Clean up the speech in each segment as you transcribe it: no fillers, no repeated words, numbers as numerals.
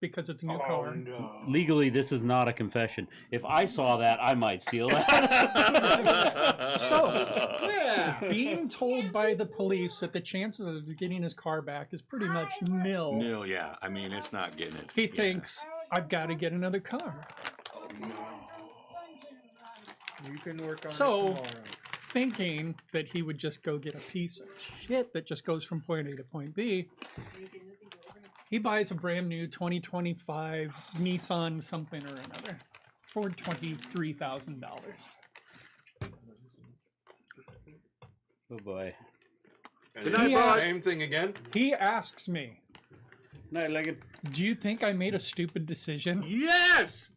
because it's a new car. No. Legally, this is not a confession. If I saw that, I might steal that. So, yeah, being told by the police that the chances of getting his car back is pretty much nil. Nil, yeah. I mean, it's not getting it. He thinks, I've got to get another car. You can work on it So, tomorrow. thinking that he would just go get a piece of shit that just goes from point A to point B, he buys a brand new 2025 Nissan something or another for $23,000. Oh boy. Good night, He boss. asked- Same thing again. He asks me, Night, Leggett. do you think I made a stupid decision? Yes!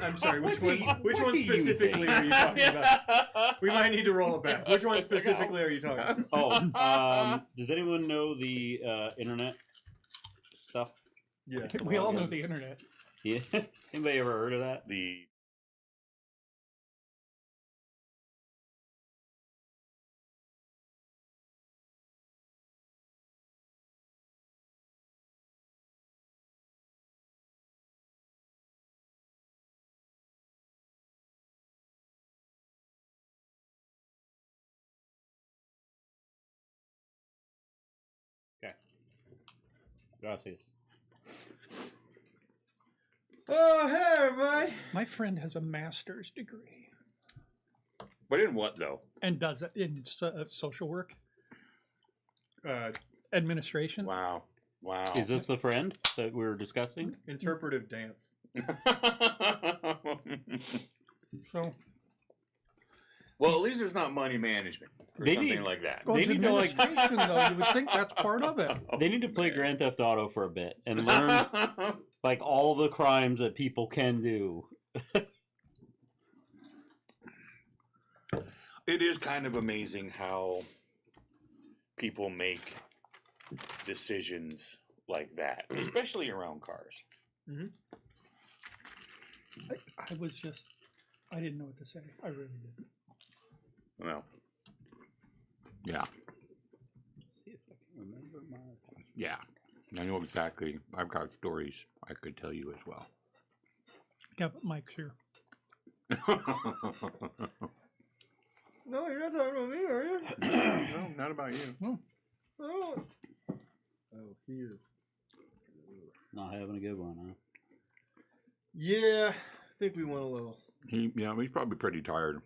I'm sorry, which one? Which what one do you specifically are you talking about? We might need to roll it back. Which one specifically are you talking about? Oh, does anyone know the internet stuff? Yeah. We all know the internet. Yeah. Anybody ever heard of that? The Gracias. Oh, hey, everybody. My friend has a master's degree But in what, though? and does it in social work, Uh, administration. Wow. Wow. Is this the friend that we were discussing? interpretive dance. So, Well, at least it's not money management or They something need- like that. well, it's They need to, like- administration, though. You would think that's part of it. They need to play Grand Theft Auto for a bit and learn like all the crimes that people can do. It is kind of amazing how people make decisions like that, especially around cars. I was just, I didn't know what to say. I really didn't. Well, yeah, See if I can remember my. yeah. I know exactly. I've got stories I could tell you as well. Yeah, but Mike's here. No, you're not talking about me, are you? No, not about you. Oh. Oh, he is. Not having a good one, huh? Yeah, I think we went a little. Yeah, he's probably pretty tired.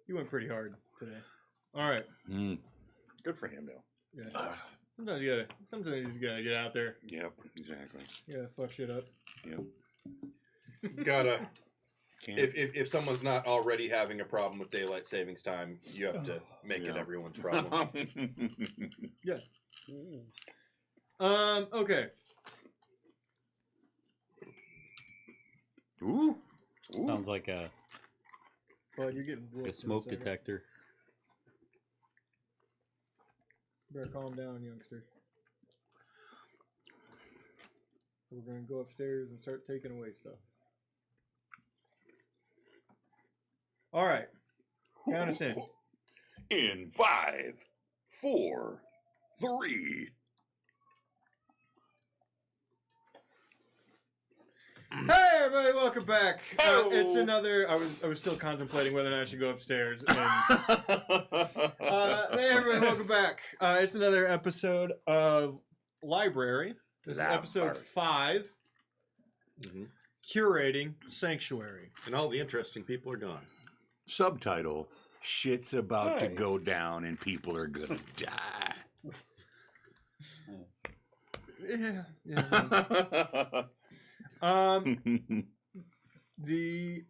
You went pretty hard today. All right. Good for him, though. Yeah. Sometimes you just gotta get out there. Yep, exactly. You gotta fuck shit up. Yep. Gotta. Can't. If someone's not already having a problem with daylight savings time, you have to make it Yeah. everyone's problem. Yeah. Okay. Ooh. Ooh. Sounds like a Bud, you're getting a whooped in a smoke second. detector. Better calm down, youngster. We're gonna go upstairs and start taking away stuff. All right. Count us in. In 5, 4, 3. Hey everybody, welcome back. Hello. It's another. I was still contemplating whether or not I should go upstairs. And, hey everybody, welcome back. It's another episode of Library. This is episode 5. Curating Sanctuary. And all the interesting people are gone. Subtitle: Shit's about to go down and people are gonna die. Yeah. The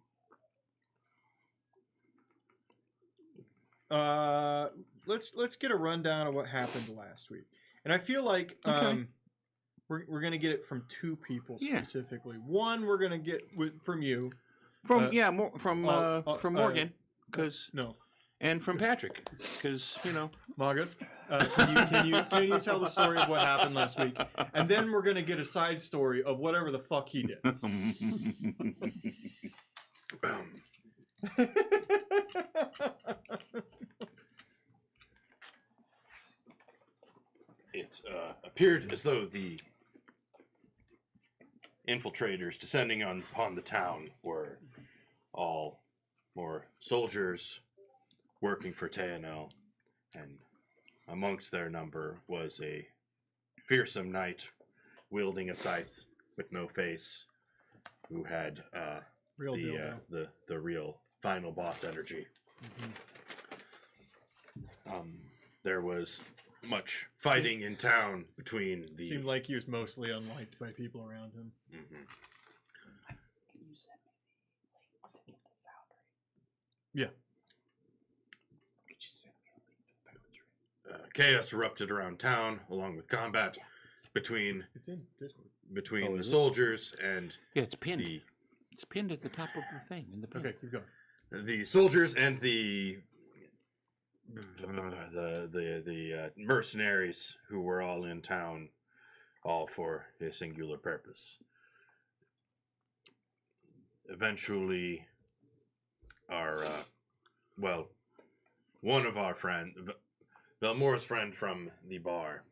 let's get a rundown of what happened last week, and I feel like we're gonna get it from two people specifically. One we're gonna get from you, from Morgan, because no, and from Patrick, because Magus. Can you tell the story of what happened last week, and then we're gonna get a side story of whatever the fuck he did. It appeared as though the infiltrators descending upon the town were all more soldiers working for TNL, and amongst their number was a fearsome knight wielding a scythe with no face, who had Real dildo. the real final boss energy. There was much fighting in town between the. Seemed like he was mostly unliked by people around him. Yeah. Chaos erupted around town, along with combat between It's in Discord. the soldiers and Yeah, it's pinned. the It's pinned at the top of the thing in the pin. Okay, keep going. soldiers and the mercenaries who were all in town, all for a singular purpose. Eventually, our one of our friends, Belmore's friend from the bar,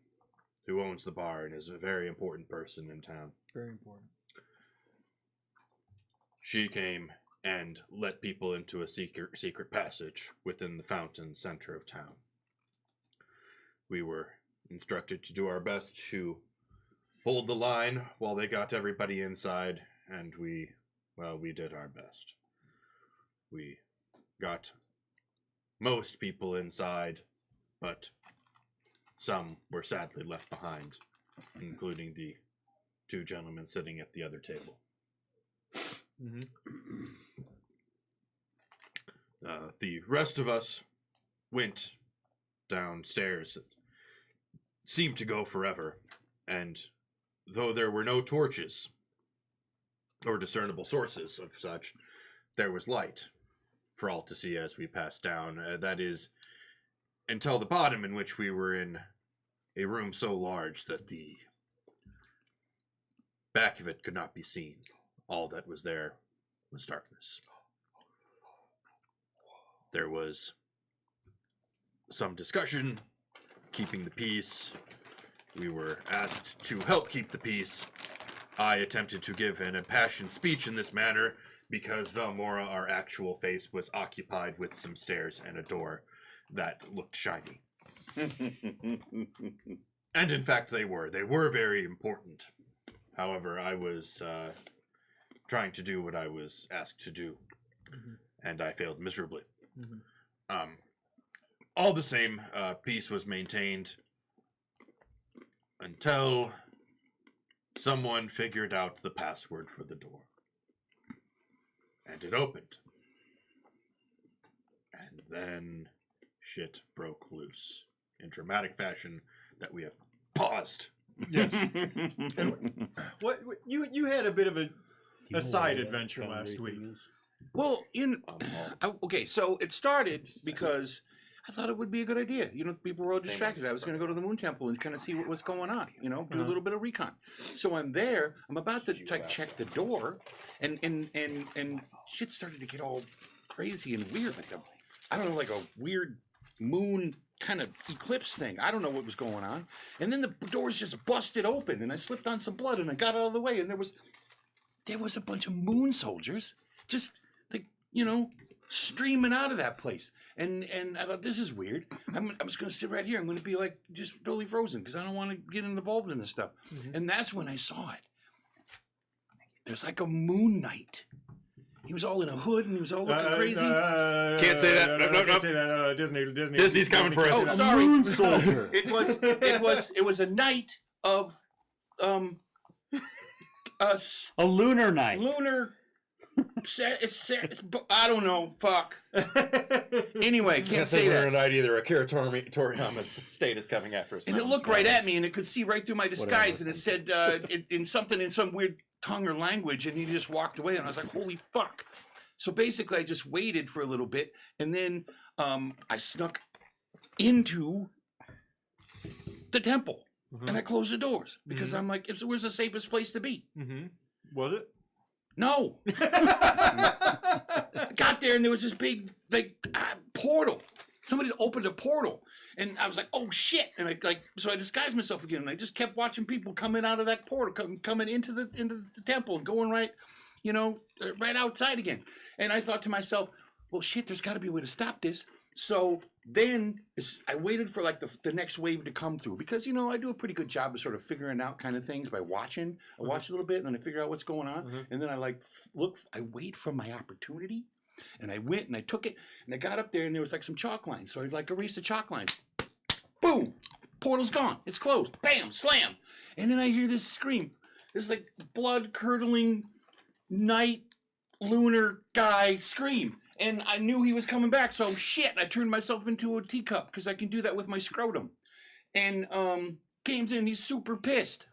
who owns the bar and is a very important person in town. Very important. She came and let people into a secret passage within the fountain center of town. We were instructed to do our best to hold the line while they got everybody inside, and we did our best. We got most people inside, but some were sadly left behind, including the two gentlemen sitting at the other table. The rest of us went downstairs. It seemed to go forever, and though there were no torches or discernible sources of such, there was light for all to see as we passed down. That is, until the bottom, in which we were in a room so large that the back of it could not be seen. All that was there was darkness. There was some discussion, keeping the peace. We were asked to help keep the peace. I attempted to give an impassioned speech in this manner because Velmora, our actual face, was occupied with some stairs and a door that looked shiny. And in fact, they were. They were very important. However, I was trying to do what I was asked to do, and I failed miserably. All the same, peace was maintained until someone figured out the password for the door. And it opened. And then shit broke loose in dramatic fashion that we have paused. Yes. And what you had a bit of a side adventure last week. Well, okay, so it started because I thought it would be a good idea. You know, people were all distracted. I was going to go to the Moon Temple and kind of see what was going on. You know, do a little bit of recon. So I'm there. I'm about to check the door, and shit started to get all crazy and weird. Like I don't know, like a weird moon kind of eclipse thing. I don't know what was going on. And then the doors just busted open, and I slipped on some blood, and I got out of the way, and there was a bunch of moon soldiers just like, you know, streaming out of that place. And I thought, this is weird. I'm just going to sit right here. I'm going to be like just totally frozen because I don't want to get involved in this stuff. And that's when I saw it. There's like a moon knight. He was all in a hood and he was all looking crazy. Can't say that. No. Can't say that. Disney. Disney's coming for us. Oh, sorry. Moon soldier. It was a knight of a lunar night. lunar. I don't know. Fuck. Anyway, can't say that. Night either. Akira Toriyama's state is coming after us. And it looked right at me, and it could see right through my disguise, and it said in some weird tongue or language, and he just walked away, and I was like, holy fuck. So basically, I just waited for a little bit, and then I snuck into the temple, and I closed the doors, because I'm like, where's the safest place to be? Was it? No. I got there, and there was this big portal. Somebody opened a portal, and I was like, "Oh shit!" And so I disguised myself again, and I just kept watching people coming out of that portal, coming into the temple, and going right outside again. And I thought to myself, "Well, shit, there's got to be a way to stop this." So then I waited for like the next wave to come through because I do a pretty good job of sort of figuring out kind of things by watching. I watch a little bit, and then I figure out what's going on, and then I I wait for my opportunity. And I went and I took it and I got up there and there was like some chalk lines. So I erased the chalk lines. Boom! Portal's gone. It's closed. Bam! Slam! And then I hear this scream. This like blood curdling night lunar guy scream. And I knew he was coming back. So shit, I turned myself into a teacup because I can do that with my scrotum. And comes in, he's super pissed.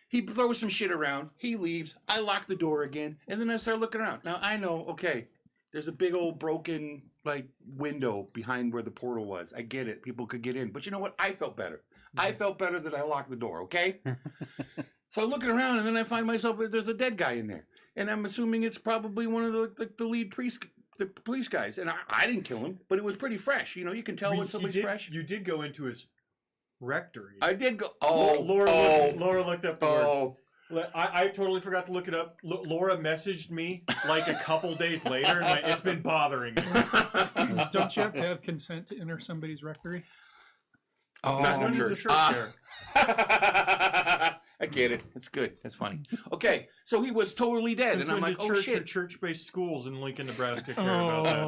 He throws some shit around. He leaves. I lock the door again. And then I start looking around. Now, I know, okay, there's a big old broken, window behind where the portal was. I get it. People could get in. But you know what? I felt better. I felt better that I locked the door, okay? So I'm looking around, and then I find myself, there's a dead guy in there. And I'm assuming it's probably one of the lead the police guys. And I didn't kill him, but it was pretty fresh. You can tell when somebody's fresh. You did go into his rectory. I did go. Laura looked up the word. I totally forgot to look it up. Laura messaged me like a couple days later, and it's been bothering me. Don't you have to have consent to enter somebody's rectory? Oh, That's when does the church there. I get it. It's good. That's funny. Okay, so he was totally dead, Since and I'm when like, did oh church shit. or church-based schools in Lincoln, Nebraska care about that?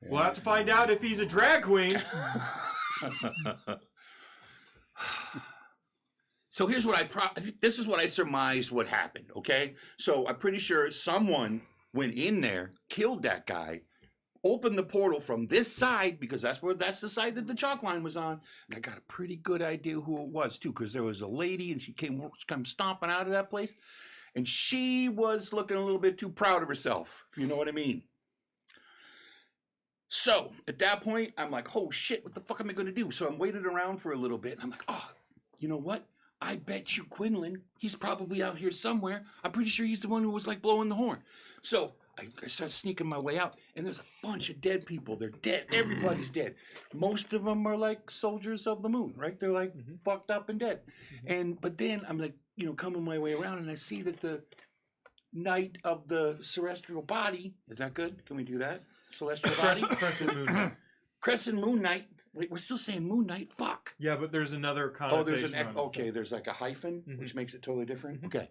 We'll have to find out if he's a drag queen. So here's what this is what I surmised what happened, okay? So I'm pretty sure someone went in there, killed that guy, opened the portal from this side because that's the side that the chalk line was on. And I got a pretty good idea who it was too, because there was a lady and she came stomping out of that place, and she was looking a little bit too proud of herself, if you know what I mean. So at that point, I'm like, oh shit, what the fuck am I gonna do? So I'm waiting around for a little bit, and I'm like, oh, you know what? I bet you Quinlan, he's probably out here somewhere. I'm pretty sure he's the one who was blowing the horn. So I start sneaking my way out, and there's a bunch of dead people. They're dead. Everybody's dead. Most of them are soldiers of the moon, right? They're fucked up and dead. But then I'm coming my way around, and I see that the night of the celestial body, is that good? Can we do that? Celestial body? Crescent moon night. Crescent moon night. Wait, we're still saying moon night? Fuck. Yeah, but there's another connotation. Okay, there's a hyphen, which makes it totally different. Okay.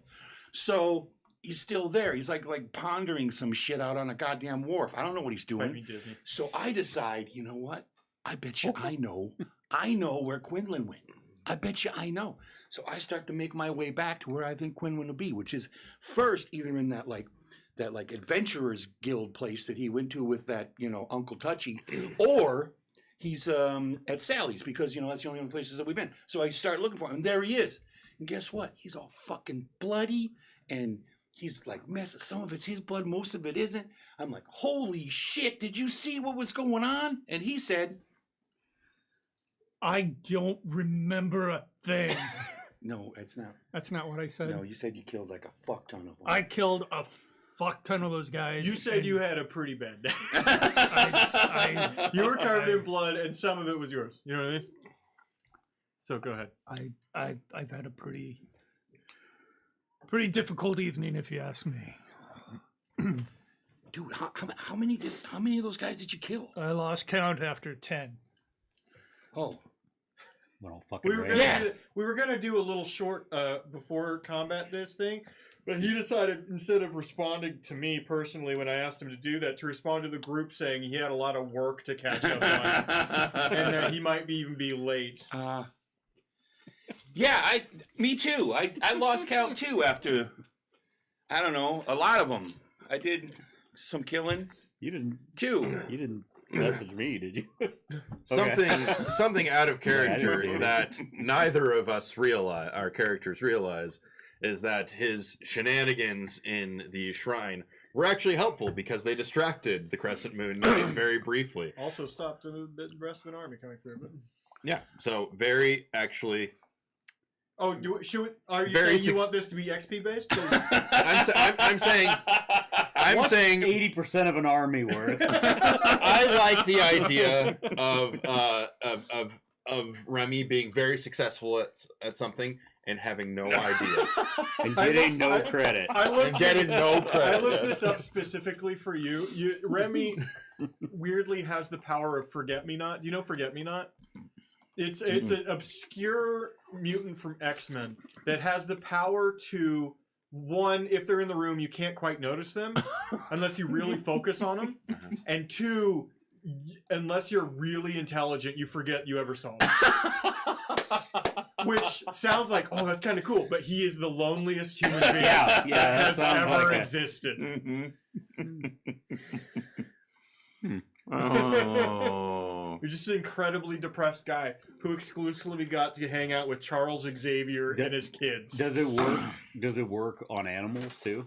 So he's still there. He's like pondering some shit out on a goddamn wharf. I don't know what he's doing. So I decide, you know what? I bet you I know. I know where Quinlan went. I bet you I know. So I start to make my way back to where I think Quinlan will be, which is first either in that adventurers guild place that he went to with that, Uncle Touchy, or he's at Sally's because, that's the only other places that we've been. So I start looking for him, and there he is. And guess what? He's all fucking bloody, and he's some of it's his blood, most of it isn't. I'm like, holy shit, did you see what was going on? And he said, I don't remember a thing. No, it's not. That's not what I said. No, you said you killed a fuck ton of them. I killed a fuck ton of those guys. You said you had a pretty bad day. I you were covered in blood, and some of it was yours. You know what I mean? So go ahead. I've had a pretty difficult evening, if you ask me. Dude, how many of those guys did you kill? I lost count after 10. Oh. Well, fucking we were gonna do a little short before combat this thing, but he decided instead of responding to me personally when I asked him to do that, to respond to the group saying he had a lot of work to catch up on, and that he might even be late. Yeah, me too. I lost count too after, I don't know, a lot of them. I did some killing. You didn't. Too. You didn't message me, did you? Something out of character Yeah, that neither of us our characters realize, is that his shenanigans in the shrine were actually helpful because they distracted the Crescent Moon Knight very briefly. Also stopped the rest of an army coming through. But... Yeah, so very actually Oh, are you Very saying you want this to be XP based? 'Cause I'm saying What's saying 80% of an army worth. I like the idea of Remy being very successful at something and having no idea. And getting no credit. I looked Getting no credit. I looked this up specifically for you. Remy weirdly has the power of Forget-Me-Not. Do you know Forget-Me-Not? It's an obscure mutant from X-Men that has the power to, one, if they're in the room, you can't quite notice them unless you really focus on them, and two, unless you're really intelligent, you forget you ever saw them. Which sounds like, oh, that's kind of cool, but he is the loneliest human being Yeah, that has that sounds ever like it. existed. Oh. You're just an incredibly depressed guy who exclusively got to hang out with Charles Xavier and his kids. Does it work? Does it work on animals too?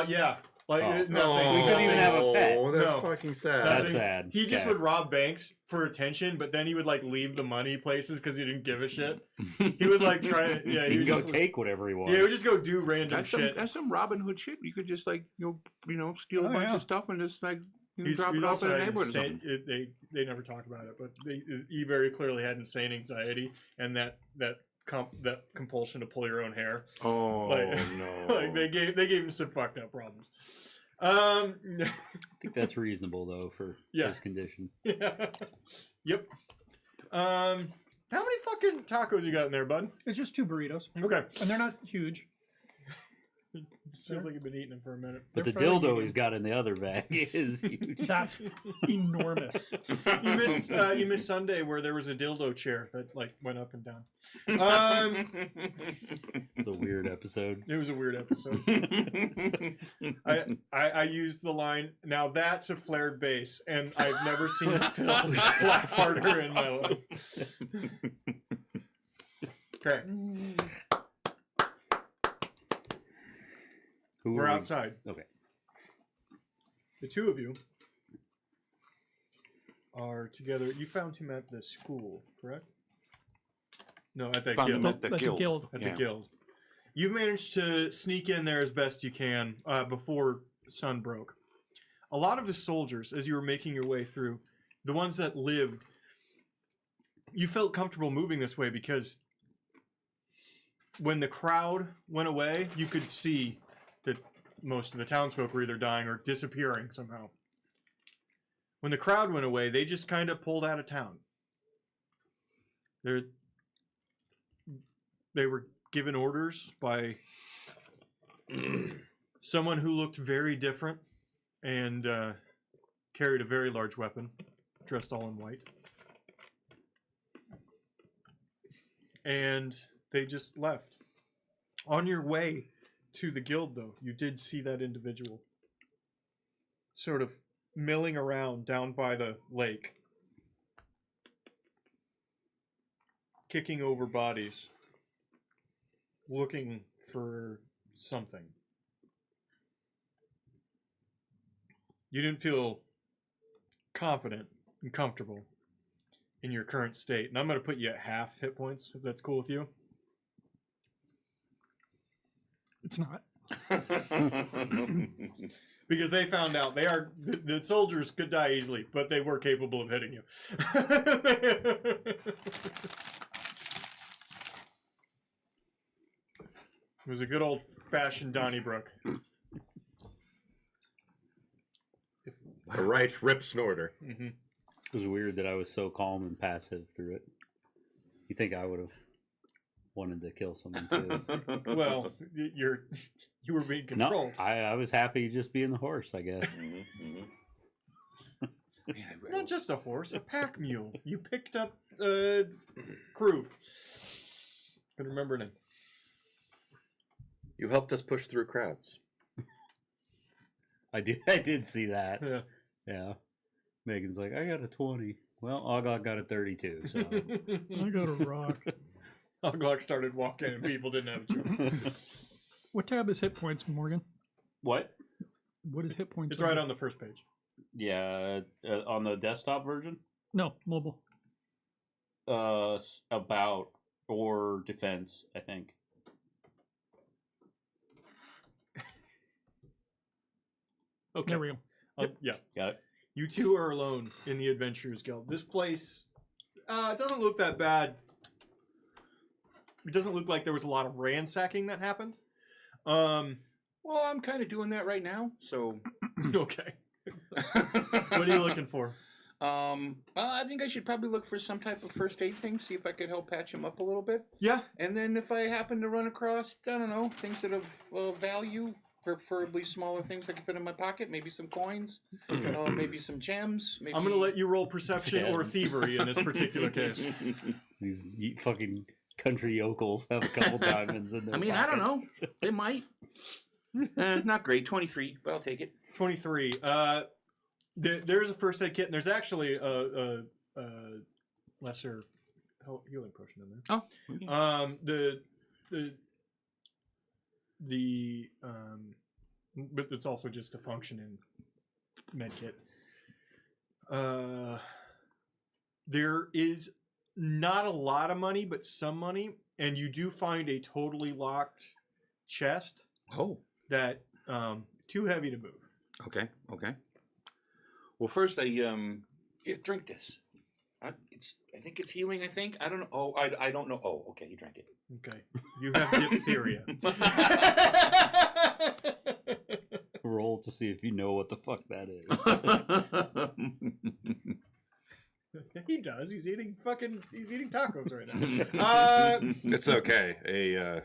Yeah. Like, Oh. nothing. We couldn't even have a pet. Oh, that's No. fucking sad. That's Nothing. sad. He just Okay. would rob banks for attention, but then he would like leave the money places because he didn't give a shit. He would like try. Yeah, He he can would go just take whatever he wants. Yeah, he would just go do random That's shit. some Robin Hood shit. You could just like steal a Oh, bunch yeah. of stuff and just like He's drop it off also in the had neighborhood. Or insane, something. they never talk about it, but he very clearly had insane anxiety and that compulsion to pull your own hair. Oh Like- no! Like they gave him some fucked up problems. I think that's reasonable though for Yeah. his condition. Yeah. Yep. How many fucking tacos you got in there, bud? It's just 2 burritos, Okay. and they're not huge. It feels like you've been eating them for a minute. But They're the fairly dildo medium. he's got in the other bag is huge. That's enormous. You missed Sunday where there was a dildo chair that like went up and down. It's a weird episode. It was a weird episode. I used the line, now that's a flared base, and I've never seen it filled laugh harder in my life. Okay, Who we're are we- outside. Okay. The two of you are together. You found him at the school, correct? No, at the Found him guild. at the That's a guild. guild. At Yeah. the guild. You've managed to sneak in there as best you can before sun broke. A lot of the soldiers, as you were making your way through, the ones that lived, you felt comfortable moving this way because when the crowd went away, you could see that most of the townsfolk were either dying or disappearing somehow. When the crowd went away, they just kind of pulled out of town. They were given orders by someone who looked very different and carried a very large weapon, dressed all in white. And they just left. On your way to the guild, though, you did see that individual sort of milling around down by the lake, kicking over bodies, looking for something. You didn't feel confident and comfortable in your current state. And I'm going to put you at half hit points, if that's cool with you. It's not. Because they found out the soldiers could die easily, but they were capable of hitting you. It was a good old-fashioned Donnybrook. A right rip snorter. Mm-hmm. It was weird that I was so calm and passive through it. You think I would have wanted to kill someone too? Well, you were being No, controlled. I was happy just being the horse, I guess. Not just a horse, a pack mule. You picked up crew. Can remember name. You helped us push through crowds. I did see that. Yeah. Yeah. Megan's like, I got a 20. Well, Oglock got a 32. So I got a rock. Oglock started walking and people didn't have a choice. What tab is hit points, Morgan? what? What is hit points? It's right on the first page. Yeah, on the desktop version. No, mobile. About or defense, I think. Okay. There we go. Yeah. Got it? You two are alone in the Adventurers Guild. This place it doesn't look that bad. It doesn't look like there was a lot of ransacking that happened. Well, I'm kind of doing that right now, so. Okay. What are you looking for? I think I should probably look for some type of first aid thing, see if I could help patch him up a little bit. Yeah. And then if I happen to run across, I don't know, things that have value, preferably smaller things I can fit in my pocket, maybe some coins, maybe some gems. Maybe... I'm going to let you roll perception or thievery in this particular case. These fucking country yokels have a couple diamonds in their I mean, pockets. I don't know. They might. Not great. 23, but I'll take it. 23. There's a first aid kit, and there's actually a lesser healing potion in there. Oh. But it's also just a functioning med kit. There is not a lot of money, but some money, and you do find a totally locked chest Oh. that too heavy to move. Okay. Well, first here, drink this. I think it's healing. I think I don't know. Oh, I don't know. Oh, okay. You drank it. Okay, you have diphtheria. Roll to see if you know what the fuck that is. He does. He's eating tacos right now. It's okay.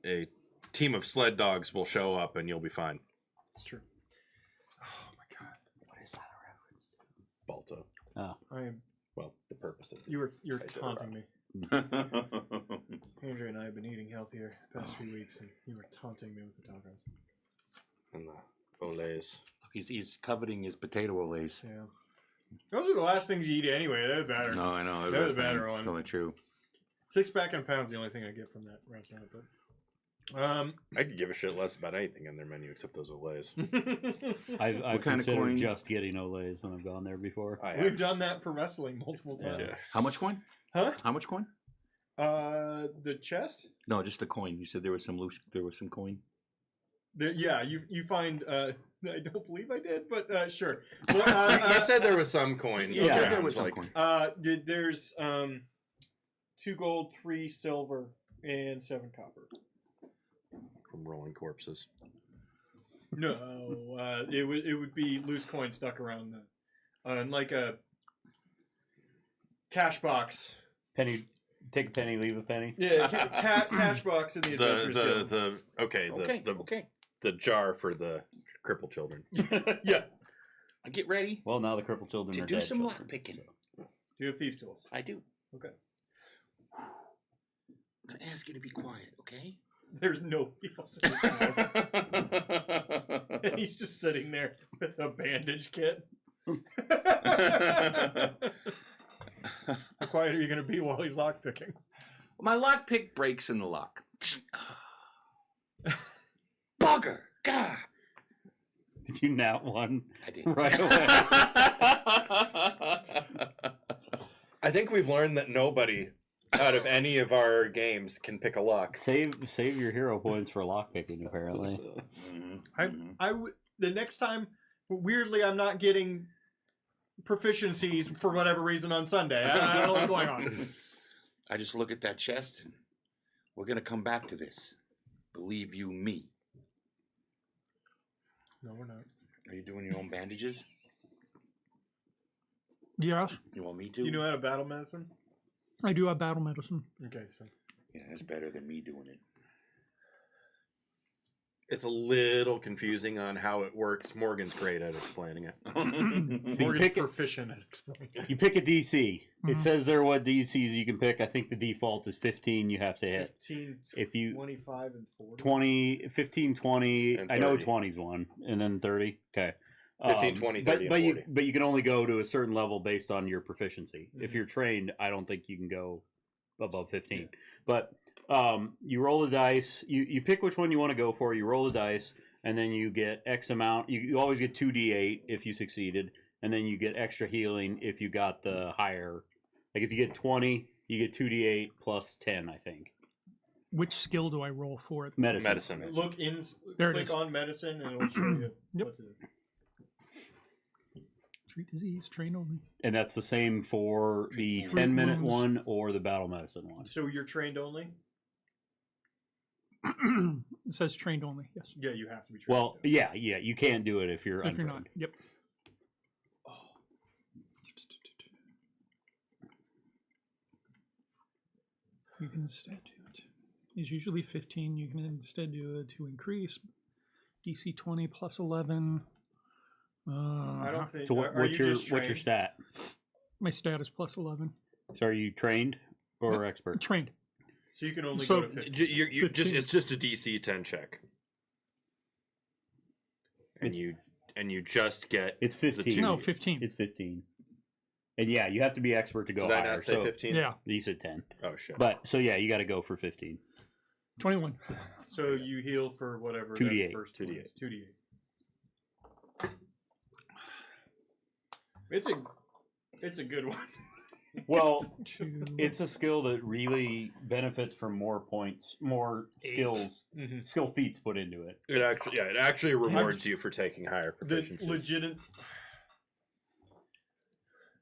A team of sled dogs will show up and you'll be fine. It's true. Oh my god. What is that a reference to? Balto. Oh. I am. Well, the purpose of it. You're I did it taunting me. Oh. Andrew and I have been eating healthier the past few weeks, and you were taunting me with the tacos. And the olays. He's coveting his potato olays. Yeah. Those are the last things you eat anyway. They're better. No, I know. They're the better one. It's totally true. 6 pack and a pound's the only thing I get from that restaurant, but. I could give a shit less about anything in their menu except those olays. I've kind of considered coin? just getting Olays when I've gone there before. We've done that for wrestling multiple Yeah. times. How much coin? Huh? How much coin? The chest? No, just the coin. You said there was some loose. There was some coin. Yeah, you find. I don't believe I did, but sure. Well, You said there was some coin. You Yeah. said there was some coin. There's 2 gold, 3 silver, and 7 copper. From rolling corpses. No, it would be loose coin stuck around in like a cash box. Penny, take a penny, leave a penny. Yeah, cash box in the Adventurers Guild. The jar for the crippled children. Yeah. I get ready Well, now the crippled children to are do dead some children, lock picking. Do you have thieves' tools? I do. Okay. I'm gonna ask you to be quiet, okay? There's nobody else in the town. And he's just sitting there with a bandage kit. How quiet are you going to be while he's lockpicking? My lock pick breaks in the lock. Bugger! God! Did you nat one I did. right away? I think we've learned that nobody out of any of our games can pick a lock. Save your hero points for lockpicking, apparently. The next time, weirdly, I'm not getting proficiencies for whatever reason on Sunday. I don't know what's going on. I just look at that chest and we're gonna come back to this. Believe you me. No, we're not. Are you doing your own bandages? Yes, You want me to? Do you know how to battle medicine? I do have battle medicine. Okay, so. Yeah, that's better than me doing it. It's a little confusing on how it works. Morgan's great at explaining it. Morgan's pick it- proficient at explaining. You pick a DC. Mhm. It says there what DCs you can pick. I think the default is 15 you have to hit. 15, If you 25, and 40. 20, 15, 20, And I know 30. 20's one, and then 30. Okay. 15, 20, 30, but and you 40. but you can only go to a certain level based on your proficiency. If Mhm. you're trained, I don't think you can go above 15. But you roll the dice. You pick which one you want to go for. You roll the dice, and then you get X amount. You always get 2d8 if you succeeded, and then you get extra healing if you got the higher. Like if you get 20, You get 2d8 plus 10, I think. Which skill do I roll for it? Medicine. Look in. There it Click is. on medicine, and it'll show you. Yep. What to do. Treat disease, train only. And that's the same for the Treat 10-minute wounds. one or the battle medicine one. So you're trained only. It says trained only. Yes. Yeah, you have to be trained. Well, yeah, you can't do it if you're If you're untrained. not. Yep. You can instead do it. It's usually 15. You can instead do it to increase DC 20 plus 11. I don't think. So are you just what's your trained? stat? My stat is plus 11. So are you trained or expert? Trained. So you can only So- go to 50. You just 15. it's just a DC 10 check, and you just get It's 15. two. No, 15. It's 15. And yeah, you have to be expert to go Did I higher. not say So 15? Yeah, you said 10. Oh shit. But so yeah, you got to go for 15. 21. So you heal for whatever. 2d8. That first 2d8. 2d8. It's a good one. Well, Two. it's a skill that really benefits from more points, more skills, skill feats put into it. It actually rewards you for taking higher The proficiencies. legitimate.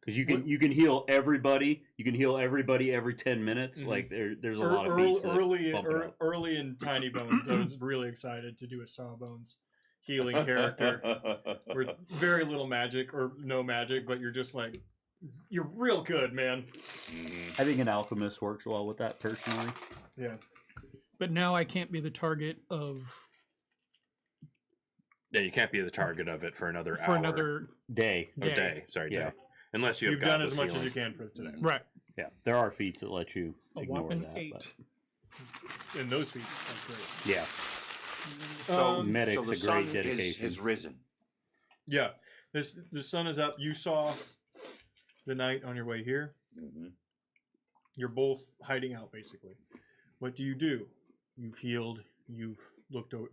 Because you can heal everybody. You can heal everybody every 10 minutes. Mhm. Like there's a lot of feats that bump it up. Early in Tiny Bones, I was really excited to do a Sawbones healing character. Where very little magic or no magic, but you're just like, you're real good, man. I think an alchemist works well with that personally. Yeah. But now I can't be the target of Yeah, you can't be the target of it for another for hour. another Day. Oh, day. Sorry, Yeah. day. Unless you have You've done godless as much as healing. you can for today. right. Yeah, there are feats that let you A ignore whopping that. 8. But And those feats, that's great. yeah, So, Medic's so the a sun great dedication. has risen. Yeah. The sun is up. You saw the night on your way here. Mhm. You're both hiding out, basically. What do? You've healed. You've looked over.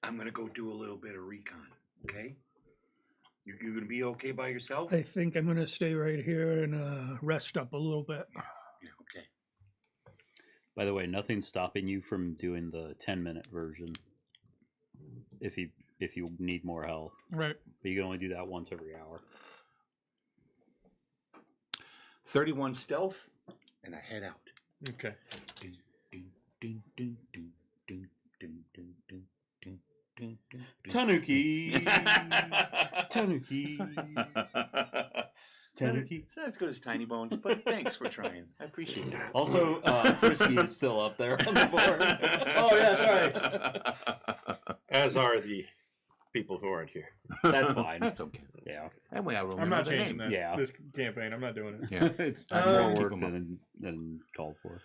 I'm gonna go do a little bit of recon. Okay. You gonna be okay by yourself? I think I'm going to stay right here and rest up a little bit. Yeah. Okay. by the way, nothing's stopping you from doing the 10-minute version if you need more health. Right. But you can only do that once every hour. 31 stealth, and I head out. Okay. Tanuki! Tanuki! Tanuki. It's not as good as Tiny Bones, but thanks for trying. I appreciate that. Also, Frisky is still up there on the board. Oh, yeah, sorry. As are the people who aren't here. That's fine. That's okay. Yeah. That way I remember I'm not their changing name. that. Yeah. This campaign, I'm not doing it. Yeah. It's Um, more keep work 'em up. than called for.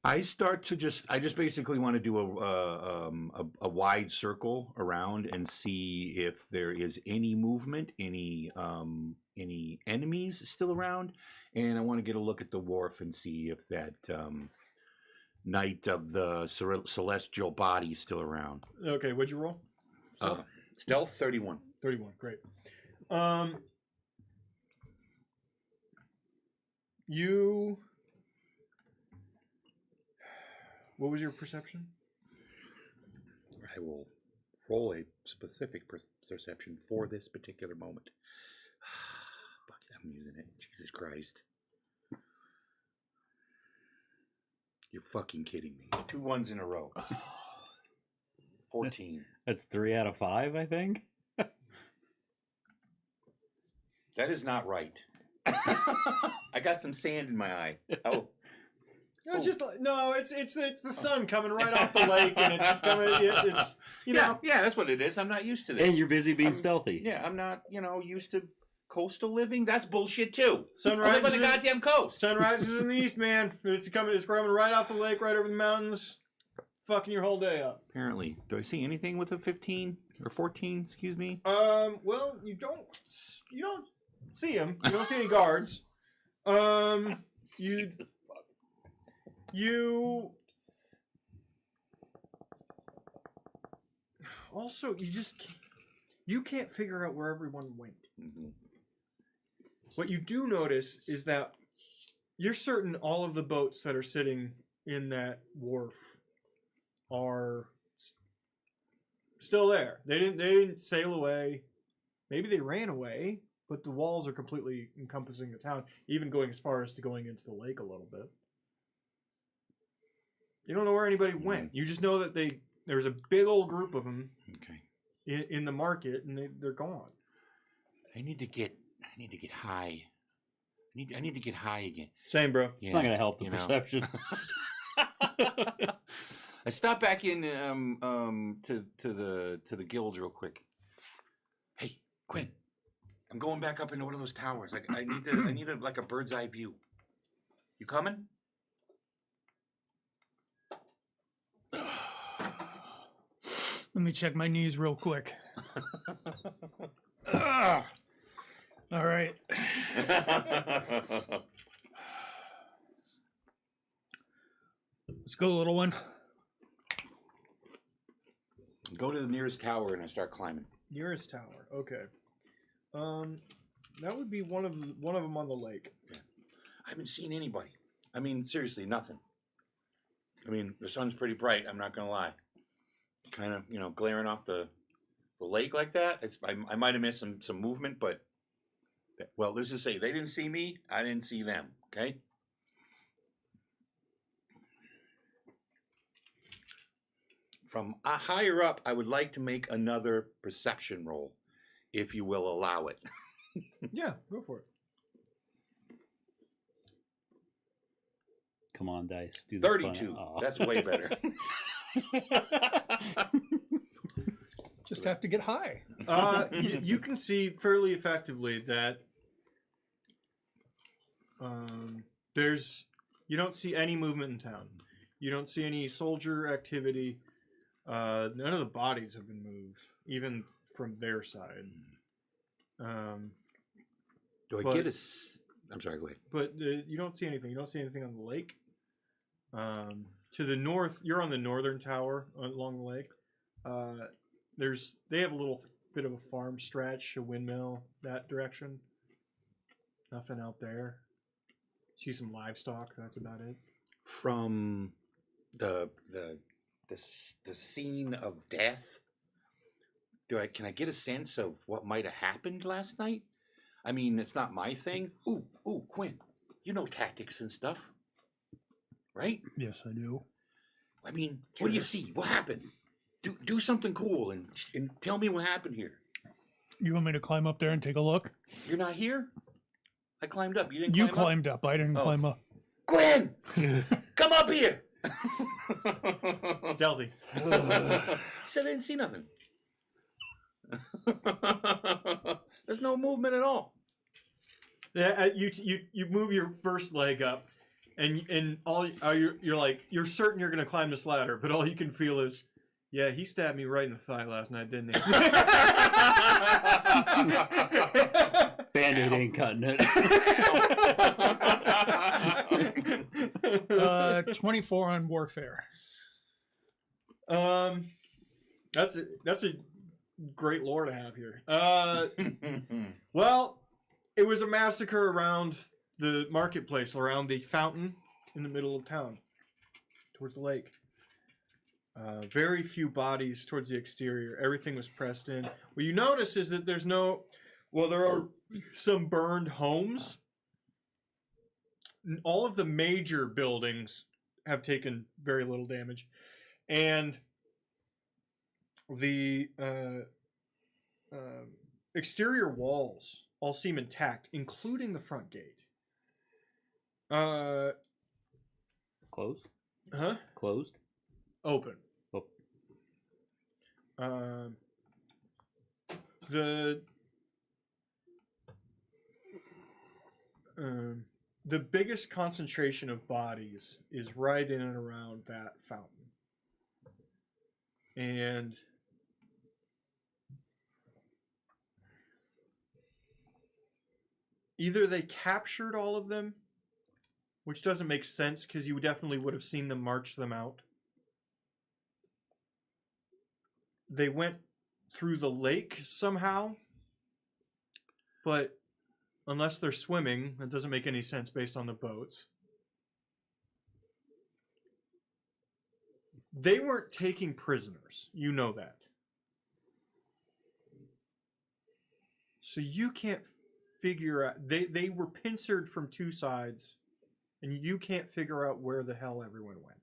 I just basically want to do a wide circle around and see if there is any movement, any enemies still around, and I want to get a look at the wharf and see if that knight of the celestial body is still around. Okay, what'd you roll? Stealth 31. 31, great. What was your perception? I will roll a specific perception for this particular moment. Fuck it, I'm using it. Jesus Christ. You're fucking kidding me. 2 ones in a row. 14. That's 3 out of 5, I think. That is not right. I got some sand in my eye. Oh. No, it's just like, no, it's the sun coming right off the lake, and it's coming. It's you know. Yeah, that's what it is. I'm not used to this. And you're busy being stealthy. Yeah, I'm not, used to coastal living. That's bullshit too. Sunrise I live on the is in- goddamn coast. Sun rises in the east, man. It's coming right off the lake, right over the mountains, fucking your whole day up. Apparently. Do I see anything with a 15 or 14? Excuse me. Well, you don't see them. You don't see any guards. You also you can't figure out where everyone went. Mm-hmm. What you do notice is that you're certain all of the boats that are sitting in that wharf are still there. They didn't sail away. Maybe they ran away, but the walls are completely encompassing the town, even going as far as to going into the lake a little bit. You don't know where anybody went. You just know that there's a big old group of them in the market, and they're gone. I need to get high. I need to get high again. Same, bro. It's not going to help the you know. perception. I stopped back in to the guild real quick. Hey, Quinn, I'm going back up into one of those towers. I need like a bird's eye view. You coming? Let me check my knees real quick. All right. Let's go, little one. Go to the nearest tower and I start climbing. Nearest tower. Okay. That would be one of them on the lake. Yeah. I haven't seen anybody. I mean, seriously, nothing. I mean, the sun's pretty bright. I'm not gonna lie. Kind of, glaring off the lake like that. I might have missed some movement, but well, let's just say they didn't see me. I didn't see them. Okay. From higher up, I would like to make another perception roll, if you will allow it. Yeah, go for it. Come on, dice. Do the 32. Aw. That's way better. Just have to get high. You can see fairly effectively that you don't see any movement in town. You don't see any soldier activity. None of the bodies have been moved, even from their side. Do I get a... I'm sorry, go ahead. But you don't see anything. You don't see anything on the lake. To the north, you're on the northern tower along the lake. They have a little bit of a farm stretch, a windmill, that direction. Nothing out there. See some livestock. That's about it. From the scene of death, can I get a sense of what might have happened last night? I mean, it's not my thing. Ooh, Quinn, you know tactics and stuff, right? Yes, I do. I mean, what do you see? What happened? Do something cool and tell me what happened here. You want me to climb up there and take a look? You're not here? I climbed up. You didn't You climb up? climbed up. I didn't climb up. Quinn! Come up here! Stealthy. Said I didn't see nothing. There's no movement at all. Yeah, you move your first leg up, and all you're like, you're certain you're gonna climb this ladder, but all you can feel is, yeah, he stabbed me right in the thigh last night, didn't he? Band-Aid ain't cutting it. 24 on warfare. That's a great lore to have here. Well, it was a massacre around the marketplace, around the fountain in the middle of town, towards the lake. Very few bodies towards the exterior. Everything was pressed in. What you notice is that there are some burned homes. All of the major buildings have taken very little damage. And the exterior walls all seem intact, including the front gate. Closed? Huh? Closed? Open. Oh. The biggest concentration of bodies is right in and around that fountain. And either they captured all of them, which doesn't make sense because you definitely would have seen them march them out. They went through the lake somehow, but unless they're swimming, that doesn't make any sense based on the boats. They weren't taking prisoners. You know that. So you can't figure out. They were pincered from two sides, and you can't figure out where the hell everyone went.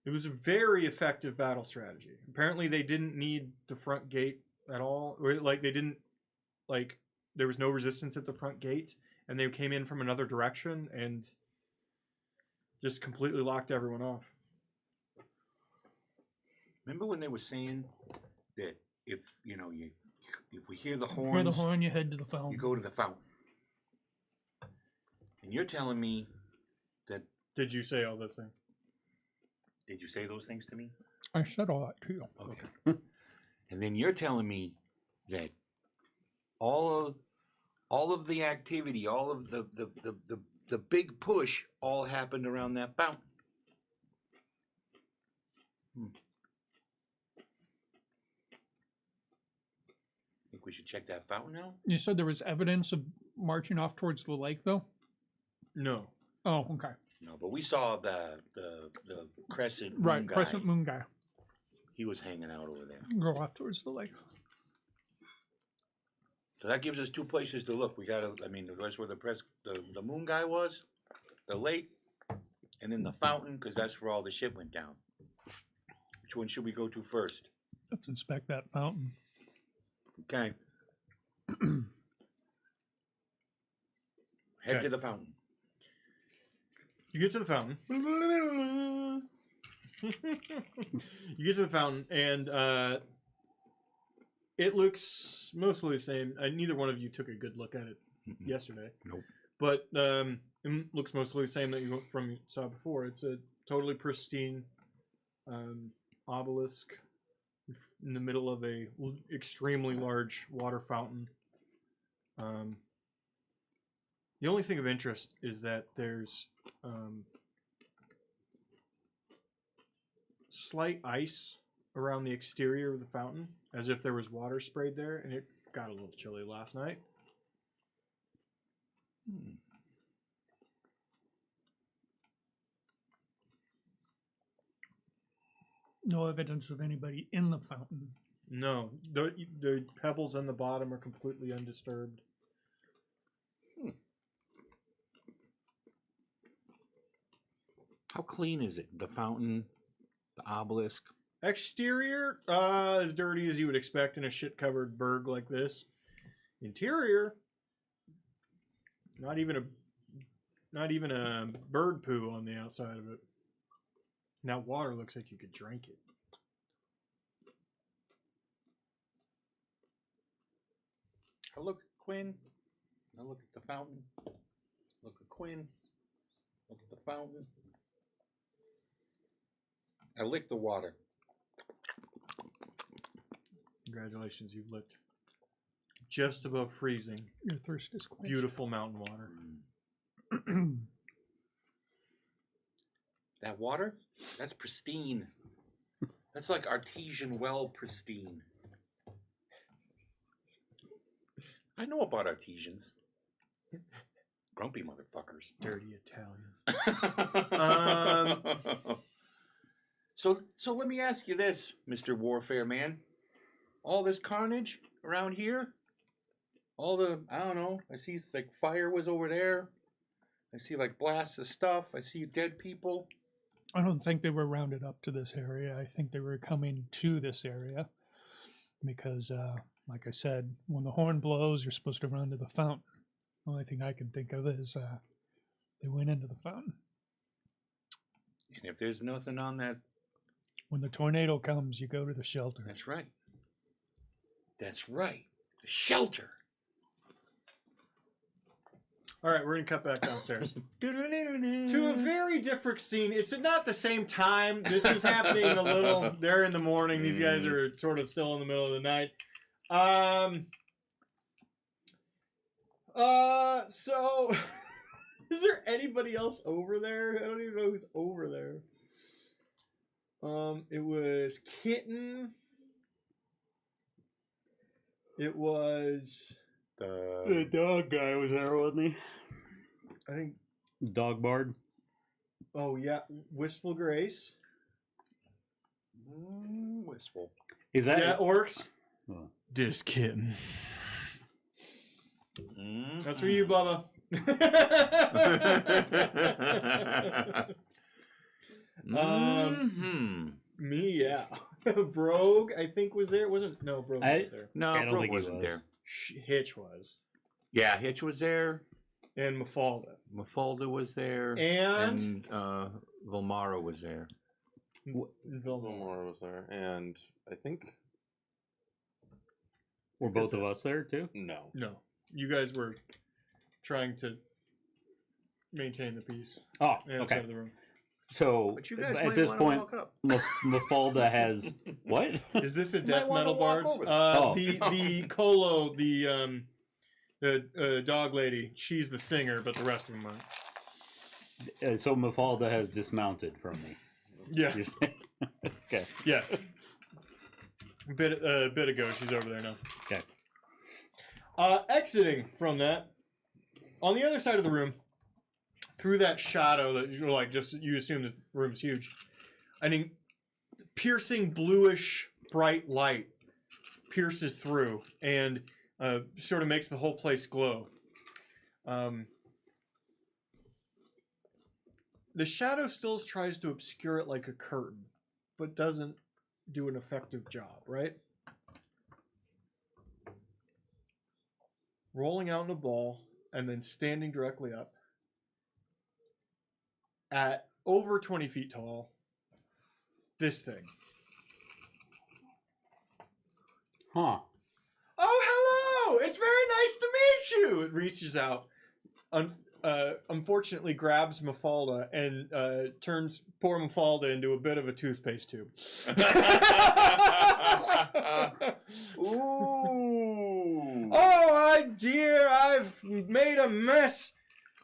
It was a very effective battle strategy. Apparently, they didn't need the front gate at all. Or, like, they didn't, like, there was no resistance at the front gate, and they came in from another direction and just completely locked everyone off. Remember when they were saying that if we hear the Hear horns, the horn, you head to the fountain. you go to the fountain. And you're telling me that... Did you say all those things? Did you say those things to me? I said all that to you. Okay. And then you're telling me that all of the activity, all of the big push all happened around that fountain. Think we should check that fountain out? You said there was evidence of marching off towards the lake, though? No. Oh, okay. No, but we saw the crescent moon Right, guy. crescent moon guy. He was hanging out over there. Go off towards the lake. So that gives us two places to look. We gotta, that's where the moon guy was, the lake, and then the fountain, because that's where all the shit went down. Which one should we go to first? Let's inspect that fountain. Okay. Head to the fountain. You get to the fountain. You get to the fountain, and it looks mostly the same. Neither one of you took a good look at it yesterday. Nope. But it looks mostly the same that you saw before. It's a totally pristine obelisk in the middle of a extremely large water fountain. The only thing of interest is that there's slight ice around the exterior of the fountain, as if there was water sprayed there, and it got a little chilly last night. No evidence of anybody in the fountain. No, the pebbles on the bottom are completely undisturbed. How clean is it? The fountain, the obelisk. Exterior, as dirty as you would expect in a shit-covered burg like this. Interior, not even a bird poo on the outside of it. Now water looks like you could drink it. I look at Quinn. I look at the fountain. Look at Quinn. Look at the fountain. I lick the water. Congratulations, you've licked just above freezing. Your thirst is quenched. Beautiful mountain water. That water? That's pristine. That's like artesian well pristine. I know about artesians. Grumpy motherfuckers. Dirty Italians. So let me ask you this, Mr. Warfare Man. All this carnage around here? All the, I don't know, I see like fire was over there. I see like blasts of stuff. I see dead people. I don't think they were rounded up to this area. I think they were coming to this area because, like I said, when the horn blows, you're supposed to run to the fountain. The only thing I can think of is they went into the fountain. And if there's nothing on that... When the tornado comes, you go to the shelter. That's right. That's right. The shelter. All right, we're going to cut back downstairs. To a very different scene. It's not the same time. This is happening a little... They're in the morning. These guys are sort of still in the middle of the night. So... Is there anybody else over there? I don't even know who's over there. It was Kitten. It was... The dog guy was there, wasn't he? I think... Dog Bard. Oh yeah, Wistful Grace. Wistful. Is that Yeah, Orcs. Oh. Just kidding. Mhm. That's for you, Bubba. Mhm. Me, yeah. Brogue, I think, was there. Wasn't no Brogue I- wasn't there. No, I don't Brooke think he wasn't was. there. Hitch was, Yeah, Hitch was there. and Mafalda, Mafalda was there. and Vilmara was there. Vilmar. Vilmar was there, and I think were both of us there too? no. No, you guys were trying to maintain the peace Oh, on the other okay. side of the room. So But you guys at might this wanna point, walk up. Mafalda has what? Is this a might death wanna metal walk bards? over Oh. The Colo, the dog lady, she's the singer, but the rest of them aren't. So Mafalda has dismounted from me. Yeah, You're saying? Okay. yeah. A bit ago, she's over there now. Okay. Exiting from that, on the other side of the room, through that shadow that you're like, just you assume the room's huge, an piercing bluish bright light pierces through and sort of makes the whole place glow. The shadow still tries to obscure it like a curtain, but doesn't do an effective job, right? Rolling out in a ball and then standing directly up at over 20 feet tall, this thing. Huh. Oh, hello! It's very nice to meet you! It reaches out, unfortunately grabs Mafalda and turns poor Mafalda into a bit of a toothpaste tube. Ooh. Oh, my dear, I've made a mess.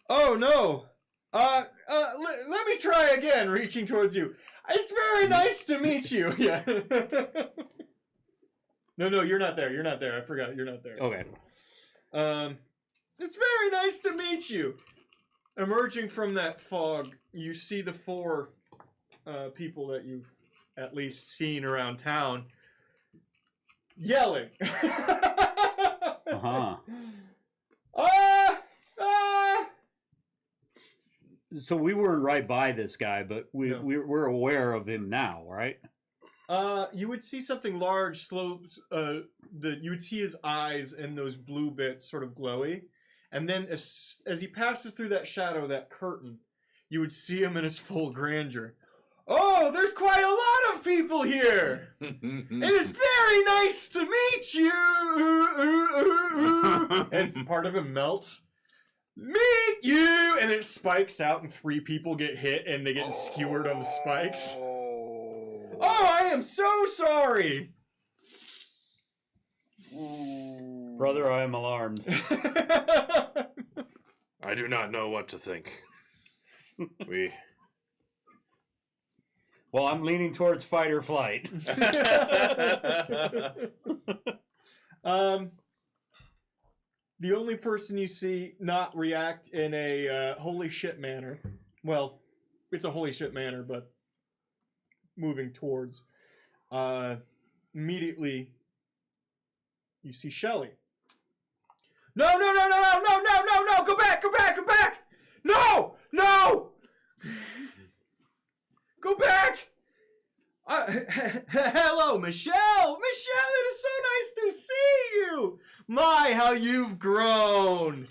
Oh, no. Let me try again, reaching towards you. It's very nice to meet you. Yeah. No, you're not there. You're not there. I forgot. You're not there. Okay. It's very nice to meet you. Emerging from that fog, you see the four people that you've at least seen around town yelling. Uh-huh. So we weren't right by this guy, but No. we're aware of him now, right? You would see something large, slow. You would see his eyes and those blue bits sort of glowy, and then as he passes through that shadow, that curtain, you would see him in his full grandeur. Oh, there's quite a lot of people here. It is very nice to meet you. As part of him melts. Meet you, and it spikes out, and 3 people get hit, and they get skewered on the spikes. Oh, I am so sorry. Brother, I am alarmed. I do not know what to think. Well, I'm leaning towards fight or flight. The only person you see not react in a holy shit manner. Well, it's a holy shit manner, but moving towards. Immediately, you see Shelly. No! Go back! No! Go back! Hello, Michelle! Michelle, it is so nice to see you! My, how you've grown!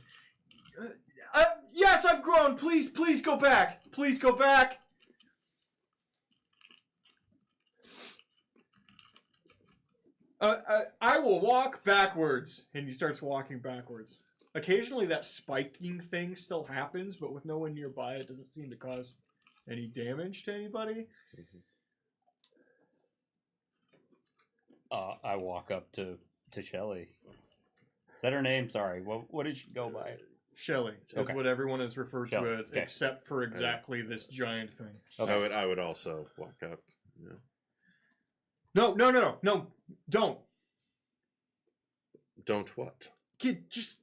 Yes, I've grown. Please go back. Please go back. I will walk backwards. And he starts walking backwards. Occasionally that spiking thing still happens, but with no one nearby, it doesn't seem to cause any damage to anybody. I walk up to Shelly. Is that her name? Sorry. What did she go by? Shelly is Okay. what everyone is referred Shelly, to as, okay. except for exactly this giant thing. Okay. I would also walk up. Yeah. No, don't. Don't what? Kid, just...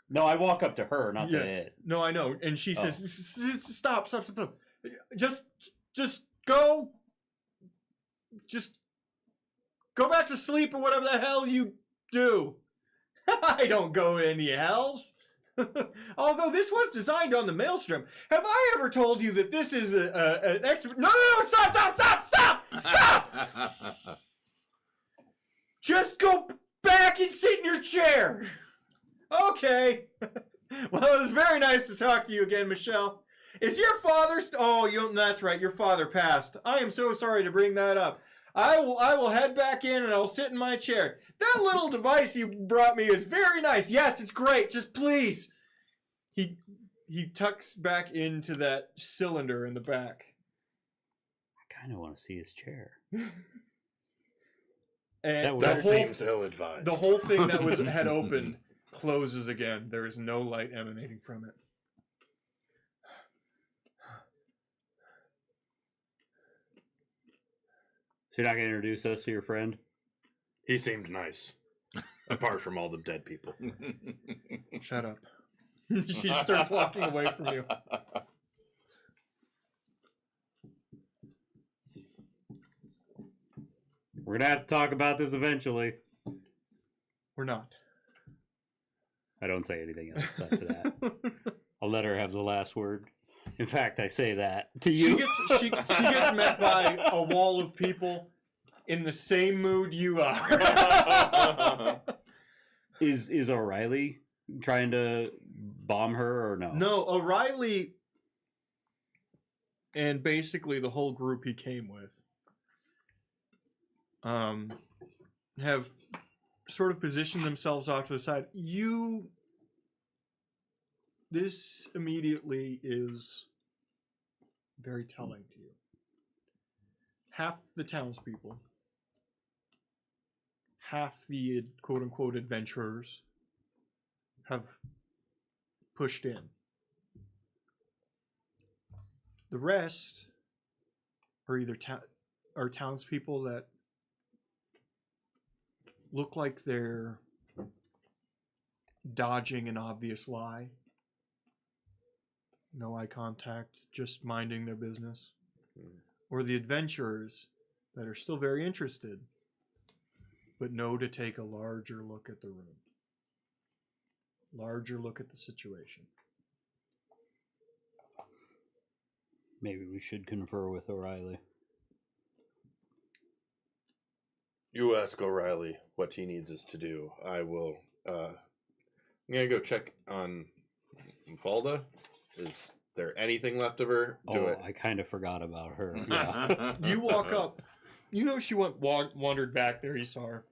No, I walk up to her, not Yeah. to it. No, I know. And she Oh. says, stop. Just go. Just go back to sleep or whatever the hell you do. I don't go to any hells. Although this was designed on the Maelstrom. Have I ever told you that this is an extra... No, stop! Just go back and sit in your chair. Okay. Well, it was very nice to talk to you again, Michelle. Is your father... that's right. Your father passed. I am so sorry to bring that up. I will head back in and I will sit in my chair. That little device you brought me is very nice. Yes, it's great. Just please. He tucks back into that cylinder in the back. I kind of want to see his chair. And That seems ill-advised. the whole thing that had opened closes again. There is no light emanating from it. So you're not going to introduce us to your friend? He seemed nice, apart from all the dead people. Shut up. She starts walking away from you. We're going to have to talk about this eventually. We're not. I don't say anything else after that. I'll let her have the last word. In fact, I say that to you. She gets met by a wall of people in the same mood you are. Is O'Reilly trying to bomb her or no? No, O'Reilly and basically the whole group he came with have sort of positioned themselves off to the side. This immediately is very telling to you. Half the townspeople, half the quote-unquote adventurers have pushed in. The rest are either townspeople that look like they're dodging an obvious lie. No eye contact, just minding their business. Or the adventurers that are still very interested, but know to take a larger look at the room. Larger look at the situation. Maybe we should confer with O'Reilly. You ask O'Reilly what he needs us to do. I will. I'm gonna go check on Falda. Is there anything left of her? I kind of forgot about her. Yeah. You walk up. You know she wandered back there. You saw her.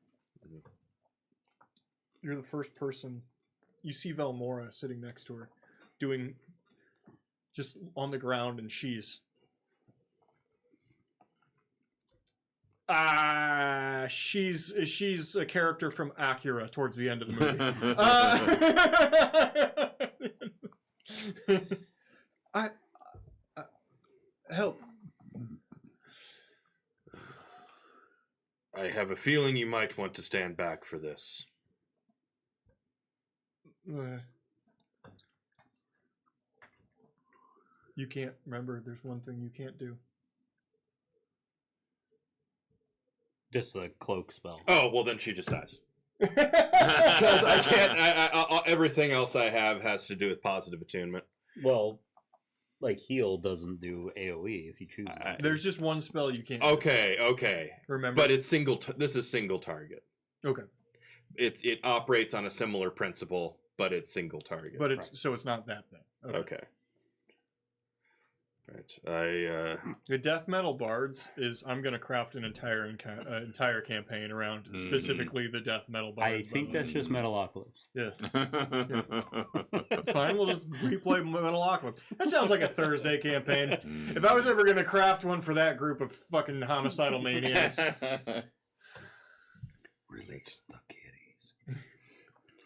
You're the first person. You see Velmora sitting next to her, doing just on the ground, and she's she's a character from Acura towards the end of the movie. I help. I have a feeling you might want to stand back for this. You can't remember. There's one thing you can't do. Just a cloak spell. Oh, well then she just dies. Because I can't. I everything else I have has to do with positive attunement. Well, like heal doesn't do AoE if you choose. There's just one spell you can't. Okay. Remember, But it's single. This is single target. okay. It operates on a similar principle, but it's single target. But it's so it's not that thing. Okay. Right. The death metal bards is I'm gonna craft an entire campaign around specifically the death metal bards. I think that's just Metalocalypse. Yeah. It's fine. We'll just replay Metalocalypse. That sounds like a Thursday campaign. If I was ever gonna craft one for that group of fucking homicidal maniacs. Release the kitties.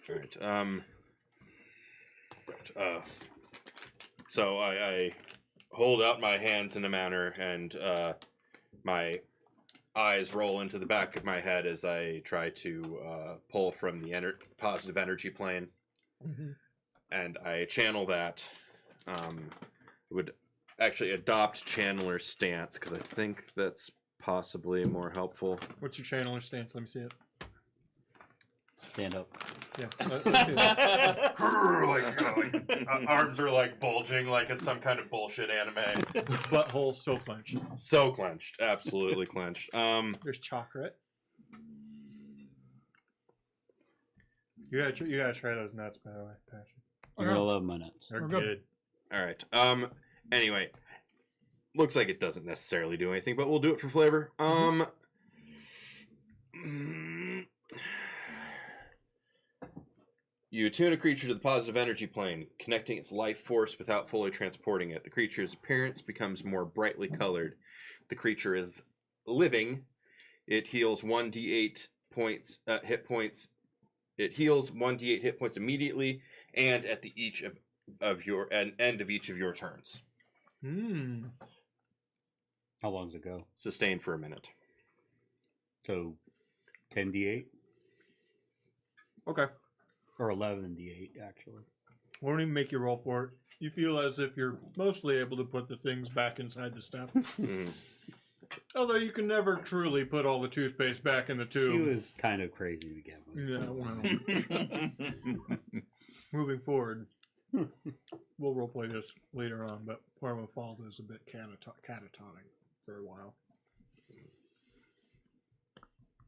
Right. So I hold out my hands in a manner, and my eyes roll into the back of my head as I try to pull from the positive energy plane, and I channel that. Would actually adopt Chandler's stance because I think that's possibly more helpful. What's your channeler stance? Let me see it. Stand up. Yeah. Let's see that. Arms are like bulging like it's some kind of bullshit anime. Butthole so clenched. So clenched, absolutely clenched. There's chocolate. You gotta try those nuts, by the way, Passion. You're gonna love my nuts. They're We're good. All right. Anyway, looks like it doesn't necessarily do anything, but we'll do it for flavor. You attune a creature to the positive energy plane, connecting its life force without fully transporting it. The creature's appearance becomes more brightly colored. The creature is living. It heals 1d8 points, hit points. It heals 1d8 hit points immediately, and at the end of each of your turns. How long does it go? Sustained for a minute. So 10d8 Okay. or 11d8 actually. Won't even make you roll for it. You feel as if you're mostly able to put the things back inside the stuff. Although you can never truly put all the toothpaste back in the She tube. was kind of crazy to begin with. Yeah, well. Moving forward, we'll roleplay this later on, but Parma Falda is a bit catatonic for a while.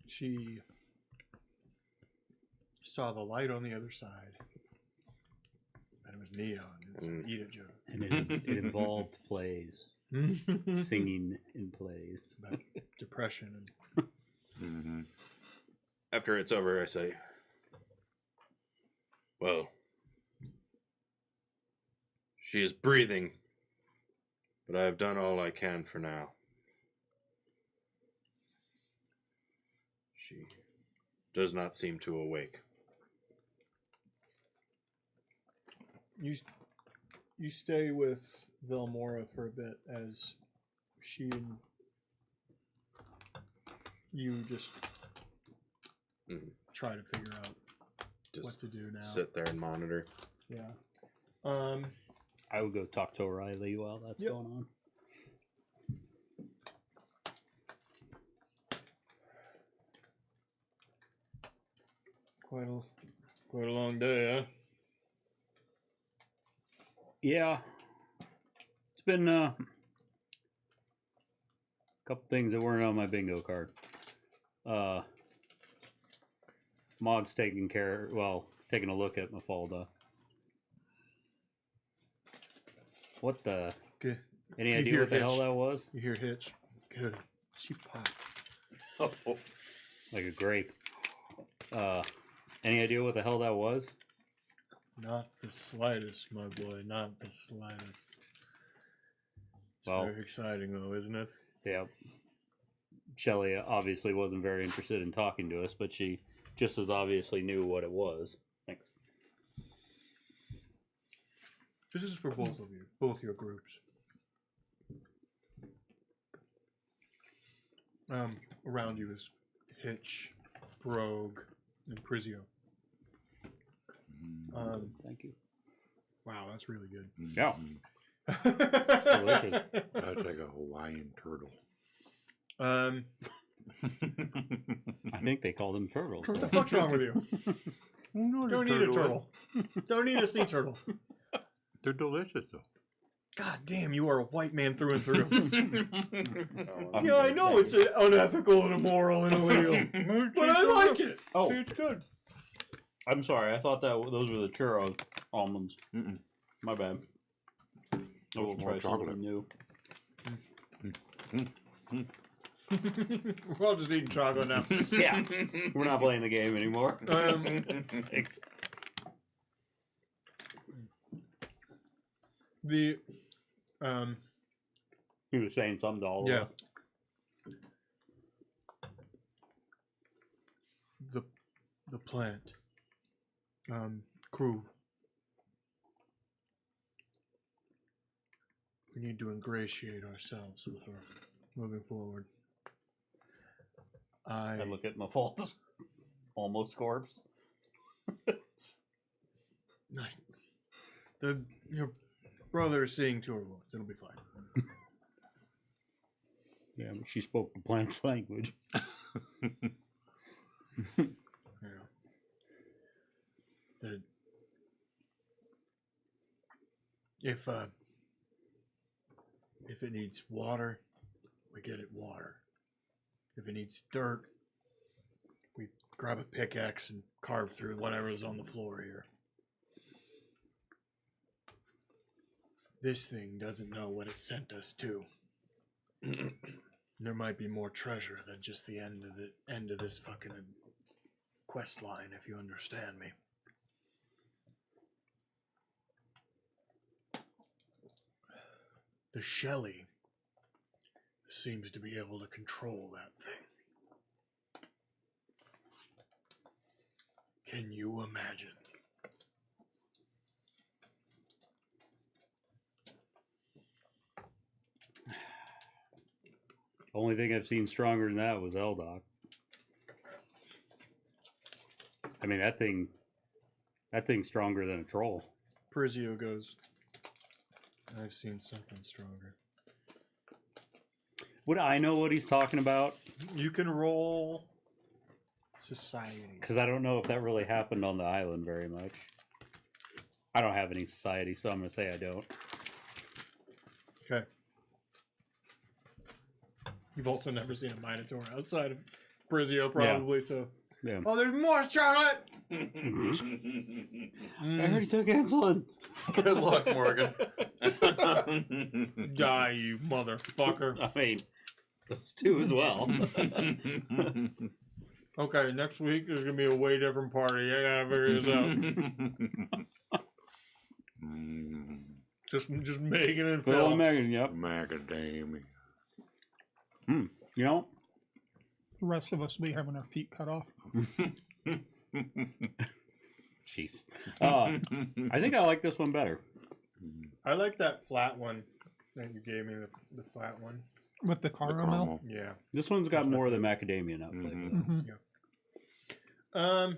She saw the light on the other side, and it was neon. It's eat it, Joe. And it involved plays. Singing in plays. About depression and After it's over, I say, well, she is breathing, but I have done all I can for now. She does not seem to awake. You stay with Velmora for a bit as she and you just try to figure out Just what to do now. sit there and monitor. Yeah. I would go talk to O'Reilly while that's Yep. going on. Quite a long day, huh? Yeah. It's been a couple things that weren't on my bingo card. Mog's taking a look at Mafalda. What the? Good. Any You idea hear what the hell Hitch. that was? You hear Hitch. Good. She popped. Like a grape. Any idea what the hell that was? Not the slightest, my boy. Not the slightest. It's Well- very exciting, though, isn't it? Yeah. Shelley obviously wasn't very interested in talking to us, but she just as obviously knew what it was. Thanks. This is for both of you, both your groups. Around you is Hitch, Brogue, and Prizio. Thank you. Wow, that's really good. Yeah. That's like a Hawaiian turtle. I think they called them turtles. What the fuck's wrong with you? Don't eat a turtle. Don't eat a sea turtle. They're delicious, though. God damn, you are a white man through and through. I'm Yeah, I know it's unethical and immoral and illegal, but I like it. Oh, It's good. I'm sorry. I thought that those were the churro almonds. Mm-mm. My bad. I will more try chocolate. something new. We're all just eating chocolate now. Yeah, we're not playing the game anymore. Thanks. The He was saying something to all yeah. of us. The plant. Crew. We need to ingratiate ourselves with her moving forward. I look at my fault. Almost corpse. The brother is seeing two wounds. It'll be fine. Yeah, but she spoke the plant's language. Yeah. If it needs water, we get it water. If it needs dirt, we grab a pickaxe and carve through whatever is on the floor here. This thing doesn't know what it sent us to. There might be more treasure than just the end of this fucking quest line, if you understand me. The Shelley seems to be able to control that thing. Can you imagine? Only thing I've seen stronger than that was Eldoc. I mean, that thing's stronger than a troll. Prizio goes, I've seen something stronger. Would I know what he's talking about? You can roll society. Because I don't know if that really happened on the island very much. I don't have any society, so I'm going to say I don't. Okay. You've also never seen a Minotaur outside of Prizio, probably, so. Yeah. Oh, there's more chocolate! I already took insulin. Good luck, Morgan. Die, you motherfucker. I mean, those two as well. Okay, next week there's gonna be a way different party. I gotta figure this out. just Megan and Phil Phil. and Megan, yep. Macadamia. You know, The rest of us will be having our feet cut off. jeez. I think I like this one better. I like that flat one that you gave me, the flat one. With the caramel. Yeah. This one's got more of the macadamia nut flavor. Mm-hmm.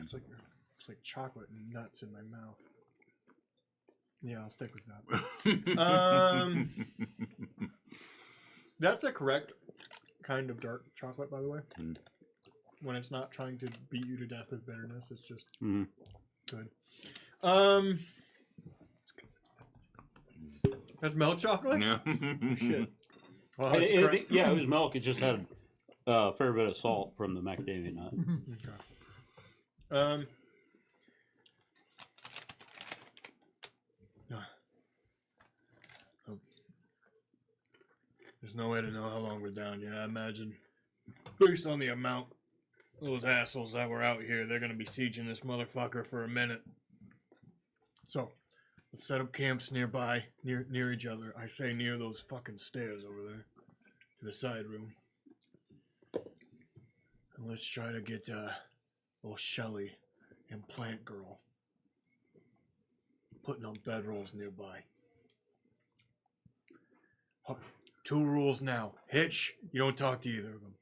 It's like chocolate and nuts in my mouth. Yeah, I'll stick with that. That's the correct kind of dark chocolate, by the way. When it's not trying to beat you to death with bitterness, it's just good. That's milk chocolate? Yeah. Shit. Well, And that's it was milk. It just had a fair bit of salt from the macadamia nut. Okay. There's no way to know how long we're down yet. I imagine, based on the amount those assholes that were out here, they're gonna be sieging this motherfucker for a minute. So, let's set up camps nearby, near each other. I say near those fucking stairs over there, to the side room. And let's try to get little Shelly and Plant Girl putting on bedrolls nearby. 2 rules now. Hitch, you don't talk to either of them.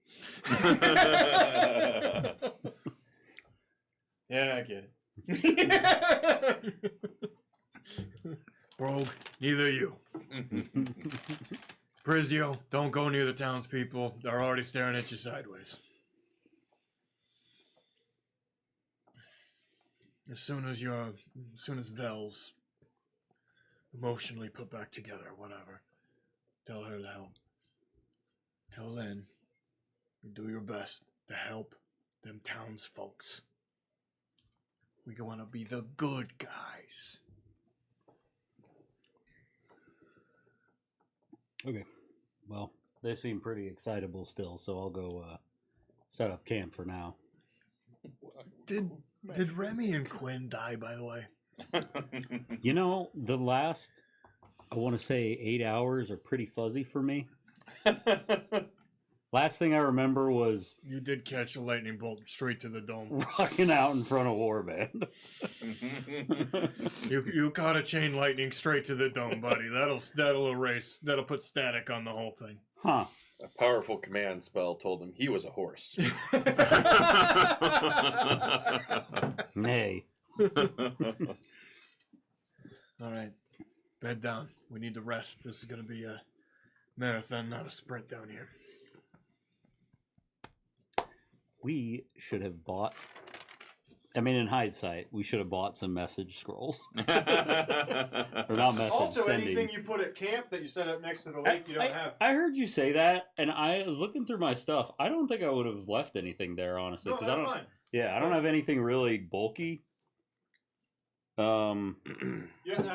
Yeah, I get it. Brogue, neither you. Prizio, don't go near the townspeople. They're already staring at you sideways. As soon as Vel's emotionally put back together, whatever, tell her to help. Till then, you do your best to help them townsfolks. We want to be the good guys. Okay. Well, they seem pretty excitable still, so I'll go set up camp for now. Did Remy and Quinn die, by the way? You know, the last, I want to say 8 hours are pretty fuzzy for me. Last thing I remember was You did catch a lightning bolt straight to the dome. rocking out in front of Warband. You caught a chain lightning straight to the dome, buddy. That'll put static on the whole thing. Huh. A powerful command spell told him he was a horse. Nay. All right. Bed down. We need to rest. This is going to be a marathon, not a sprint down here. We should have bought. I mean, in hindsight, we should have bought some message scrolls. Or not message, Also, sending. anything you put at camp that you set up next to the lake, you don't have. I heard you say that, and I was looking through my stuff. I don't think I would have left anything there, honestly. No, 'cause that's I don't, fine. Yeah, I don't have anything really bulky. Yeah, I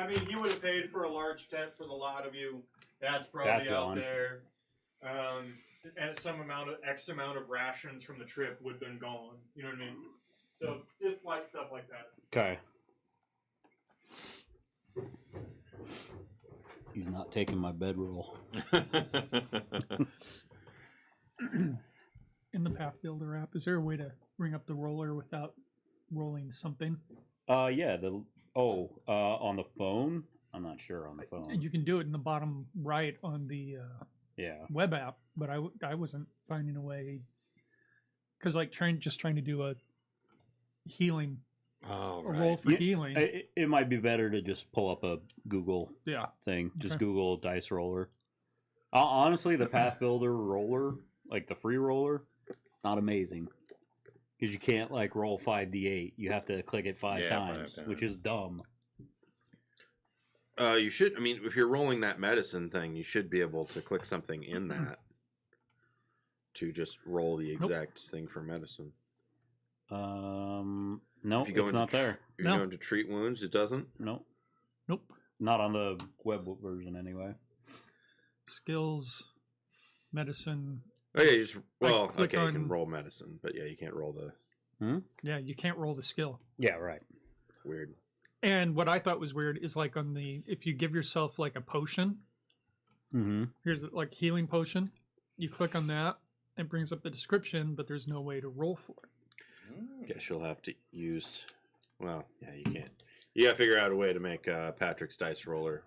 mean, he would have paid for a large tent for the lot of you. That's probably That's out on. there. And some amount of X amount of rations from the trip would have been gone. You know what I mean? So just light stuff like that. Okay. He's not taking my bedroll. In the Path Builder app, is there a way to bring up the roller without rolling something? Yeah. On the phone. I'm not sure on the phone. And you can do it in the bottom right on the Yeah. web app, but I wasn't finding a way because like trying to do a healing Oh, a roll for Yeah, healing. It might be better to just pull up a Google Yeah. thing. Just Okay. Google dice roller. Honestly, the Path Builder roller, like the free roller, it's not amazing because you can't like roll 5d8. You have to click it five Yeah, times, 5 times. which is dumb. You should. I mean, if you're rolling that medicine thing, you should be able to click something in that to just roll the exact thing for medicine. No, If you go it's into not there. If No. you're going to treat wounds, it doesn't. Nope, Nope. not on the web version anyway. Skills, medicine. Oh yeah, you just well, click okay, you can on- roll medicine, but yeah, you can't roll the Yeah, you can't roll the skill. Yeah, right. weird. And what I thought was weird is like on the if you give yourself like a potion, Mm-hmm. here's like healing potion, you click on that, it brings up the description, but there's no way to roll for it. Guess you'll have to use. Well, yeah, you can't. You got to figure out a way to make Patrick's dice roller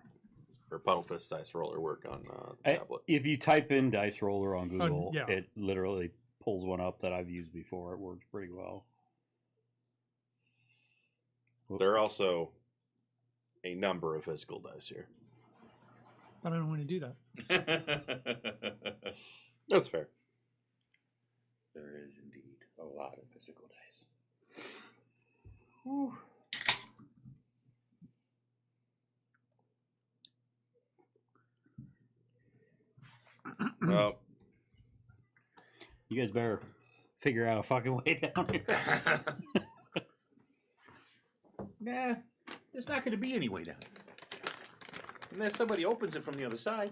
or Puddlefist dice roller work on the tablet. If you type in dice roller on Google, yeah. it literally pulls one up that I've used before. It works pretty well. There are also a number of physical dice here. But I don't want to do that. That's fair. There is indeed a lot of physical dice. Well, You guys better figure out a fucking way down here. Nah, there's not going to be any way down. Unless somebody opens it from the other side.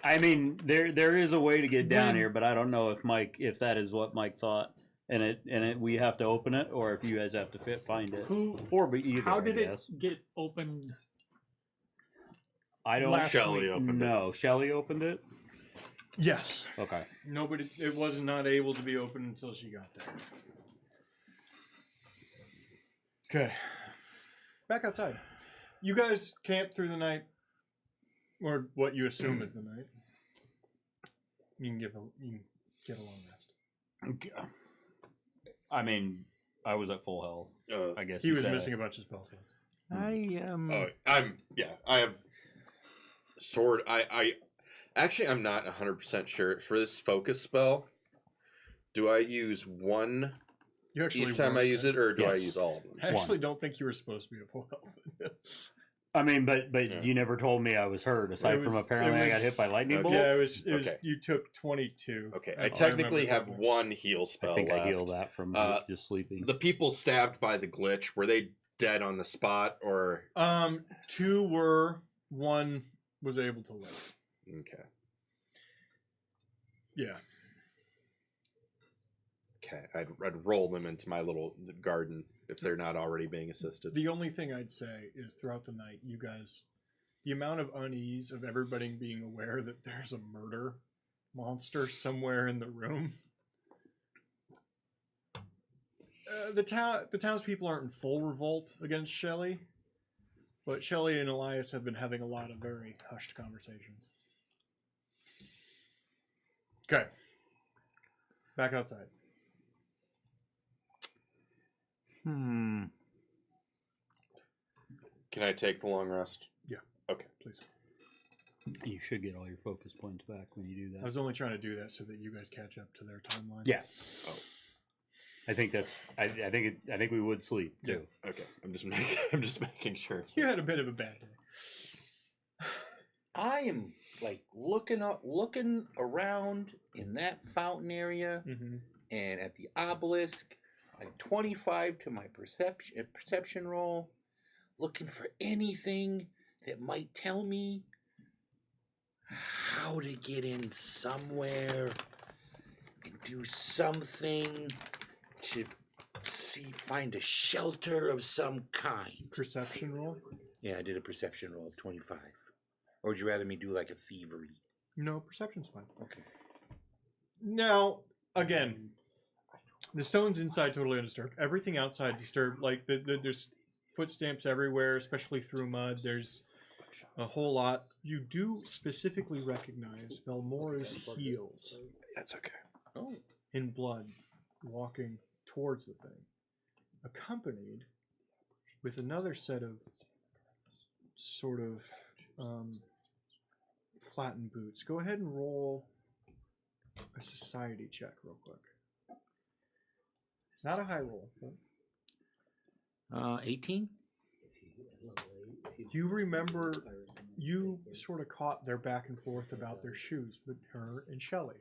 I mean, there is a way to get down When- here, but I don't know if that is what Mike thought, and we have to open it, or if you guys have to find it, Who? or be either. How did I it guess. get opened? I don't. last Shelley week? opened it. No, Shelley opened it. Yes. Okay. Nobody. It was not able to be opened until she got there. Okay. Back outside. You guys camp through the night, or what you assume is the night. You can get a long rest. Okay. I mean, I was at full health. I guess He you was said missing it. a bunch of spell slots. I have sword. I actually I'm not 100% sure for this focus spell. Do I use one You actually each time I weren't, use it, or do I Yes. use all of them? I actually don't think you were supposed to be at full health. I mean, but Yeah. you never told me I was hurt. Aside It from was- apparently it I got was- hit by lightning bolt. Yeah, it was. Okay. You took 22. Okay, That's I all technically remember have correctly. one heal spell I think left. I healed that from just sleeping. The people stabbed by the glitch, were they dead on the spot, or 2 were. 1 was able to live. okay? Yeah. Okay, I'd roll them into my little garden if they're not already being assisted. The only thing I'd say is throughout the night, you guys, the amount of unease of everybody being aware that there's a murder monster somewhere in the room. The townspeople aren't in full revolt against Shelley, but Shelley and Elias have been having a lot of very hushed conversations. Okay. Back outside. Can I take the long rest? Yeah. Okay. Please. You should get all your focus points back when you do I that. was only trying to do that so that you guys catch up to their timeline. Yeah. I think that's. I think we would sleep too. Okay. I'm just making sure. You had a bit of a bad day. I am like looking around in that fountain area Mm-hmm. and at the obelisk, like 25 to my perception roll, looking for anything that might tell me how to get in somewhere and do something to find a shelter of some kind. Perception roll? Yeah, I did a perception roll of 25. Or would you rather me do like a thievery? No, perception's fine. Okay. Now, again, the stone's inside totally undisturbed. Everything outside disturbed. Like, there's footsteps everywhere, especially through mud. There's a whole lot. You do specifically recognize Velmora's heels That's okay. Oh. in blood walking towards the thing, accompanied with another set of sort of flattened boots. Go ahead and roll a society check real quick. It's not a high roll. But 18? you remember you sort of caught their back and forth about their shoes, but her and Shelly.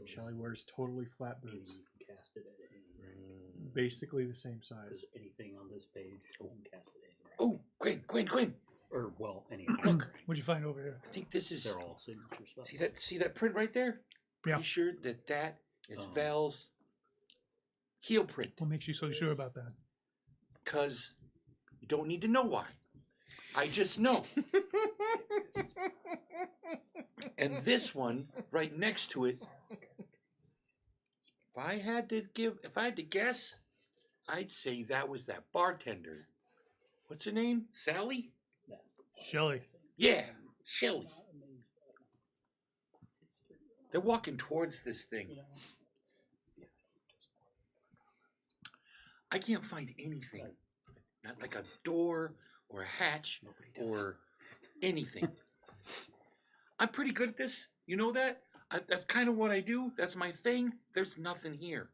Shelly wears totally flat boots. Basically the same size. Anything on this page, you can cast it Oh, Quinn. Or well, any. Look, What'd you find over here? I think this is. They're all signature stuff. See that print right there? Yeah. Pretty sure that is Val's heel print. What makes you so sure about that? Because you don't need to know why. I just know. And this one right next to it, if I had to guess, I'd say that was that bartender. What's her name? Sally? Shelly. Yeah, Shelly. They're walking towards this thing. I can't find anything. Not like a door or a hatch or anything. I'm pretty good at this. You know that? That's kind of what I do. That's my thing. There's nothing here.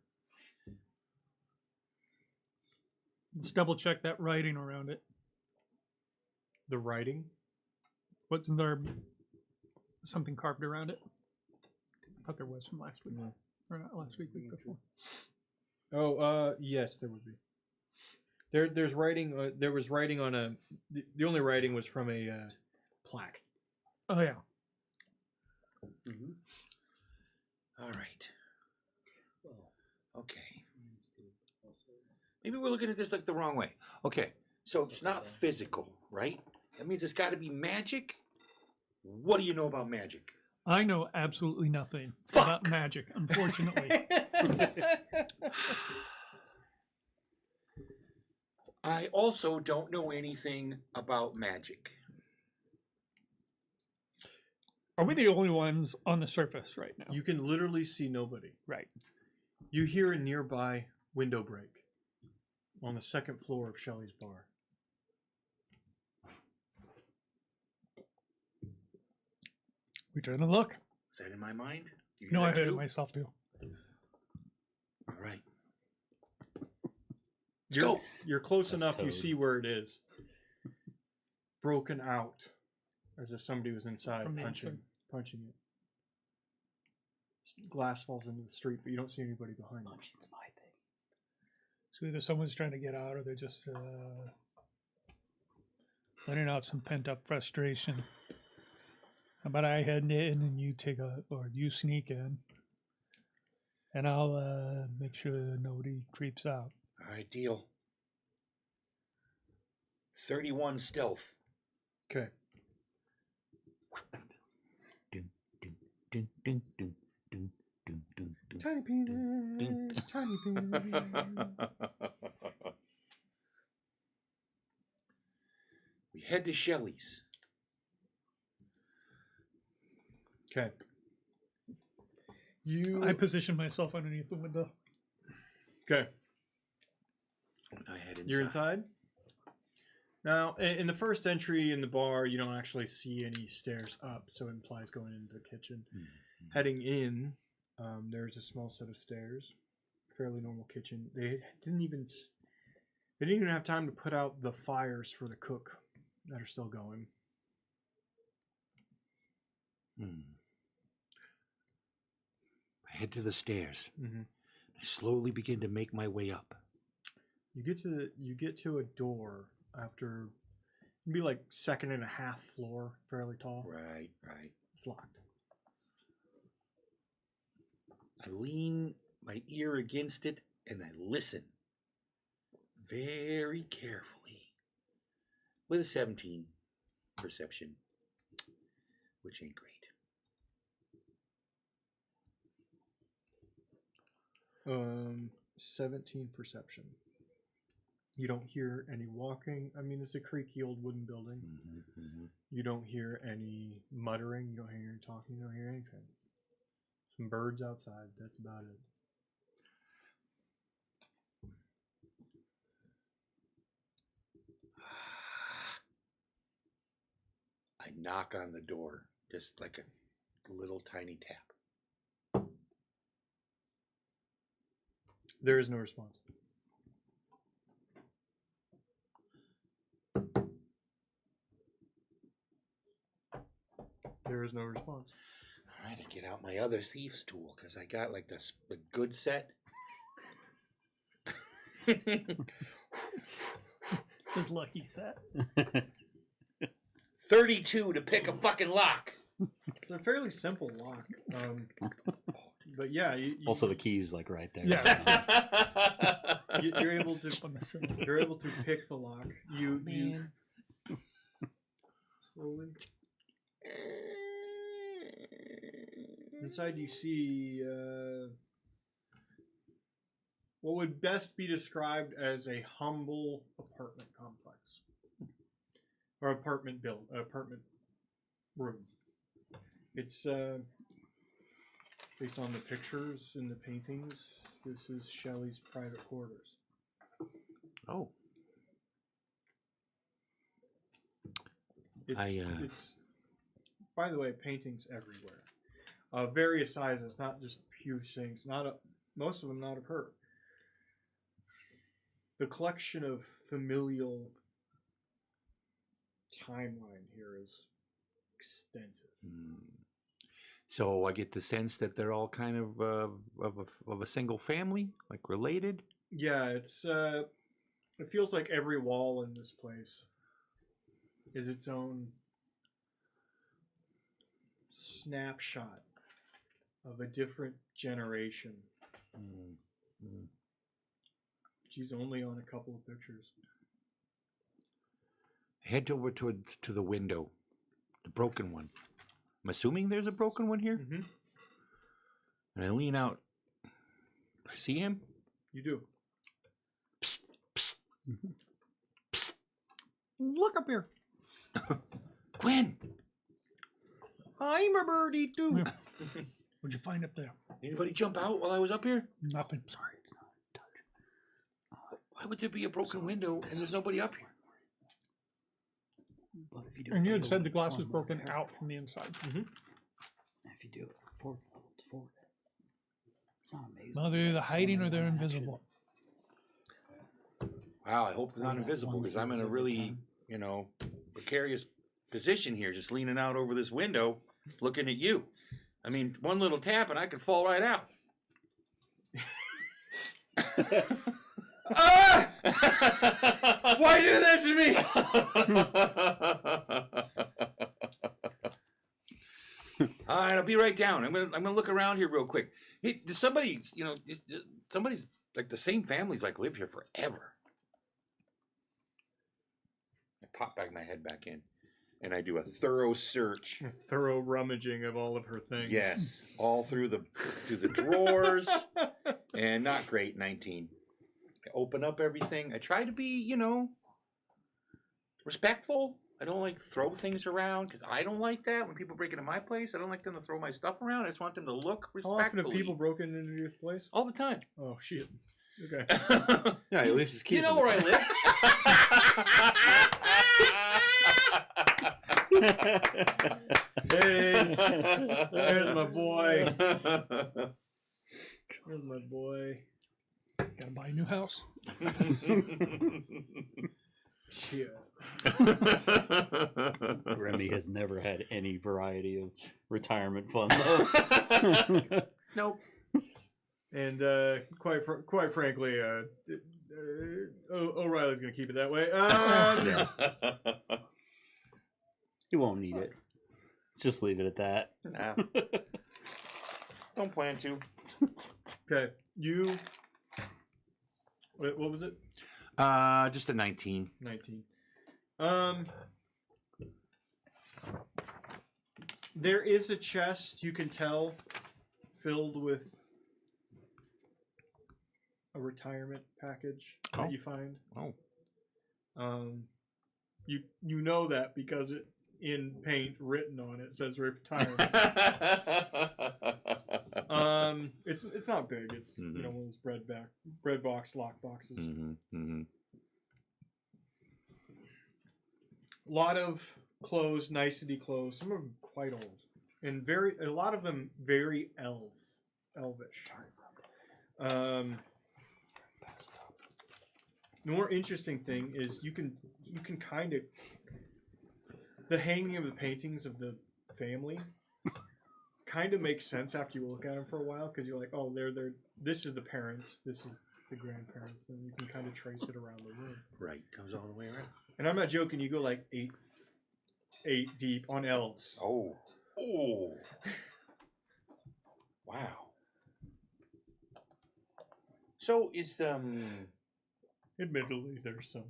Let's double check that writing around it. The writing? What's there? Something carved around it? I thought there was from last week. Or not last week, week before. Oh, yes, there would be. There's writing. There was writing on a. The only writing was from a plaque. Oh, yeah. Mm-hmm. All right. Okay. Maybe we're looking at this like the wrong way. Okay, so it's not physical, right? That means it's got to be magic. What do you know about magic? I know absolutely nothing Fuck. about magic, unfortunately. I also don't know anything about magic. Are we the only ones on the surface right now? You can literally see nobody. Right. You hear a nearby window break on the second floor of Shelley's bar. We turn and look. Is that in my mind? You No, I that heard it too? myself too. All right. Let's go. You're close That's enough. You Toad. see where it is. Broken out, as if somebody was inside From the punching it. Glass falls into the street, but you don't see anybody behind it. So either someone's trying to get out or they're just letting out some pent up frustration. How about I head in and you you sneak in, and I'll make sure nobody creeps out. All right, deal. 31 stealth. Okay. Tiny penis, tiny penis. We head to Shelley's. Okay. You. I position myself underneath the window. Okay. I head inside. You're inside. Now, in the first entry in the bar, you don't actually see any stairs up, so it implies going into the kitchen. Heading in, there's a small set of stairs. Fairly normal kitchen. They didn't even have time to put out the fires for the cook that are still going. I head to the stairs. Mm-hmm. I slowly begin to make my way up. You get to a door after it'd be like 2nd and a half floor, fairly tall. Right. It's locked. I lean my ear against it and I listen very carefully with a 17 perception, which ain't great. 17 perception. You don't hear any walking. I mean, it's a creaky old wooden building. You don't hear any muttering. You don't hear any talking. You don't hear anything. Some birds outside. That's about it. I knock on the door, just like a little tiny tap. There is no response. There is no response. All right, I get out my other thief's tool because I got like the good set. His lucky set. 32 to pick a fucking lock. It's a fairly simple lock. But yeah, Also, the key's like right there. Yeah. you're able to pick the lock. You slowly. Inside, you see what would best be described as a humble apartment complex or apartment room. It's based on the pictures and the paintings. This is Shelley's private quarters. Oh. It's by the way, paintings everywhere. Various sizes, not just few things. Most of them not of her. The collection of familial timeline here is extensive. So I get the sense that they're all kind of a single family, like related. Yeah, it's it feels like every wall in this place is its own snapshot of a different generation. She's only on a couple of pictures. Head over to the window, the broken one. I'm assuming there's a broken one here. Mm-hmm. And I lean out. I see him. You do. Psst, psst, psst. Look up here. Gwen. I'm a birdie too. What'd you find up there? Anybody jump out while I was up here? Nothing. Sorry, it's not touch. Why would there be a broken window and there's nobody up here? But if you do And you it had said the glass one was broken level, out from the inside. Mm-hmm. If you do it 4th level to 4th, it's not amazing. Well, they're either It's hiding only or they're one action. invisible. Wow, I hope they're not Only that invisible one because that I'm in a goes really, every time. precarious position here, just leaning out over this window, looking at you. I mean, one little tap and I could fall right out. Ah! Why do this to me? All right, I'll be right down. I'm gonna look around here real quick. Hey, there's somebody's like the same families like live here forever. I pop back my head back in, and I do a thorough search. Thorough rummaging of all of her things. Yes, all through the drawers, and not great. 19. I open up everything. I try to be, respectful. I don't like throw things around because I don't like that when people break into my place. I don't like them to throw my stuff around. I just want them to look How respectfully. often have people broken into your place? All the time. Oh shit. Okay. Yeah, he leaves his keys. You know in the where I car. live. There it is. There's my boy. There's my boy. Gotta buy a new house. Shit. Remy has never had any variety of retirement fund though. Nope. And quite frankly, O'Reilly's gonna keep it that way. Yeah. You won't need it. Just leave it at that. Nah. Don't plan to. Okay, you. What was it? Just a 19. 19. There is a chest, you can tell, filled with a retirement package that you find. Oh. You know that because it in paint written on it says retirement. It's not big. It's Mhm. you know, one of those bread box lock boxes. Mm-hmm. Mm-hmm. A lot of clothes, nicety clothes. Some of them quite old, and a lot of them very elvish. The more interesting thing is you can kind of the hanging of the paintings of the family kind of makes sense after you look at them for a while because you're like, oh, they're this is the parents, this is the grandparents, and you can kind of trace it around the room. Right. Goes all the way around. And I'm not joking. You go like eight deep on elves. Oh. Oh. Wow. So is Admittedly, there's some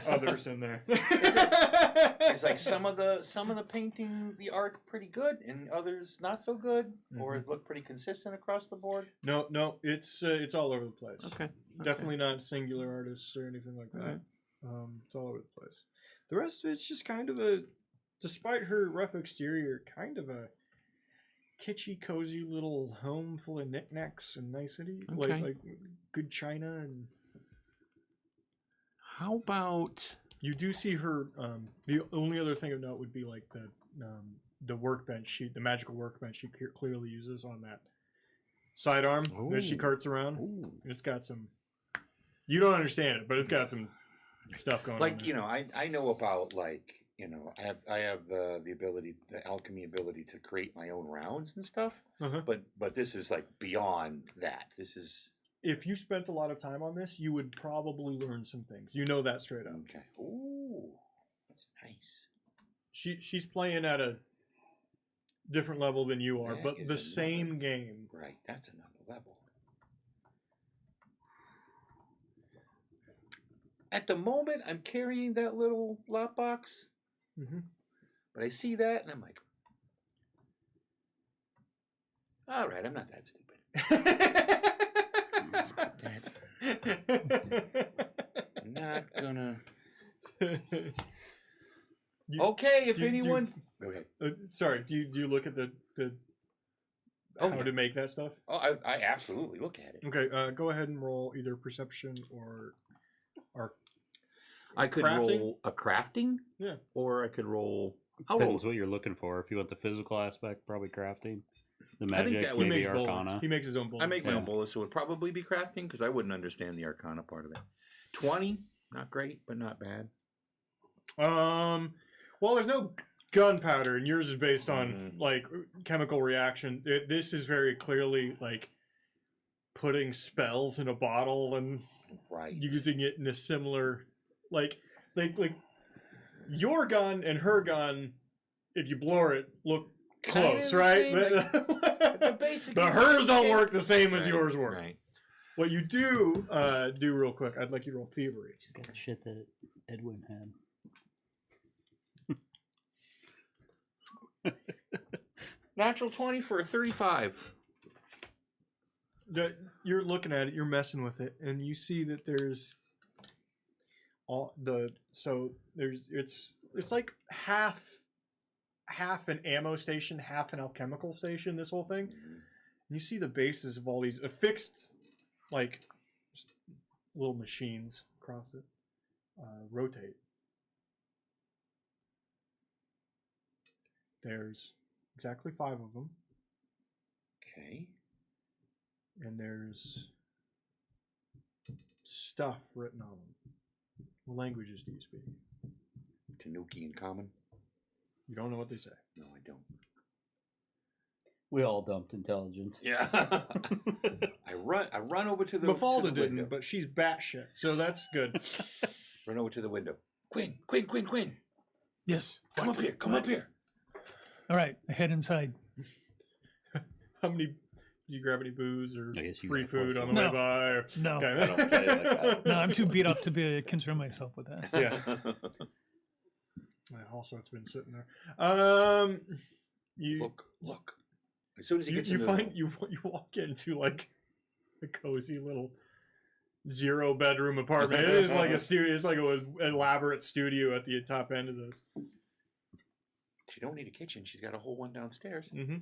others in there. it's like some of the painting, the art pretty good, and others not so good, or it look pretty consistent across the board. No, it's all over the place. Okay. Definitely not singular artists or anything like that. Alright. It's all over the place. The rest of it's just kind of a, despite her rough exterior, kind of a kitschy, cozy little home full of knickknacks and nicety, Okay. like good china. And How about? you do see her. The only other thing of note would be like the workbench the magical workbench she clearly uses on that sidearm that she Ooh. carts around. Ooh. It's got some. You don't understand it, but it's got some stuff going on. Like there. you know, I know about like you know I have the alchemy ability to create my own rounds and stuff. Uh-huh. But this is like beyond that. This is If you spent a lot of time on this, you would probably learn some things. You know that straight up. okay. Ooh, that's nice. She's playing at a different level than you are, That but is the same game. Right, that's another level. At the moment, I'm carrying that little lockbox, Mm-hmm. but I see that and I'm like, all right, I'm not that stupid. I'm not gonna. Okay, if anyone. Go ahead. Sorry, do you look at the Oh, how yeah. to make that stuff? Oh, I absolutely look at it. Okay, go ahead and roll either perception or I could crafting? roll a crafting. Yeah. Or I could roll. I'll roll. Depends what you're looking for. If you want the physical aspect, probably crafting. The I think magic, that would He maybe makes bullets. arcana. He makes his own bullets. I make my Yeah. own bullets, so it would probably be crafting because I wouldn't understand the arcana part of it. 20, not great, but not bad. Well, there's no gunpowder, and yours is based on like chemical reaction. This is very clearly like putting spells in a bottle and Right. using it in a similar like your gun and her gun, if you blow it, look Kinda close, the right? same, But, basically but hers don't same. work the same as Right, yours work. Right. What you do real quick, I'd like you to roll thievery. She's got the shit that Edwin had. Natural 20 for a 35. You're looking at it, you're messing with it, and you see that there's it's like half an ammo station, half an alchemical station. This whole thing, and you see the bases of all these affixed like just little machines across it rotate. There's exactly 5 of them, Okay. and there's stuff written on them. What languages do you speak? Tanuki in common? You don't know what they say. No, I don't. We all dumped intelligence. Yeah. I run over to the Mafalda to the didn't, window. but she's batshit, so that's good. Run over to the window. Quinn. Yes. Come up here. Come up here. All right. I head inside. How many? Did you grab any booze or I guess you free got forced food on the to. way No. by? Or... No. Okay. I don't play it like that. No, I'm too beat up to be concern myself with that. Yeah. Also, it's been sitting there. You Look. As soon as he you, gets you in the find room. you walk into like a cozy little 0-bedroom apartment. It is like a studio. It's like an elaborate studio at the top end of this. She don't need a kitchen. She's got a whole one downstairs. Mm-hmm.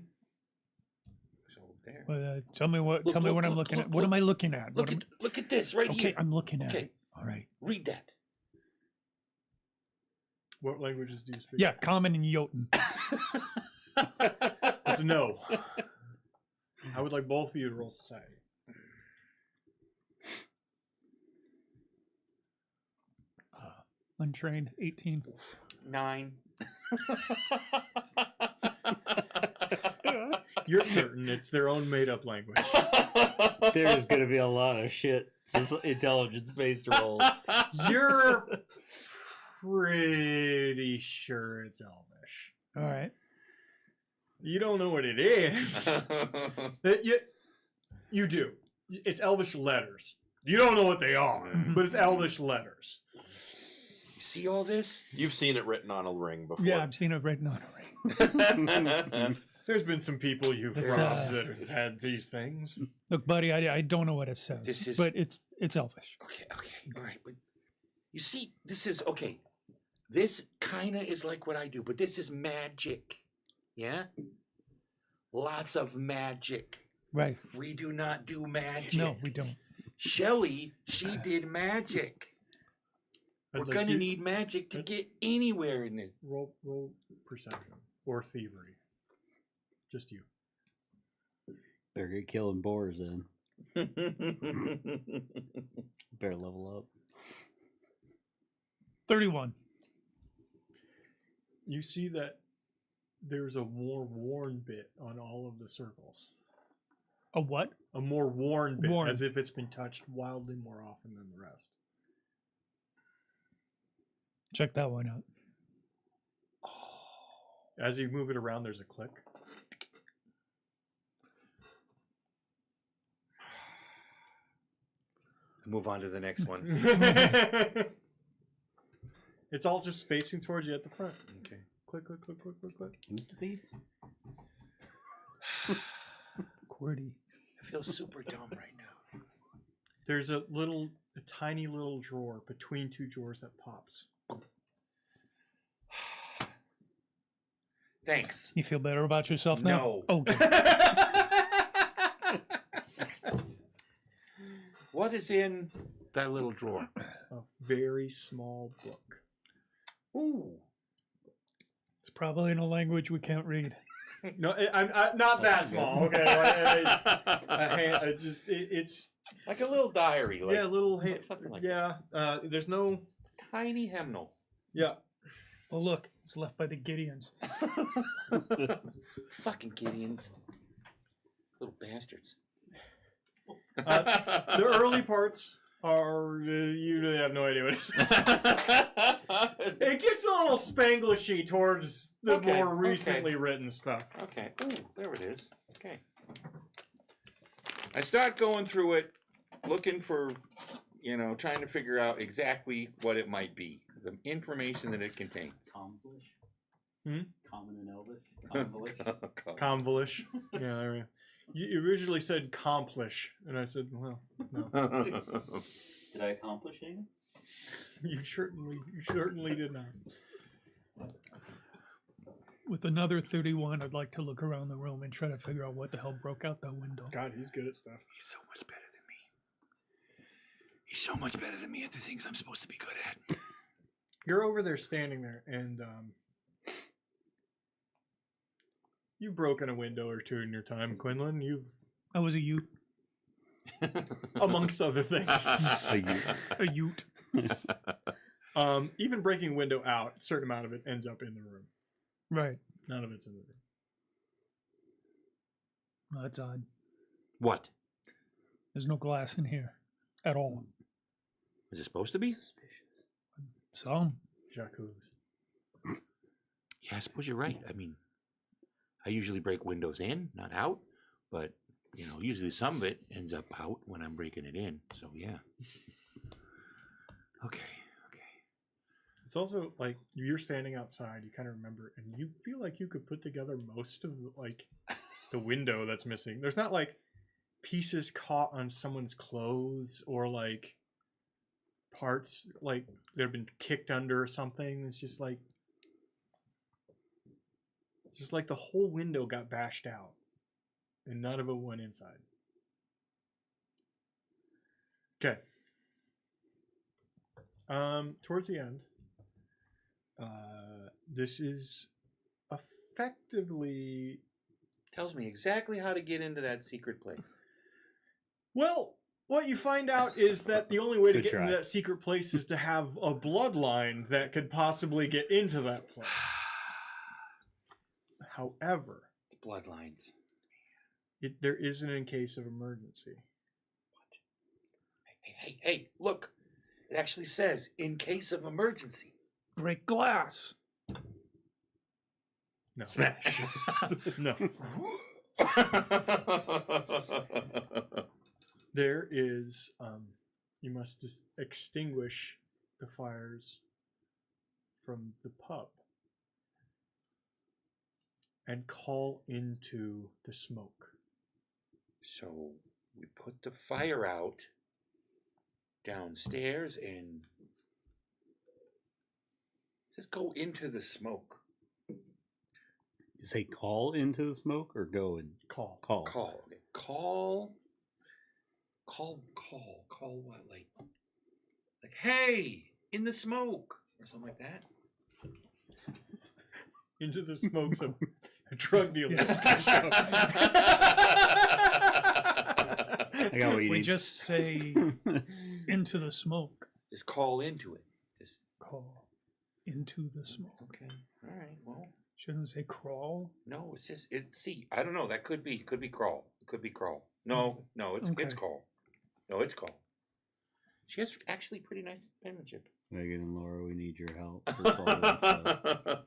So there. Well, tell me what. Look, Tell me look, what I'm look, looking look, at. What am look. I looking at? What Look at this right okay, here. I'm looking at Okay. it. All right. Read that. What languages do you speak? Yeah, Common and Jotun. It's a no. I would like both of you to roll society. Untrained, 18. 9. You're certain it's their own made-up language. There's going to be a lot of shit intelligence-based rolls. You're pretty sure it's Elvish. All right. You don't know what it is. You do. It's Elvish letters. You don't know what they are, but it's Elvish letters. You see all this? You've seen it written on a ring before. Yeah, I've seen it written on a ring. There's been some people you've It's, robbed that have had these things. Look, buddy, I don't know what it says, This is- but it's Elvish. Okay, all right, but you see, this is okay. This kind of is like what I do, but this is magic, yeah. Lots of magic. Right. We do not do magic. No, we don't. Shelley, she did magic. I'd We're like gonna you- need magic to get anywhere in it. roll perception or thievery. Just you. Better get killing boars then. Better level up. 31. You see that there's a more worn bit on all of the circles. A what? A more worn bit, Worn. as if it's been touched wildly more often than the rest. Check that one out. As you move it around, there's a click. Move on to the next one. It's all just facing towards you at the front. Okay. Click, click, click, click, click, click. Who's the thief? QWERTY. I feel super dumb right now. There's a tiny little drawer between 2 drawers that pops. Thanks. You feel better about yourself now? No. Oh, good. What is in that little drawer? A very small book. Ooh. It's probably in a language we can't read. No, I'm not that small. Okay, it's Like a little diary. Like, yeah, a little something like yeah. There's no tiny hymnal. yeah. Oh, look. It's left by the Gideons. Fucking Gideons. Little bastards. The early parts are you really have no idea what it is. It gets a little Spanglishy towards the Okay, more okay. recently written stuff. Okay. Ooh, there it is. Okay. I start going through it, looking for, trying to figure out exactly what it might be, the information that it contains. Convolish? Hmm? Common and Elvish? Convolish? Convolish. Yeah, there we go. You originally said complish, and I said, well, no. Did I accomplish anything? You certainly did not. With another 31, I'd like to look around the room and try to figure out what the hell broke out that window. God, he's good at stuff. He's so much better than me. He's so much better than me at the things I'm supposed to be good at. You're over there standing there, and You've broken a window or two in your time, Quinlan. You've, I was a Ute. amongst other things. A Ute. Even breaking a window out, a certain amount of it ends up in the room. Right. None of it's in the room. Well, that's odd. What? There's no glass in here at all. Is it supposed to be? Some. Jacques. Yeah, I suppose you're right. I mean, I usually break windows in, not out, but you know, usually some of it ends up out when I'm breaking it in. So yeah. Okay. It's also like you're standing outside, you kind of remember, and you feel like you could put together most of like the window that's missing. There's not like pieces caught on someone's clothes or like parts like they've been kicked under or something. It's just like the whole window got bashed out and none of it went inside. Okay. Towards the end, this is effectively, Tells me exactly how to get into that secret place. well, what you find out is that the only way to Good get try. into that secret place is to have a bloodline that could possibly get into that place. However, It's bloodlines. there isn't in case of emergency. Hey, look. It actually says, in case of emergency. Break glass. No. Smash. No. There is, you must just extinguish the fires from the pub and call into the smoke. So we put the fire out downstairs and just go into the smoke. You say call into the smoke or go and Call. call? Call. Okay. Call what? Like, hey, in the smoke. Or something like that. Into the smokes of a drug dealer. Yeah. I got what you We need. just say into the smoke. Just call into it. Just Call into the smoke. okay. All right. Well, Shouldn't say crawl. no, it's just see. I don't know. That could be crawl. It could be crawl. No, it's Okay. call. No, it's call. She has actually pretty nice penmanship. Megan and Laura, we need your help. For solving stuff.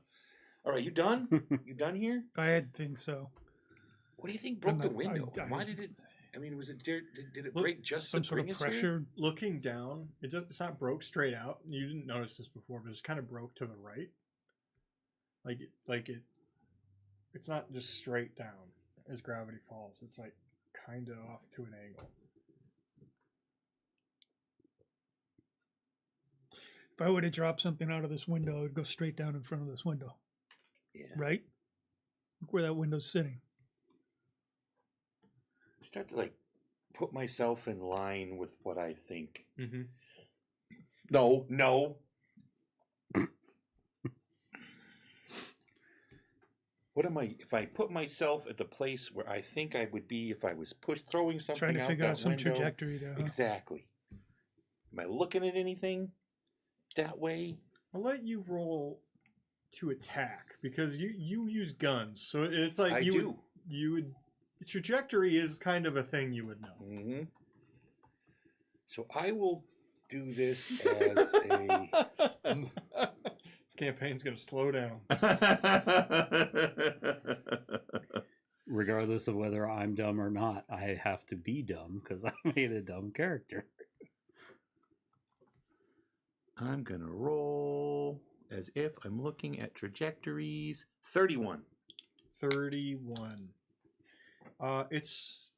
All right, you done? You done here? I think so. What do you think broke I'm the not- window? I- Why did it? I mean, was it did it Look, break just Some to sort bring of us here? pressure. Looking down, it's not broke straight out. You didn't notice this before, but it's kind of broke to the right. It's not just straight down as gravity falls. It's like kind of off to an angle. If I were to drop something out of this window, it would go straight down in front of this window, Yeah. right? Look where that window's sitting. Start to like put myself in line with what I think. Mm-hmm. No. What am I? If I put myself at the place where I think I would be if I was throwing something Trying to out figure that out some window, trajectory there. Huh? exactly. Am I looking at anything that way? I'll let you roll to attack because you use guns, so it's like I do. you would trajectory is kind of a thing you would know. Mm-hmm. So I will do this as a. This campaign's gonna slow down. Regardless of whether I'm dumb or not, I have to be dumb because I made a dumb character. I'm gonna roll as if I'm looking at trajectories. 31. 31. It's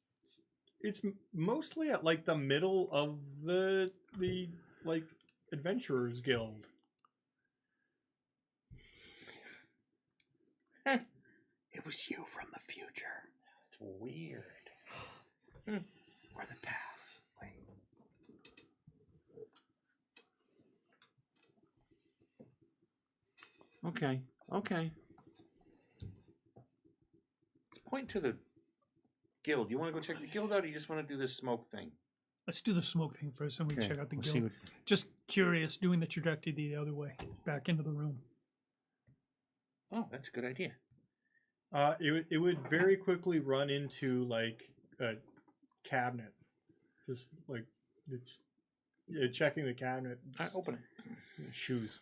mostly at like the middle of the like Adventurers Guild. It was you from the future. That's weird. Or the past. Wait. Okay. point to the guild. You want to go check the guild out, or you just want to do this smoke thing? Let's do the smoke thing first, and we Okay, check out the we'll guild. see what- Just curious, doing the trajectory the other way, back into the room. Oh, that's a good idea. It would very quickly run into like a cabinet, just like it's checking the cabinet. All right, open it. Shoes.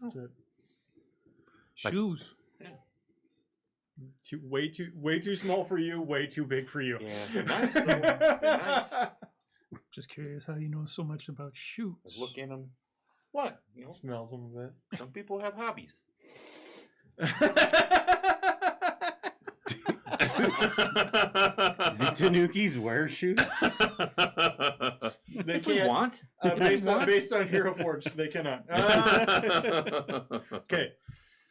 Oh. That's it. Shoes. Way too small for you. Way too big for you. Yeah, they're nice though. They're nice. Just curious how you know so much about shoes. Let's look in them. What? You know, Smell some of it. some people have hobbies. Do Tanukis wear shoes? They If we can't. want. Based on Hero Forge, they cannot. Okay.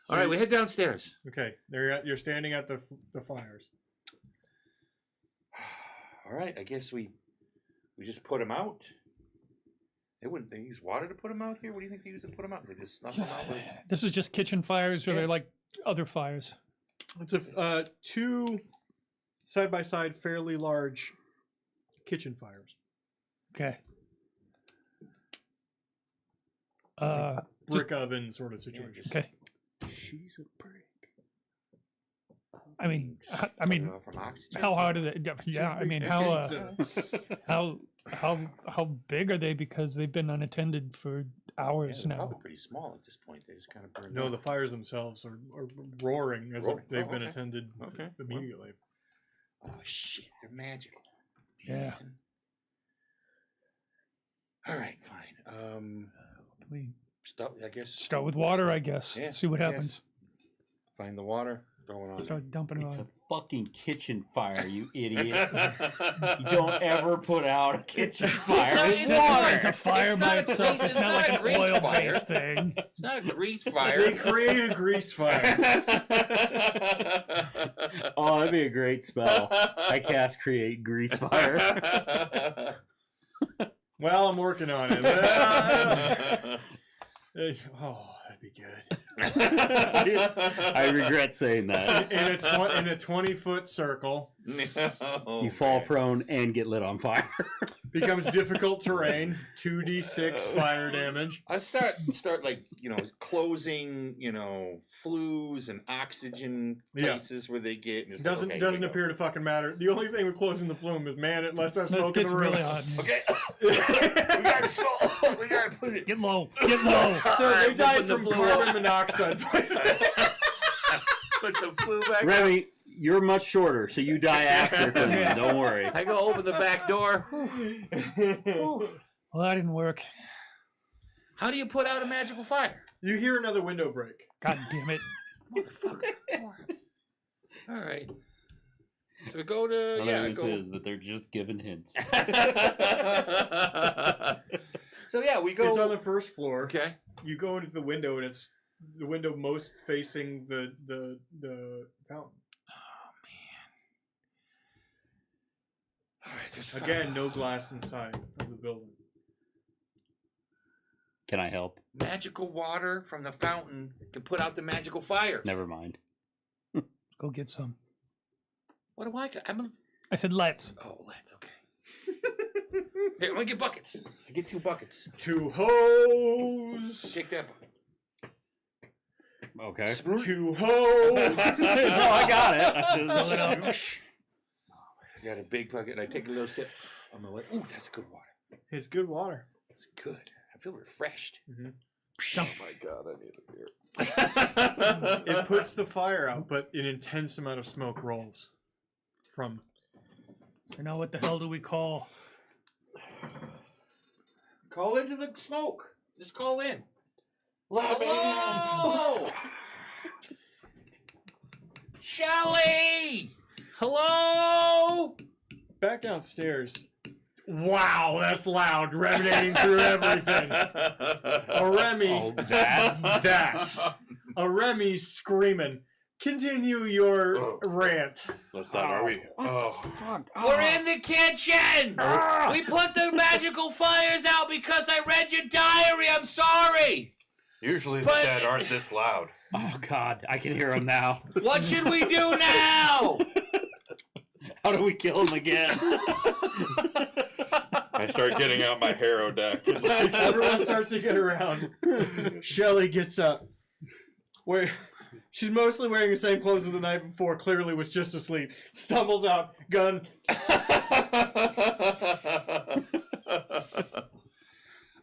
So All right, we head downstairs. Okay, you're standing at the fires. All right, I guess we just put them out. They use water to put them out here. What do you think they use to put them out? They just snuff them out. This is just kitchen fires, or Yeah. they're like other fires? It's a two side by side, fairly large kitchen fires. Okay. Brick oven sort of situation. Okay. She's a brick. I mean, From oxygen. how hard are they? Yeah, I mean, how big are they? Because they've been unattended for Yeah, hours they're now. probably pretty small at this point. They just kind of burn. No, up. the fires themselves are roaring as Roaring. if they've Oh, been okay. attended Okay. immediately. Oh shit, they're magical. Yeah. Man. All right, fine. We I guess start with water, I guess. Yeah, See what I guess. happens. find the water, throw it on. Start dumping it It's a on. fucking kitchen fire, you idiot. You don't ever put out a kitchen fire with water. It's a fire It's by not a itself. grease- It's it's not not like a an grease oil-based thing. It's not a grease They fire. create a grease fire. Oh, that'd be a great spell. I cast create grease fire. Well, I'm working on it. Oh, that'd be good. I regret saying that. In a 20-foot circle, You fall prone and get lit on fire. becomes difficult terrain. 2d6 fire damage. I start like closing flues and oxygen Yeah. places where they get. And it's Doesn't like, okay, doesn't here we appear to fucking matter. The only thing with closing the flume is, man, it lets us It smoke in gets the room. really hot. go. Okay, we gotta smoke. We gotta put it. Get low. Get low. So they Put died the from flu carbon out. monoxide poisoning. Put the flu back. Remy, you're much shorter, so you die after Clinton. Don't worry. I go over the back door. Well, that didn't work. How do you put out a magical fire? You hear another window break. God damn it. Motherfucker. All right. So we go to Well, yeah. this Go. is, but they're just giving hints. So yeah, we go. It's on the first floor. Okay. You go into the window, and it's the window most facing the fountain. Oh man. All right. There's Again, no glass inside of the building. Can I help? magical water from the fountain can put out the magical fires. Never mind. Go get some. What do I? I said let's. Oh, let's. Okay. Here, let me get buckets. I get 2 buckets. 2 hose. Take that bucket. Okay. 2 hose. No, I got it. I got a big bucket. I take a little sip. On the way. Ooh, that's good water. It's good water. It's good. I feel refreshed. Mhm. Oh my god, I need a beer. It puts the fire out, but an intense amount of smoke rolls from. So now what the hell do we call? Call into the smoke. Just call in. Hello. Shelly. Hello. Back downstairs. Wow, that's loud, resonating through everything. A Remy, Oh, that. a Remy screaming. Continue your rant. Let's start. Are we? Oh, Fuck. We're in the kitchen. We put the magical fires out because I read your diary. I'm sorry. usually the But- dead aren't this loud. Oh, God. I can hear him now. What should we do now? How do we kill him again? I start getting out my Harrow deck. Everyone starts to get around. Shelly gets up. She's mostly wearing the same clothes as the night before, clearly was just asleep. Stumbles out, gun.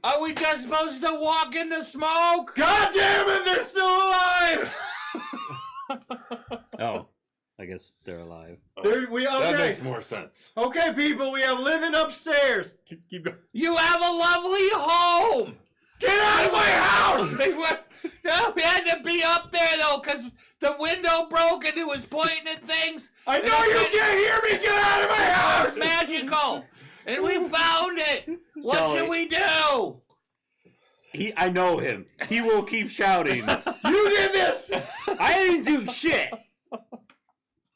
Are we just supposed to walk in the smoke? God damn it, they're still alive! Oh, I guess they're alive. Okay. That makes more sense. Okay, people, we have living upstairs. Keep going. You have a lovely home. Get out of my house! No, we had to be up there though, cause the window broke and it was pointing at things. I know you can't hear me! Get out of my house! Magical, and we found it. What Shelly. should we do? I know him. He will keep shouting. You did this! I didn't do shit.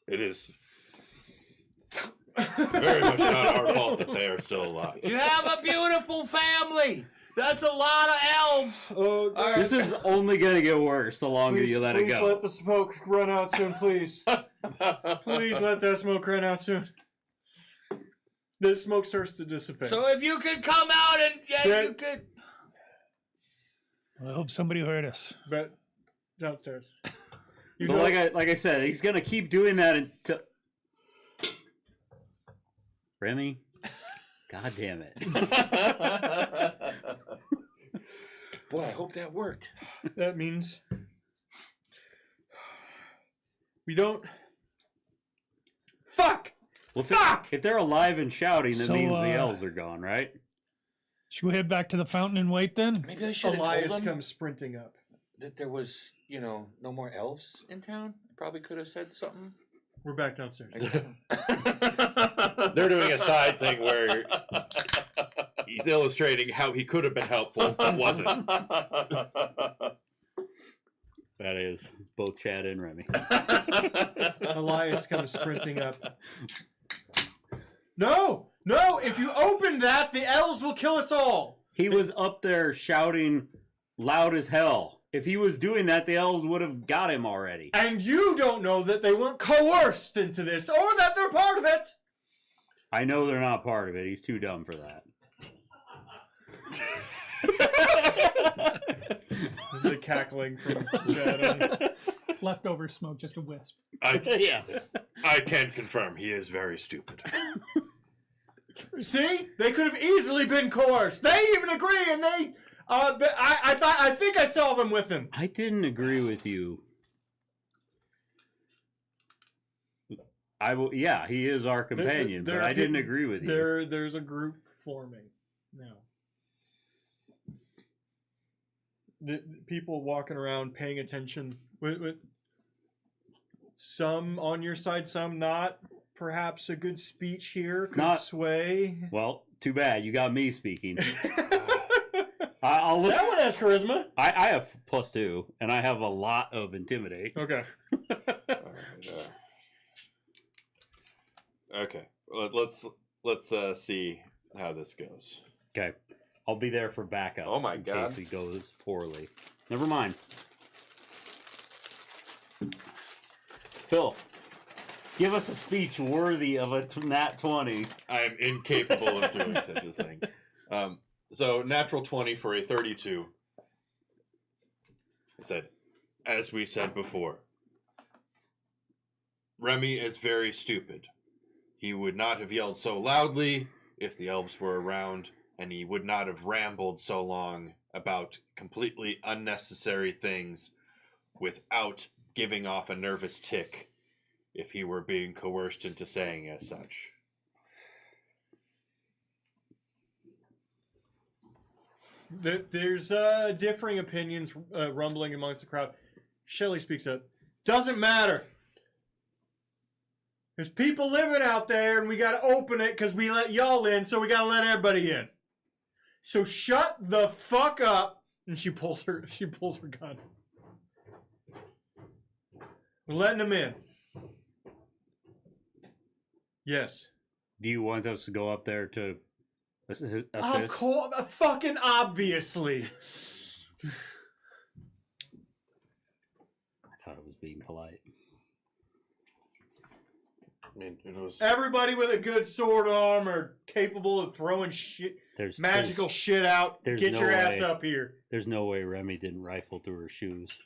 It is very much not our fault that they are still alive. You have a beautiful family. That's a lot of elves. Oh, All right. This is only gonna get worse the longer you let it please go. let the smoke run out soon, please. Please let that smoke run out soon. The smoke starts to dissipate. So if you could come out and Yeah. you could. I hope somebody heard us. But downstairs. You So know- like I said, he's gonna keep doing that until Remy. God damn it. Boy, I hope that worked. that means we don't. Fuck! Well, Fuck! if they're alive and shouting, that So, means the elves are gone, right? Should we head back to the fountain and wait then? Maybe I should have Elias told them comes sprinting up. that there was, no more elves in town. I probably could have said something. We're back downstairs. They're doing a side thing where he's illustrating how he could have been helpful but wasn't. That is both Chad and Remy. Elias comes sprinting up. No! No! If you open that, the elves will kill us all! He was up there shouting loud as hell. If he was doing that, the elves would have got him already. And you don't know that they weren't coerced into this, or that they're part of it! I know they're not part of it. He's too dumb for that. The cackling from Chad. Leftover smoke, just a wisp. Yeah. I can confirm he is very stupid. See? They could have easily been coerced. They even agree, and they... I think I saw them with him. I didn't agree with you. I will. Yeah, he is our companion, but I didn't agree with you. There's a group forming now. The people walking around paying attention. With some on your side, some not. Perhaps a good speech here could not- sway. Well, too bad. You got me speaking. I'll look. That one has charisma. I have +2, and I have a lot of intimidate. Okay. Okay, let's see how this goes. Okay, I'll be there for backup. Oh my in God. case it goes poorly. Never mind. Phil, give us a speech worthy of a nat 20. I am incapable of doing such a thing. So natural 20 for a 32. I said, as we said before, Remy is very stupid. He would not have yelled so loudly if the elves were around, and he would not have rambled so long about completely unnecessary things without giving off a nervous tick if he were being coerced into saying as such. There's differing opinions rumbling amongst the crowd. Shelley speaks up. Doesn't matter. There's people living out there, and we got to open it because we let y'all in, so we got to let everybody in. So shut the fuck up. And she pulls her gun. We're letting them in. Yes. Do you want us to go up there to assist? Of course, fucking obviously. I thought it was being polite. I mean, it was. Everybody with a good sword arm or capable of throwing shit, magical shit out. there's Get no your ass way. up here. There's no way Remy didn't rifle through her shoes.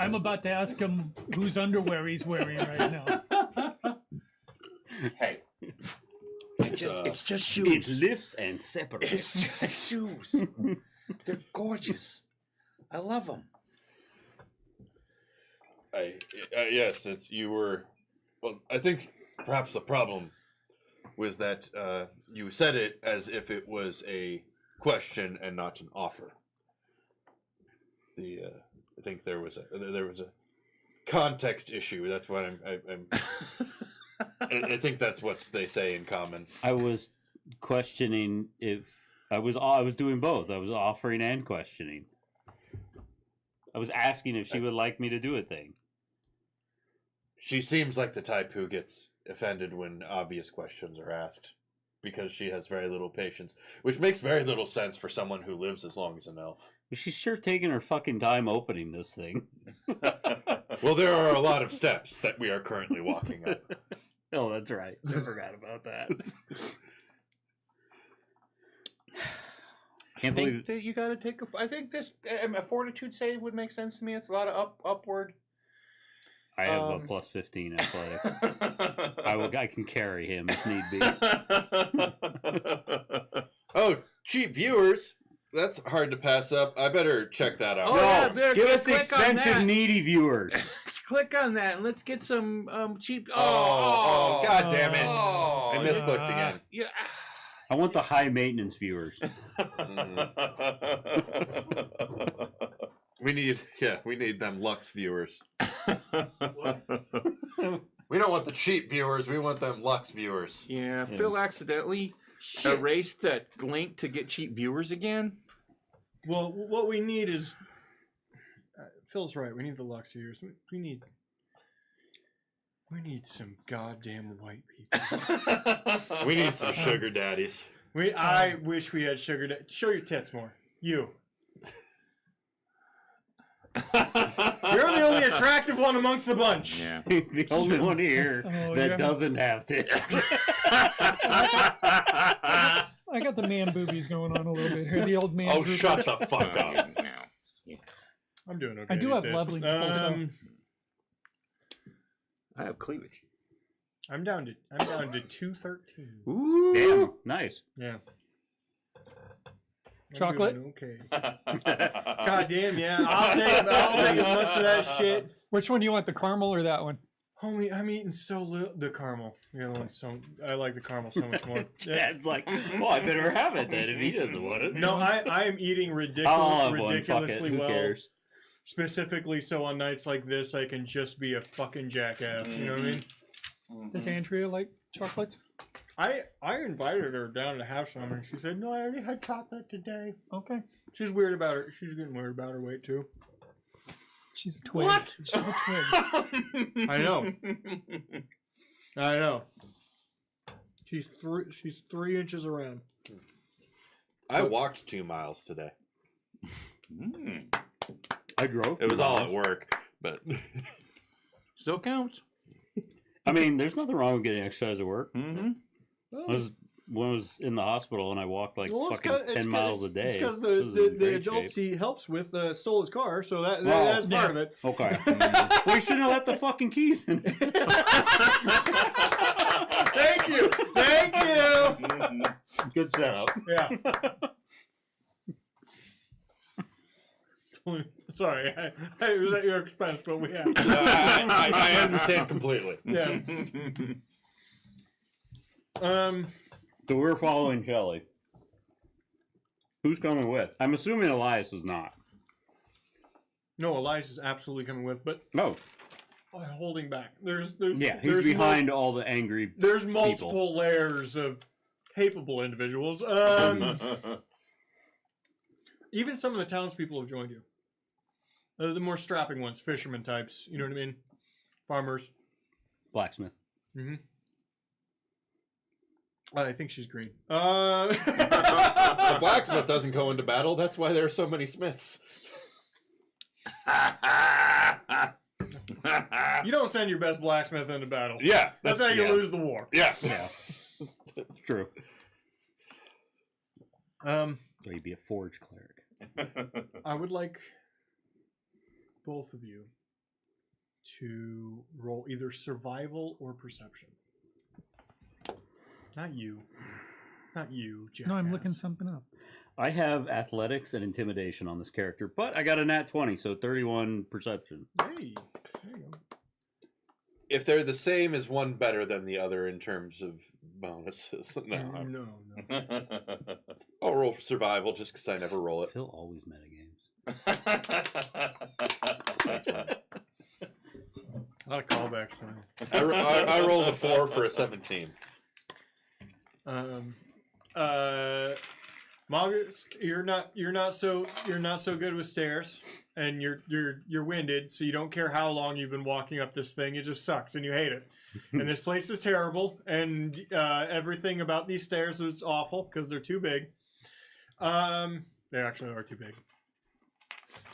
I'm about to ask him whose underwear he's wearing right now. Hey, it's just It shoes. lifts and separates. It's just shoes. They're gorgeous. I love them. Yes, you were. Well, I think perhaps the problem was that you said it as if it was a question and not an offer. I think there was a context issue. That's what I'm I think that's what they say in common. I was questioning if I was doing both. I was offering and questioning. I was asking if she would like me to do a thing. She seems like the type who gets offended when obvious questions are asked because she has very little patience, which makes very little sense for someone who lives as long as an elf. She's sure taking her fucking time opening this thing. Well, there are a lot of steps that we are currently walking up. Oh, that's right. I forgot about that. I Can't think believe that you got to take a this a fortitude save would make sense to me. It's a lot of upward. I have a plus 15 athletics. I can carry him if need be. Oh, cheap viewers. That's hard to pass up. I better check that out. Oh, yeah, better Give us click on expensive, that. needy viewers. Click on that and let's get some cheap. Oh, God damn it. Oh, I misclicked again. yeah. I want the high maintenance viewers. We need them Lux viewers. We don't want the cheap viewers. We want them Lux viewers. Yeah, Phil accidentally erased that link to get cheap viewers again. Well, what we need is Phil's right. We need the Lux viewers. We need some goddamn white people. We need some sugar daddies. I wish we had sugar. Show your tits more. You. You're the only attractive one amongst the bunch. Yeah. The only one here Oh, that yeah. doesn't have tits. I got the man boobies going on a little bit here. The old man. Oh, droop. shut the fuck up. I'm doing okay. I do these have days. lovely full I have cleavage. I'm down to 213. Ooh. Damn, nice. Yeah. I'm Chocolate? doing okay. God damn, yeah. I'll take as much of that shit. Which one do you want, the caramel or that one? Homie, I'm eating so little. The caramel. The other one's so. I like the caramel so much more. Dad's like, well, I better have it then if he doesn't want it. No, I am eating I'll have one. Fuck it. ridiculously Who well. cares? Specifically, so on nights like this, I can just be a fucking jackass. You know what I mean? Does Andrea like chocolates? I invited her down to have some, and she said, "No, I already had chocolate today." Okay. She's weird about her. She's getting weird about her weight too. She's a twig. What? She's a twig. I know. I know. She's 3 inches around. I walked 2 miles today. I drove. It was all at work, but Still counts. I mean, there's nothing wrong with getting exercise at work. Mm-hmm. When I was in the hospital and I walked like Well, fucking 10 miles a day. It's because I was in the great adults shape. he helps with stole his car, so that's Well, part of it. Okay. Well, you shouldn't have left the fucking keys in. Thank you. Thank you. Good setup. Yeah. Sorry, it was at your expense, but we have. I understand completely. Yeah. So we're following Shelley. Who's coming with? I'm assuming Elias was not. No, Elias is absolutely coming with, but No. holding back. There's Yeah, he's there's behind all the angry. There's multiple layers of capable individuals. Even some of the townspeople have joined you. The more strapping ones, fisherman types. You know what I mean? Farmers. Blacksmith. Mm-hmm. I think she's green. The blacksmith doesn't go into battle. That's why there are so many smiths. You don't send your best blacksmith into battle. Yeah, That's how you yeah. lose the war. Yeah. Yeah. True. So So you'd be a forge cleric. I would like both of you to roll either survival or perception. Not you. Not you, Jack. No, I'm looking something up. I have athletics and intimidation on this character, but I got a nat 20, so 31 perception. Hey, there you go. If they're the same, is one better than the other in terms of bonuses? No, No. I'll roll for survival just because I never roll it. Phil always metagames. A lot of callbacks tonight. I rolled a 4 for a 17. Magus, you're not so good with stairs, and you're winded, so you don't care how long you've been walking up this thing. It just sucks, and you hate it. And this place is terrible, and everything about these stairs is awful because they're too big. They actually are too big,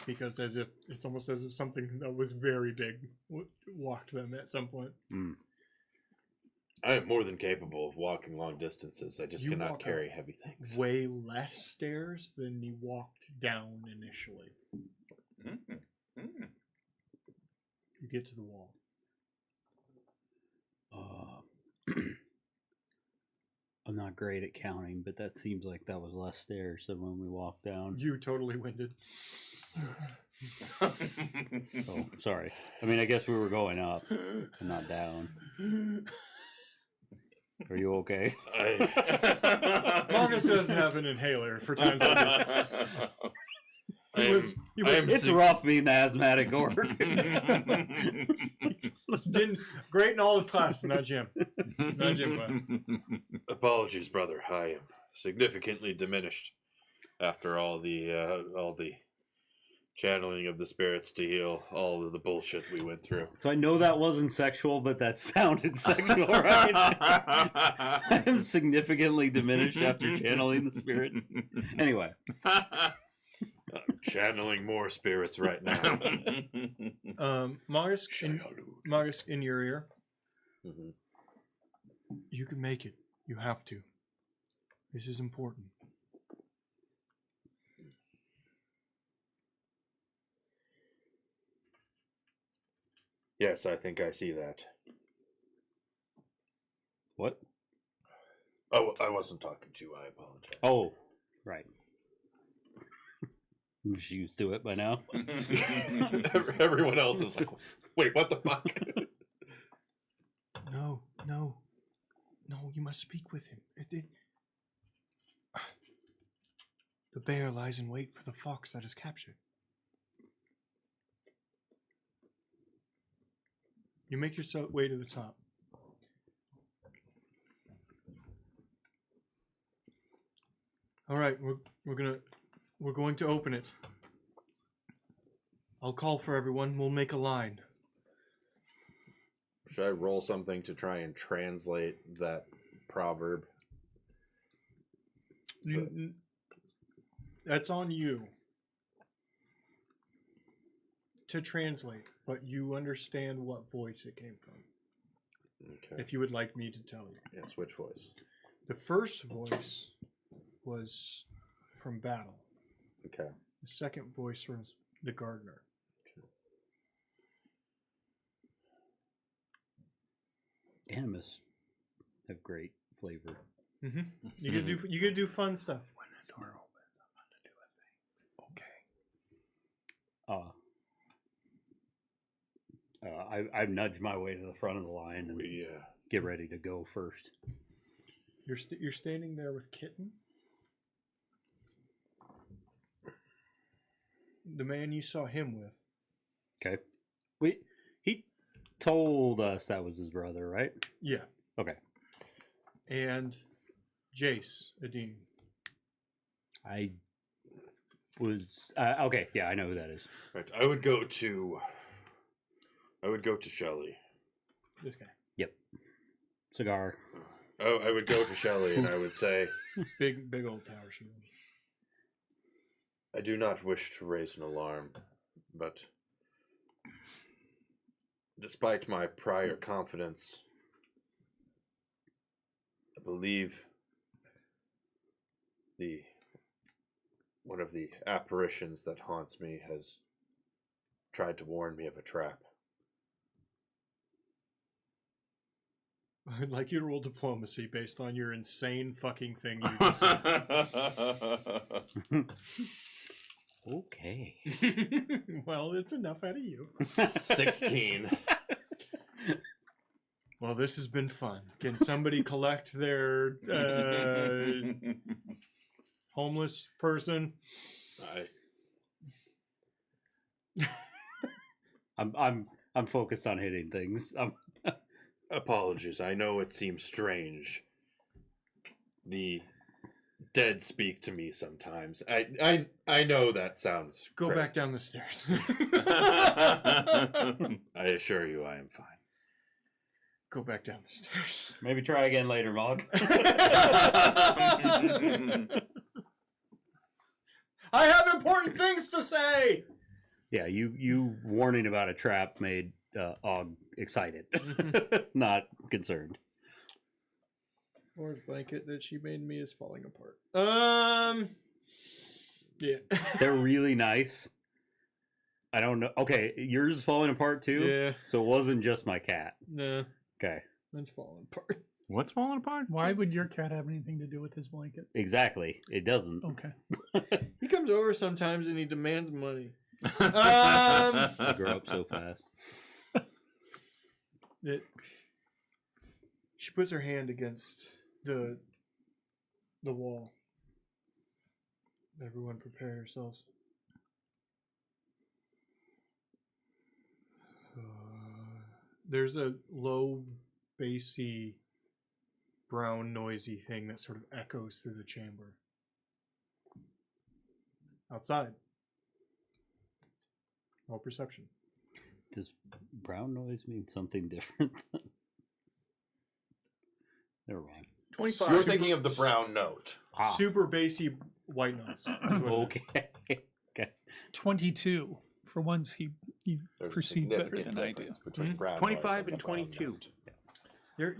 because it's almost as if something that was very big walked them at some point. Mm. I am more than capable of walking long distances. I just You cannot walk carry up heavy things. Way less stairs than you walked down initially. You get to the wall. I'm not great at counting, but that seems like that was less stairs than when we walked down. You totally winded. Oh, sorry. I mean, I guess we were going up and not down. Are you okay? Marcus does have an inhaler for times like this. It's rough being the asthmatic orc. Didn't great in all his classes, not Jim. Not Jim. But. Apologies, brother. I am significantly diminished after all the channeling of the spirits to heal all of the bullshit we went through. So I know that wasn't sexual, but that sounded sexual, right? I am significantly diminished after channeling the spirits. Anyway. I'm channeling more spirits right now. Marcus, in your ear. Mm-hmm. You can make it. You have to. This is important. Yes, I think I see that. What? Oh, I wasn't talking to you. I apologize. Oh, right. I'm just used to it by now. Everyone else is like, wait, what the fuck? No, you must speak with him. The bear lies in wait for the fox that is captured. You make your way to the top. All right, we're going to open it. I'll call for everyone. We'll make a line. Should I roll something to try and translate that proverb? That's on you to translate, but you understand what voice it came from. Okay. If you would like me to tell you. Yes, which voice? The first voice was from Battle. Okay. The second voice was the gardener. Animus have great flavor. Mm-hmm. You could do fun stuff. When the door opens, I'm gonna do a thing. Okay. I nudge my way to the front of the line and We get ready to go first. You're standing there with Kitten. The man you saw him with. Okay. He told us that was his brother, right? Yeah. Okay. And Jace Adine. I was okay. Yeah, I know who that is. right. I would go to Shelley. This guy. Yep. Cigar. Oh, I would go to Shelley and I would say, Big old tower shield. I do not wish to raise an alarm, but despite my prior confidence, I believe one of the apparitions that haunts me has tried to warn me of a trap. I'd like you to roll diplomacy based on your insane fucking thing you just said. Okay. Well, it's enough out of you. 16. Well, this has been fun. Can somebody collect their homeless person? I'm focused on hitting things. Apologies, I know it seems strange. The dead speak to me sometimes. I know that sounds Go crazy. back down the stairs. I assure you I am fine. Go back down the stairs. Maybe try again later, Mog. I have important things to say. Yeah, you warning about a trap made Og excited, not concerned. Laura's blanket that she made me is falling apart. Yeah. They're really nice. I don't know. Okay, yours is falling apart too. Yeah. So it wasn't just my cat. No, Okay, it's falling apart. What's falling apart? Why would your cat have anything to do with his blanket? exactly. It doesn't. Okay. He comes over sometimes and he demands money. They grow up so fast. She puts her hand against the wall. Everyone prepare yourselves. There's a low, bassy, brown, noisy thing that sort of echoes through the chamber. Outside. Roll perception. Does brown noise mean something different? Never mind. 25. You're thinking of the brown note. Super bassy white noise. is what it is. Okay. 22. For once, you There's a perceive better significant than I do. difference between brown 25 noise and the brown 22. note.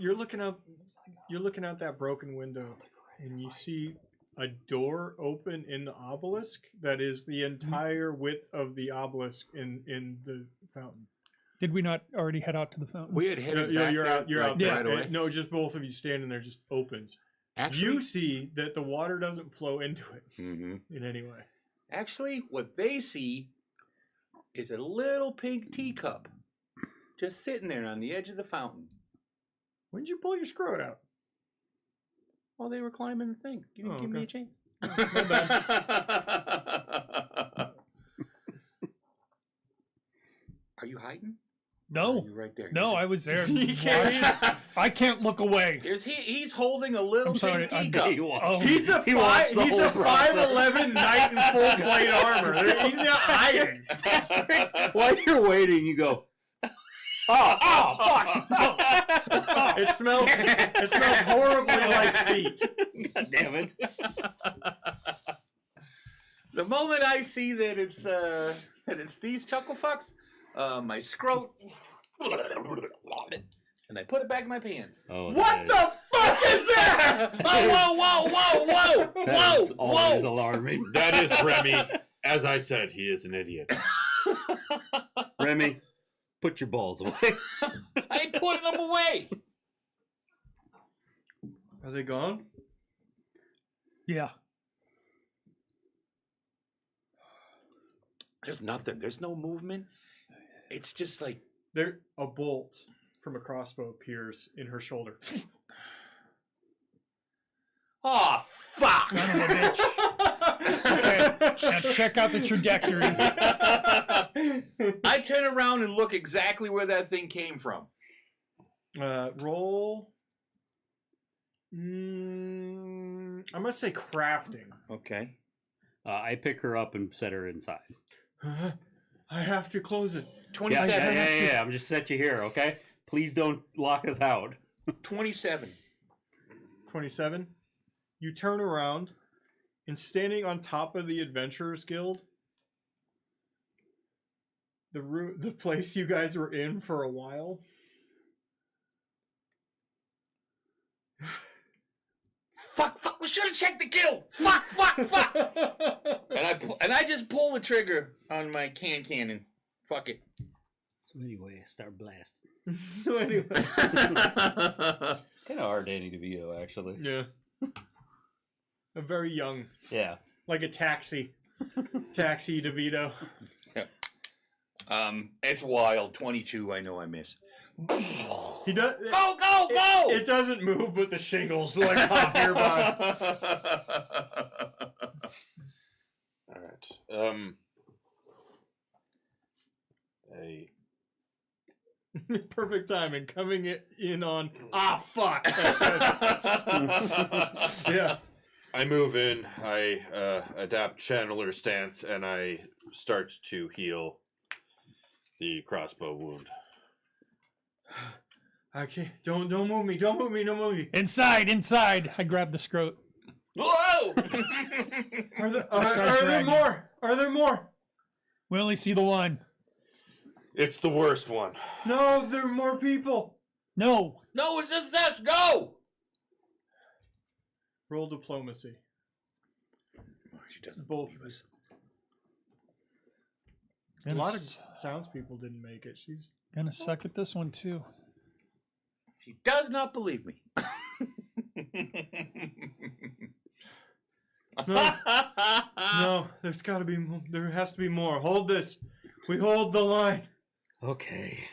You're looking out that broken window and you see a door open in the obelisk that is the entire width of the obelisk in the fountain. Did we not already head out to the fountain? We had headed Yeah, back you're there out. You're right, out there. right away. No, just both of you standing there, just opens. Actually, You see that the water doesn't flow into it Mm-hmm. in any way. actually, what they see is a little pink teacup just sitting there on the edge of the fountain When did you pull your scrote out? while they were climbing the thing. You didn't Oh, give me a okay. chance. Are you hiding? No. You're right there. No, I was there. You can't watching. I can't look away. He's holding a little I'm sorry, pink I'm- teacup. He watched. Oh. He's a He watched the whole process. 5'11" knight in full plate armor. He's not hiding. While you're waiting, you go, fuck! It smells horribly like feet. God damn it. The moment I see that it's these chuckle fucks, my scrote, and I put it back in my pants. Oh, What the fuck is that? That is always whoa! alarming. That is Remy. As I said, he is an idiot. Remy, put your balls away. I ain't putting them away. Are they gone? Yeah. There's nothing. There's no movement. It's just like There, a bolt from a crossbow appears in her shoulder. oh fuck. Son of a bitch. Okay. Now check out the trajectory. I turn around and look exactly where that thing came from. Roll. I'm gonna say crafting. Okay. I pick her up and set her inside. I have to close it. 27. Yeah. I'm just set you here, okay? Please don't lock us out. 27. 27. You turn around, and standing on top of the Adventurers Guild the place you guys were in for a while. Fuck, we should have checked the kill. Fuck. And I just pull the trigger on my cannon. Fuck it. So anyway, I start blasting. So anyway. Kind of our Danny DeVito, actually. Yeah. A very young. Yeah. Like a taxi. Taxi DeVito. It's wild. 22. I know I miss. He does. Go! It doesn't move, but the shingles like pop nearby. All right. Perfect timing. Coming in on. Ah, fuck. Yeah. I move in. I adapt channeler stance, and I start to heal the crossbow wound. I can't. Don't move me. Don't move me. Inside. I grab the scrote. Whoa! Are there more? Are there more? We only see the one. It's the worst one. No, there are more people. No. No, it's just us. Go! Roll diplomacy. She doesn't Both believe of us. A lot of townspeople didn't make it. She's Gonna suck at this one too. She does not believe me. no. There's got to be. There has to be more. Hold this. We hold the line. Okay.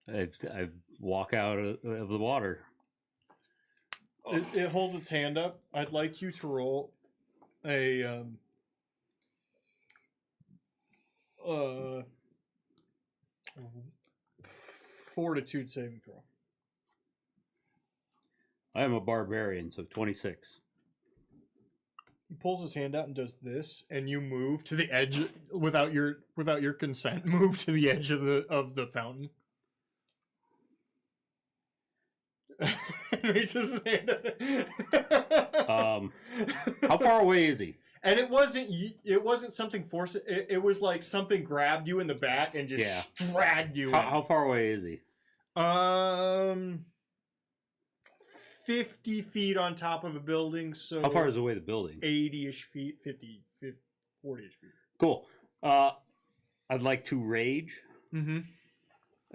I walk out of the water. It holds its hand up. I'd like you to roll a fortitude saving throw. I am a barbarian, so 26. He pulls his hand out and does this, and you move to the edge without your consent. Move to the edge of the fountain. Raises his hand. How far away is he? And it wasn't something forced. It was like something grabbed you in the back and just dragged you. How far away is he? 50 feet on top of a building. So How far is away the building? 80-ish feet, 50, 40-ish feet. Cool. I'd like to rage. Mm-hmm.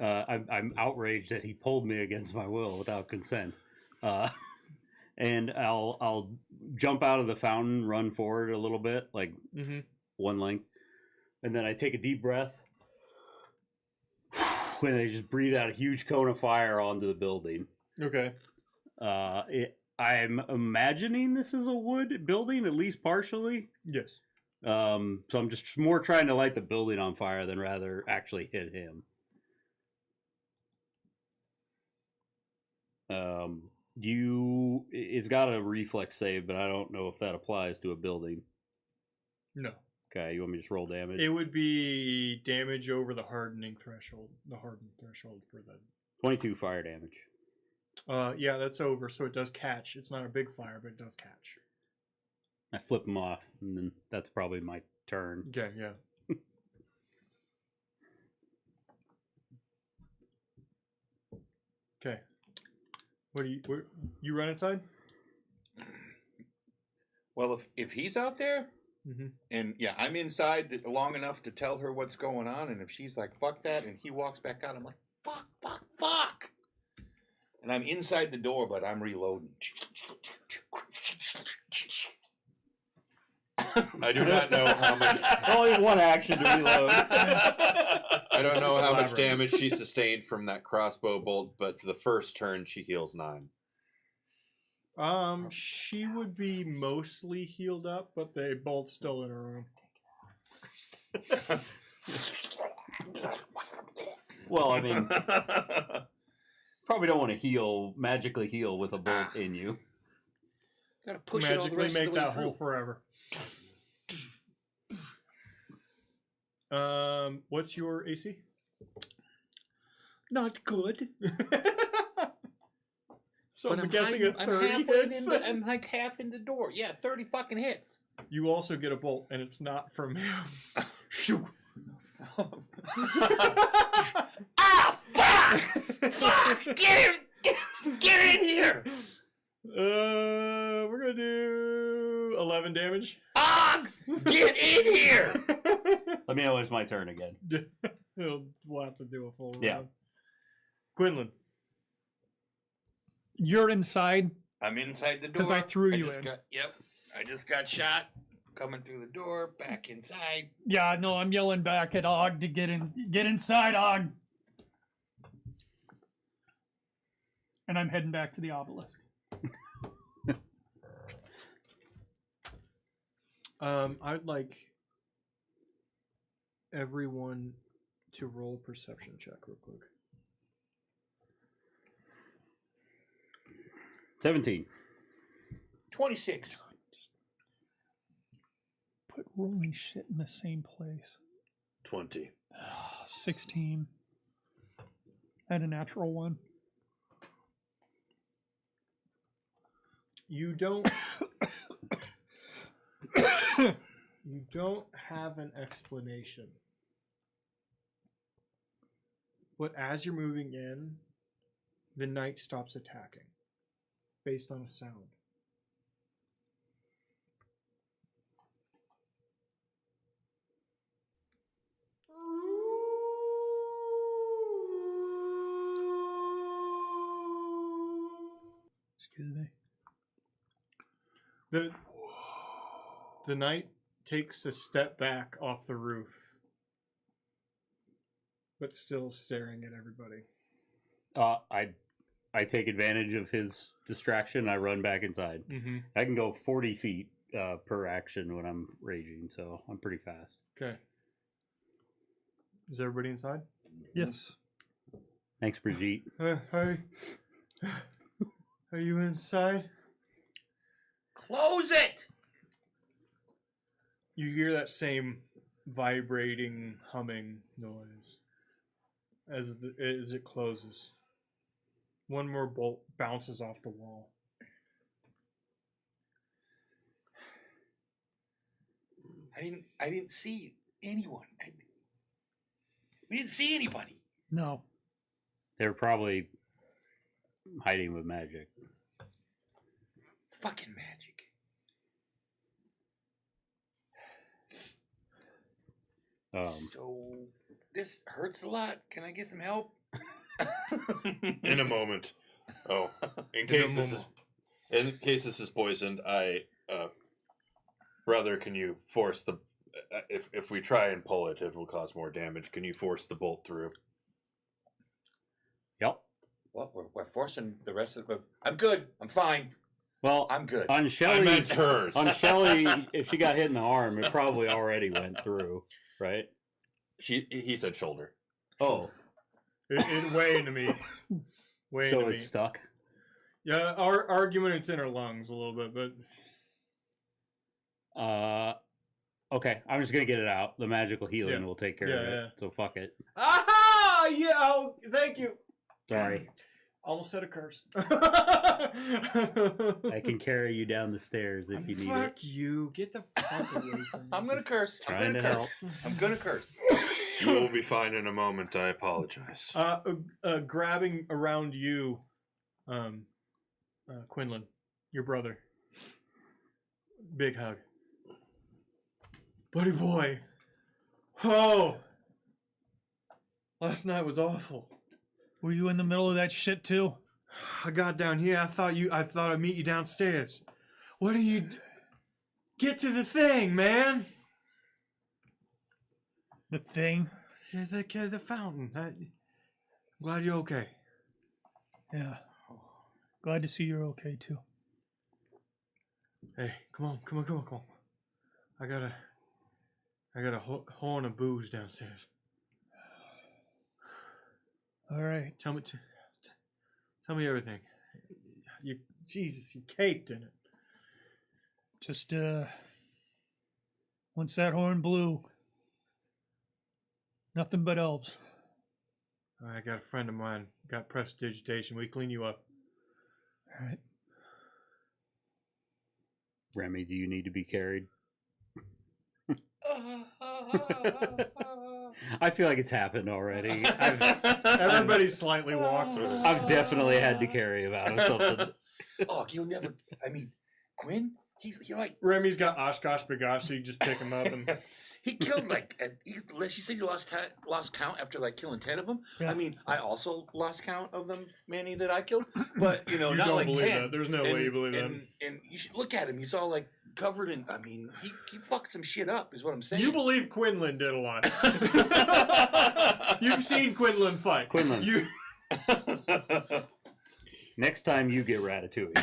I'm outraged that he pulled me against my will without consent. And I'll jump out of the fountain, run forward a little bit, like one length, and then I take a deep breath. When I just breathe out a huge cone of fire onto the building. Okay. I'm imagining this is a wood building, at least partially. Yes. So I'm just more trying to light the building on fire than rather actually hit him. It's got a reflex save, but I don't know if that applies to a building. No. Okay, you want me to just roll damage? It would be damage over the hardening threshold. The hardened threshold for the 22 fire damage. Yeah, that's over, so it does catch. It's not a big fire, but it does catch. I flip him off, and then that's probably my turn. Okay, yeah. Okay. What you run inside? Well, if he's out there, Mm-hmm. and yeah, I'm inside long enough to tell her what's going on, and if she's like, fuck that, and he walks back out, I'm like, fuck. And I'm inside the door, but I'm reloading. I do not know how much. Only one action to reload. I don't know how much damage she sustained from that crossbow bolt, but the first turn she heals 9. She would be mostly healed up, but they both still in her room. Well, I mean, probably don't want to magically heal with a bolt in you. Gotta push it all the Magically rest of make the way that through. hole forever. What's your AC? Not good. So But I'm guessing a 30 halfway hits. I'm like half in the door. Yeah, 30 fucking hits. You also get a bolt, and it's not from him. Shoot! Ah! Fuck! Fuck! Get him! Get in here! We're gonna do 11 damage. Og! Get in here! Let me know when it's my turn again. We'll have to do a full Yeah. round. Quinlan. You're inside. I'm inside the door. 'Cause I threw you just in. Yep. I just got shot. Coming through the door, back inside. Yeah, no, I'm yelling back at Og to get inside, Og. And I'm heading back to the obelisk. I'd like everyone to roll a perception check real quick. 17. 26. Put rolling shit in the same place. 20. 16. And a natural one. You don't you don't have an explanation. But as you're moving in, the knight stops attacking based on a sound. Excuse me. The knight takes a step back off the roof, but still staring at everybody. I take advantage of his distraction. I run back inside. Mm-hmm. I can go 40 feet per action when I'm raging, so I'm pretty fast. Okay. Is everybody inside? Yes. Thanks, Brigitte. Are you inside? Close it! You hear that same vibrating, humming noise as it closes. One more bolt bounces off the wall. I didn't see anyone. We didn't see anybody. No. They're probably hiding with magic. Fucking magic. So this hurts a lot. Can I get some help? In a moment. Oh, in case this is poisoned, brother, can you force the? If we try and pull it, it will cause more damage. Can you force the bolt through? Yep. What? We're forcing the rest of the. I'm good. I'm fine. Well, I'm good. on I meant Shelly's, hers. on Shelly, if she got hit in the arm, it probably already went through, right? He said shoulder. Oh, It way into me. Way so into me. it's stuck. Yeah, our argument it's in her lungs a little bit, but Okay, I'm just gonna get it out. The magical healing Yeah. will take care Yeah, of it. yeah. So fuck it. aha! Yeah, oh, thank you. Sorry, Almost said a curse. I can carry you down the stairs if you need it. Fuck you! Get the fuck away from me. I'm gonna Just- curse. I'm Trying gonna to curse. I'm gonna curse. You will be fine in a moment. I apologize. Grabbing around you, Quinlan, your brother. Big hug. Buddy boy. Oh! Last night was awful. Were you in the middle of that shit too? I got down here. I thought I'd meet you downstairs. What are you? Get to the thing, man. The thing? Yeah, the fountain. I'm glad you're okay. Yeah. Glad to see you're okay too. Hey, come on. I got a horn of booze downstairs. All right. Tell me everything. Jesus, you caked in it. Just once that horn blew, nothing but elves. I got a friend of mine. Got prestidigitation. We clean you up. All right. Remy, do you need to be carried? I feel like it's happened already. Everybody slightly walks. I've definitely had to carry him out of something. Oh, you'll never. I mean, Quinn. He like Remy's got Oshkosh Bagosh, so you just pick him up and. he killed like. She said you lost count after like killing 10 of them. Yeah. I mean, I also lost count of them, Manny, that I killed. But you know, You not don't like believe 10. that. There's no way you believe that. And you should look at him. He's all like covered in. I mean, he fucked some shit up. Is what I'm saying. You believe Quinlan did a lot. You've seen Quinlan fight. Quinlan. You. Next time you get Ratatouille.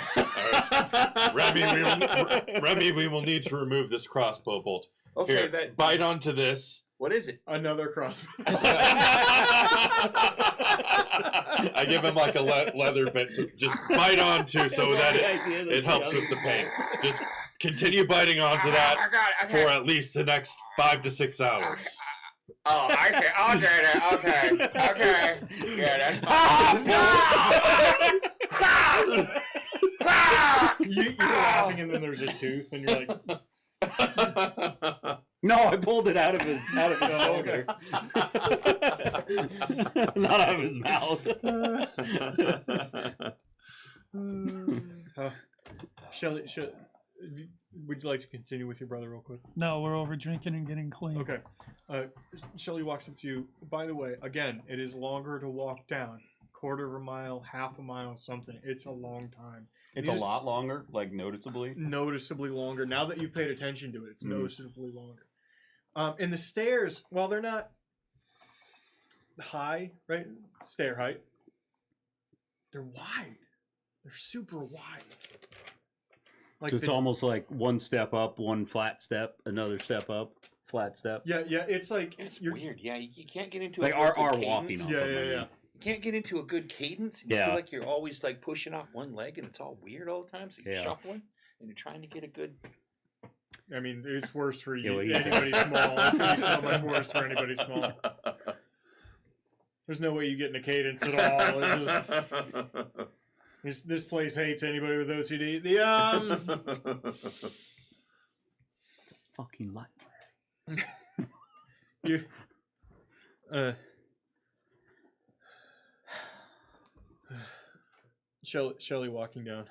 Remy, we will need to remove this crossbow bolt. Okay, Here, that. bite onto this. What is it? Another crossbow. I give him like a leather bit to just bite onto so that it helps with the pain. Just continue biting onto that I got it. for at least the next 5 to 6 hours. Oh, okay. I'll do that. Okay. Yeah, that's You're laughing, and then there's a tooth, and you're like, No, I pulled it out of his shoulder. Not out of his mouth. Shelly, would you like to continue with your brother real quick? No, we're over drinking and getting clean. Okay. Shelly walks up to you. By the way, again, it is longer to walk down. Quarter of a mile, half a mile, something. It's a long time. It's You a just- lot longer, like noticeably. Noticeably longer. Now that you've paid attention to it, it's noticeably longer. And the stairs, while they're not high, right? Stair height, they're wide. They're super wide. Like So it's the- almost like one step up, one flat step, another step up, flat step. Yeah, it's like It's you're weird. Yeah, you can't get into Like a our good walking cadence. on Yeah, them, I yeah, mean. yeah. You can't get into a good cadence. You Yeah. feel like you're always like pushing off one leg, and it's all weird all the time. So you're Yeah. shuffling, and you're trying to get a good. I mean, it's worse for Yeah, you. well, you- Anybody small. It's gonna be so much worse for anybody small. There's no way you get in a cadence at all. It's just, this place hates anybody with OCD. It's a fucking light. You Shelly walking down.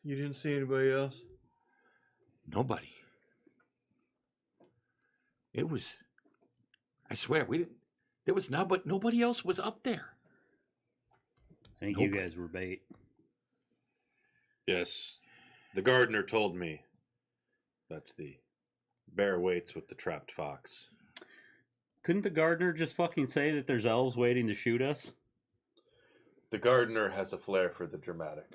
You didn't see anybody else? Nobody. It was. I swear we didn't. There was nobody else was up there. I think Nope. you guys were bait. Yes, the gardener told me that the bear waits with the trapped fox. Couldn't the gardener just fucking say that there's elves waiting to shoot us? The gardener has a flair for the dramatic.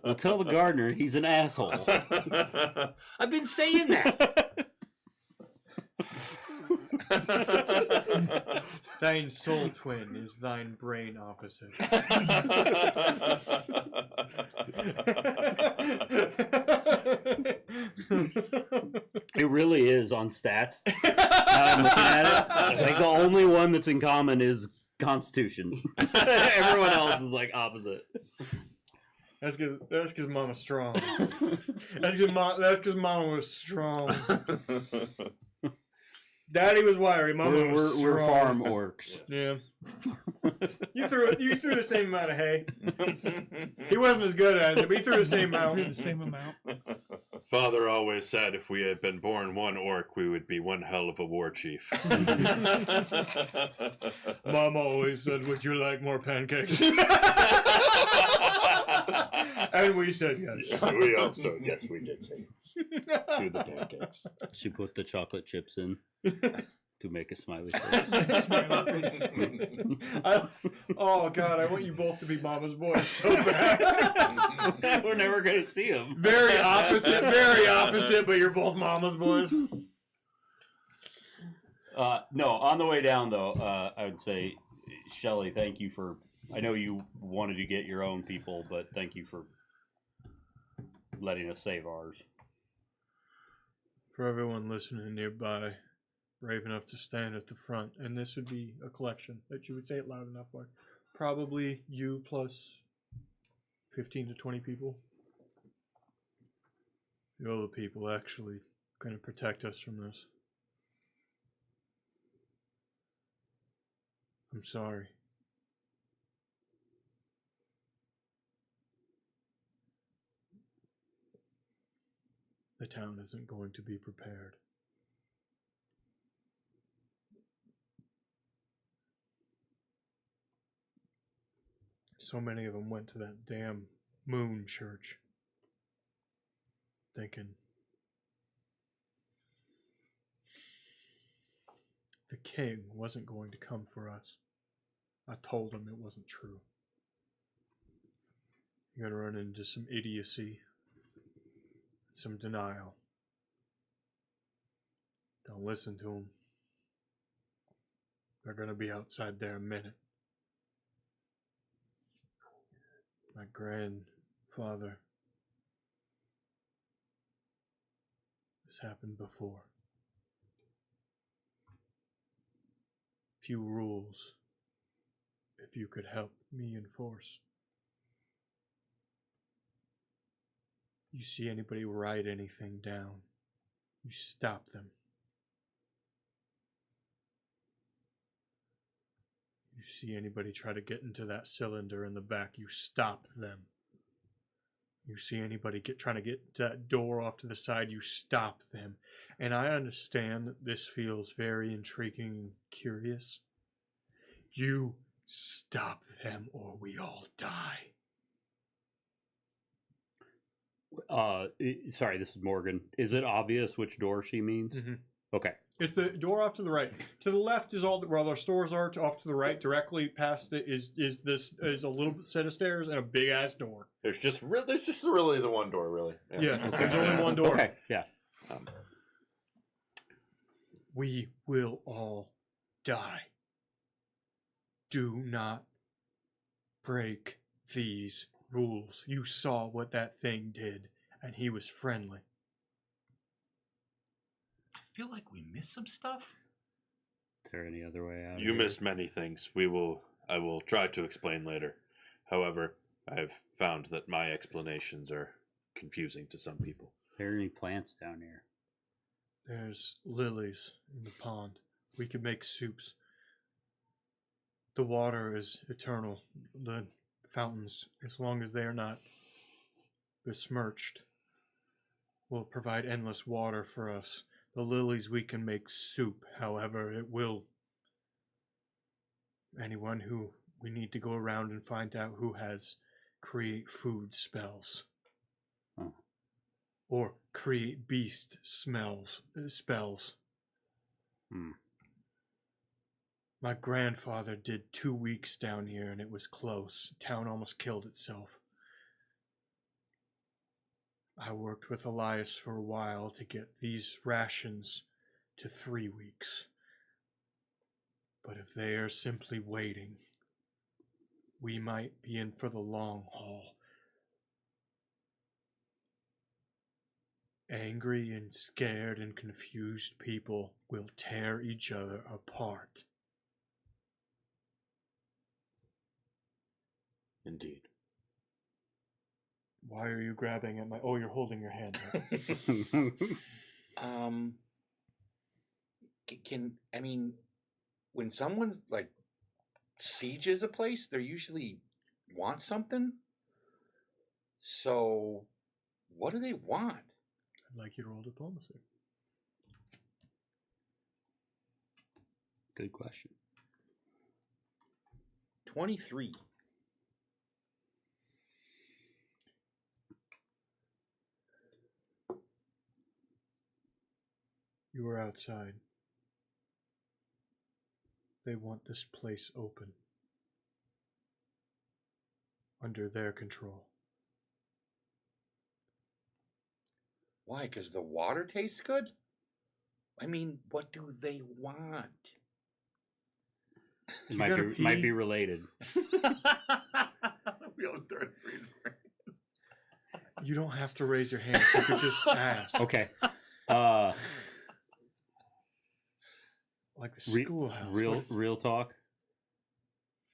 Well, tell the gardener he's an asshole. I've been saying that. Thine soul twin is thine brain opposite. It really is on stats. I'm looking at it. Like the only one that's in common is Constitution. Everyone else is like opposite. That's because Mama's strong. That's because Mama was strong. Daddy was wiry. Mama was strong. We're farm orcs. Yeah. You threw the same amount of hay. He wasn't as good at it, but he threw the same amount. The same amount. Father always said if we had been born one orc, we would be one hell of a war chief. Mom always said, "Would you like more pancakes?" And we said yes. We also, yes, we did say yes to the pancakes. She put the chocolate chips in to make a smiley face. Oh God, I want you both to be Mama's boys so bad. We're never gonna see them. Very opposite, but you're both Mama's boys. No, on the way down though, I would say, Shelly, thank you for. I know you wanted to get your own people, but thank you for letting us save ours. For everyone listening nearby, brave enough to stand at the front, and this would be a collection that you would say it loud enough for. Probably you plus 15 to 20 people. You're the people actually going to protect us from this. I'm sorry. The town isn't going to be prepared. So many of them went to that damn moon church thinking the king wasn't going to come for us. I told him it wasn't true. You're going to run into some idiocy, some denial. Don't listen to them. They're going to be outside there in a minute. My grandfather. This happened before. Few rules, if you could help me enforce. You see anybody write anything down, you stop them. You see anybody try to get into that cylinder in the back, you stop them. You see anybody trying to get that door off to the side, you stop them. And I understand that this feels very intriguing and curious. You stop them or we all die. Sorry, this is Morgan. Is it obvious which door she means? Mm-hmm. Okay. It's the door off to the right. To the left is all where our stores are. Off to the right, directly past it is a little set of stairs and a big ass door. There's just really the one door, really. Yeah, there's only one door. Okay, yeah. We will all die. Do not break these rules. You saw what that thing did, and he was friendly. I feel like we missed some stuff. Is there any other way out? You missed many things. I will try to explain later. However, I've found that my explanations are confusing to some people. Are there any plants down here? There's lilies in the pond. We could make soups. The water is eternal. The fountains, as long as they are not besmirched, will provide endless water for us. The lilies we can make soup, however, it will. Anyone who we need to go around and find out who has create food spells. Oh. Or create beast spells. My grandfather did 2 weeks down here and it was close. Town almost killed itself. I worked with Elias for a while to get these rations to 3 weeks. But if they are simply waiting, we might be in for the long haul. Angry and scared and confused people will tear each other apart. Indeed. Why are you grabbing at my... Oh, you're holding your hand up. I mean, when someone, like, sieges a place, they usually want something. So, what do they want? I'd like you to roll diplomacy. Good question. 23. You are outside. They want this place open. Under their control. Why? Because the water tastes good? I mean, what do they want? It might be related. We all started raising our You don't have to raise your hand. You could just ask. Okay. Like the schoolhouse. Real talk.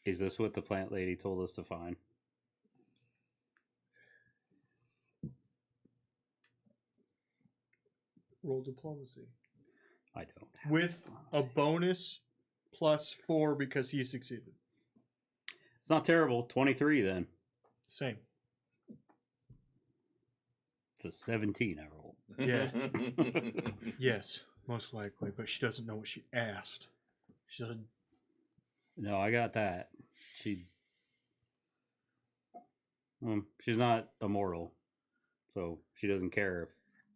Is this what the plant lady told us to find? Roll diplomacy. I don't. Have With a bonus +4 because he succeeded. It's not terrible. 23 then. Same. It's a 17 I rolled. Yeah. Yes, most likely, but she doesn't know what she asked. She said, No, I got that. She's not immortal, so she doesn't care if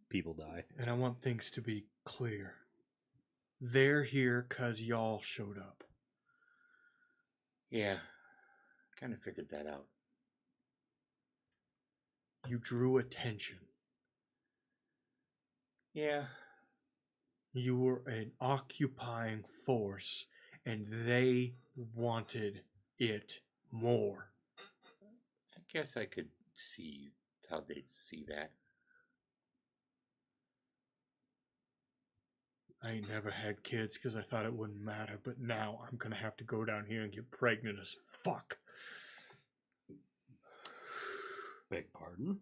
people die. and I want things to be clear. They're here because y'all showed up. Yeah, kind of figured that out. You drew attention. Yeah. You were an occupying force, and they wanted it more. I guess I could see how they'd see that. I ain't never had kids because I thought it wouldn't matter, but now I'm gonna have to go down here and get pregnant as fuck. Beg pardon?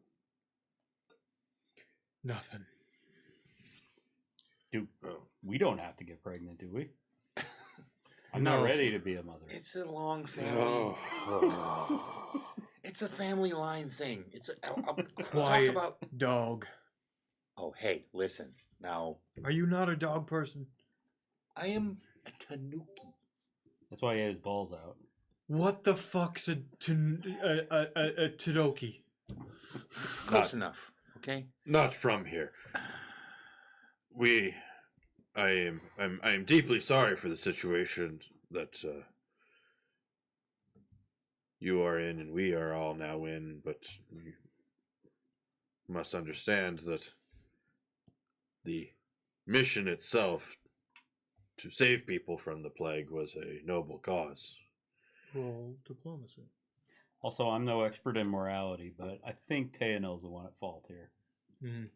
Nothing. We don't have to get pregnant, do we? I'm No. not ready to be a mother. It's a long family. It's a family line thing. It's a. I'll Quiet, talk about. dog. Oh, hey, listen. Now, Are you not a dog person? I am a tanuki. That's why he had his balls out. What the fuck's a Tadoki? Close enough. Okay. Not from here. I am deeply sorry for the situation that you are in and we are all now in, but you must understand that the mission itself to save people from the plague was a noble cause. Roll diplomacy. Also, I'm no expert in morality, but I think Teonel's the one at fault here. Mm.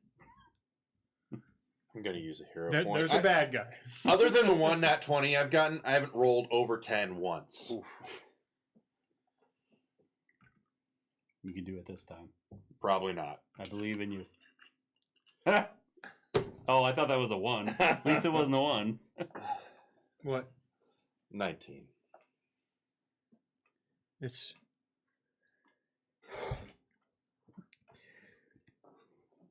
I'm gonna use a hero point. There's a bad guy. Other than the one nat 20 I've gotten, I haven't rolled over 10 once. Oof. You can do it this time. Probably not. I believe in you. Oh, I thought that was a 1. At least it wasn't a 1. What? 19. It's.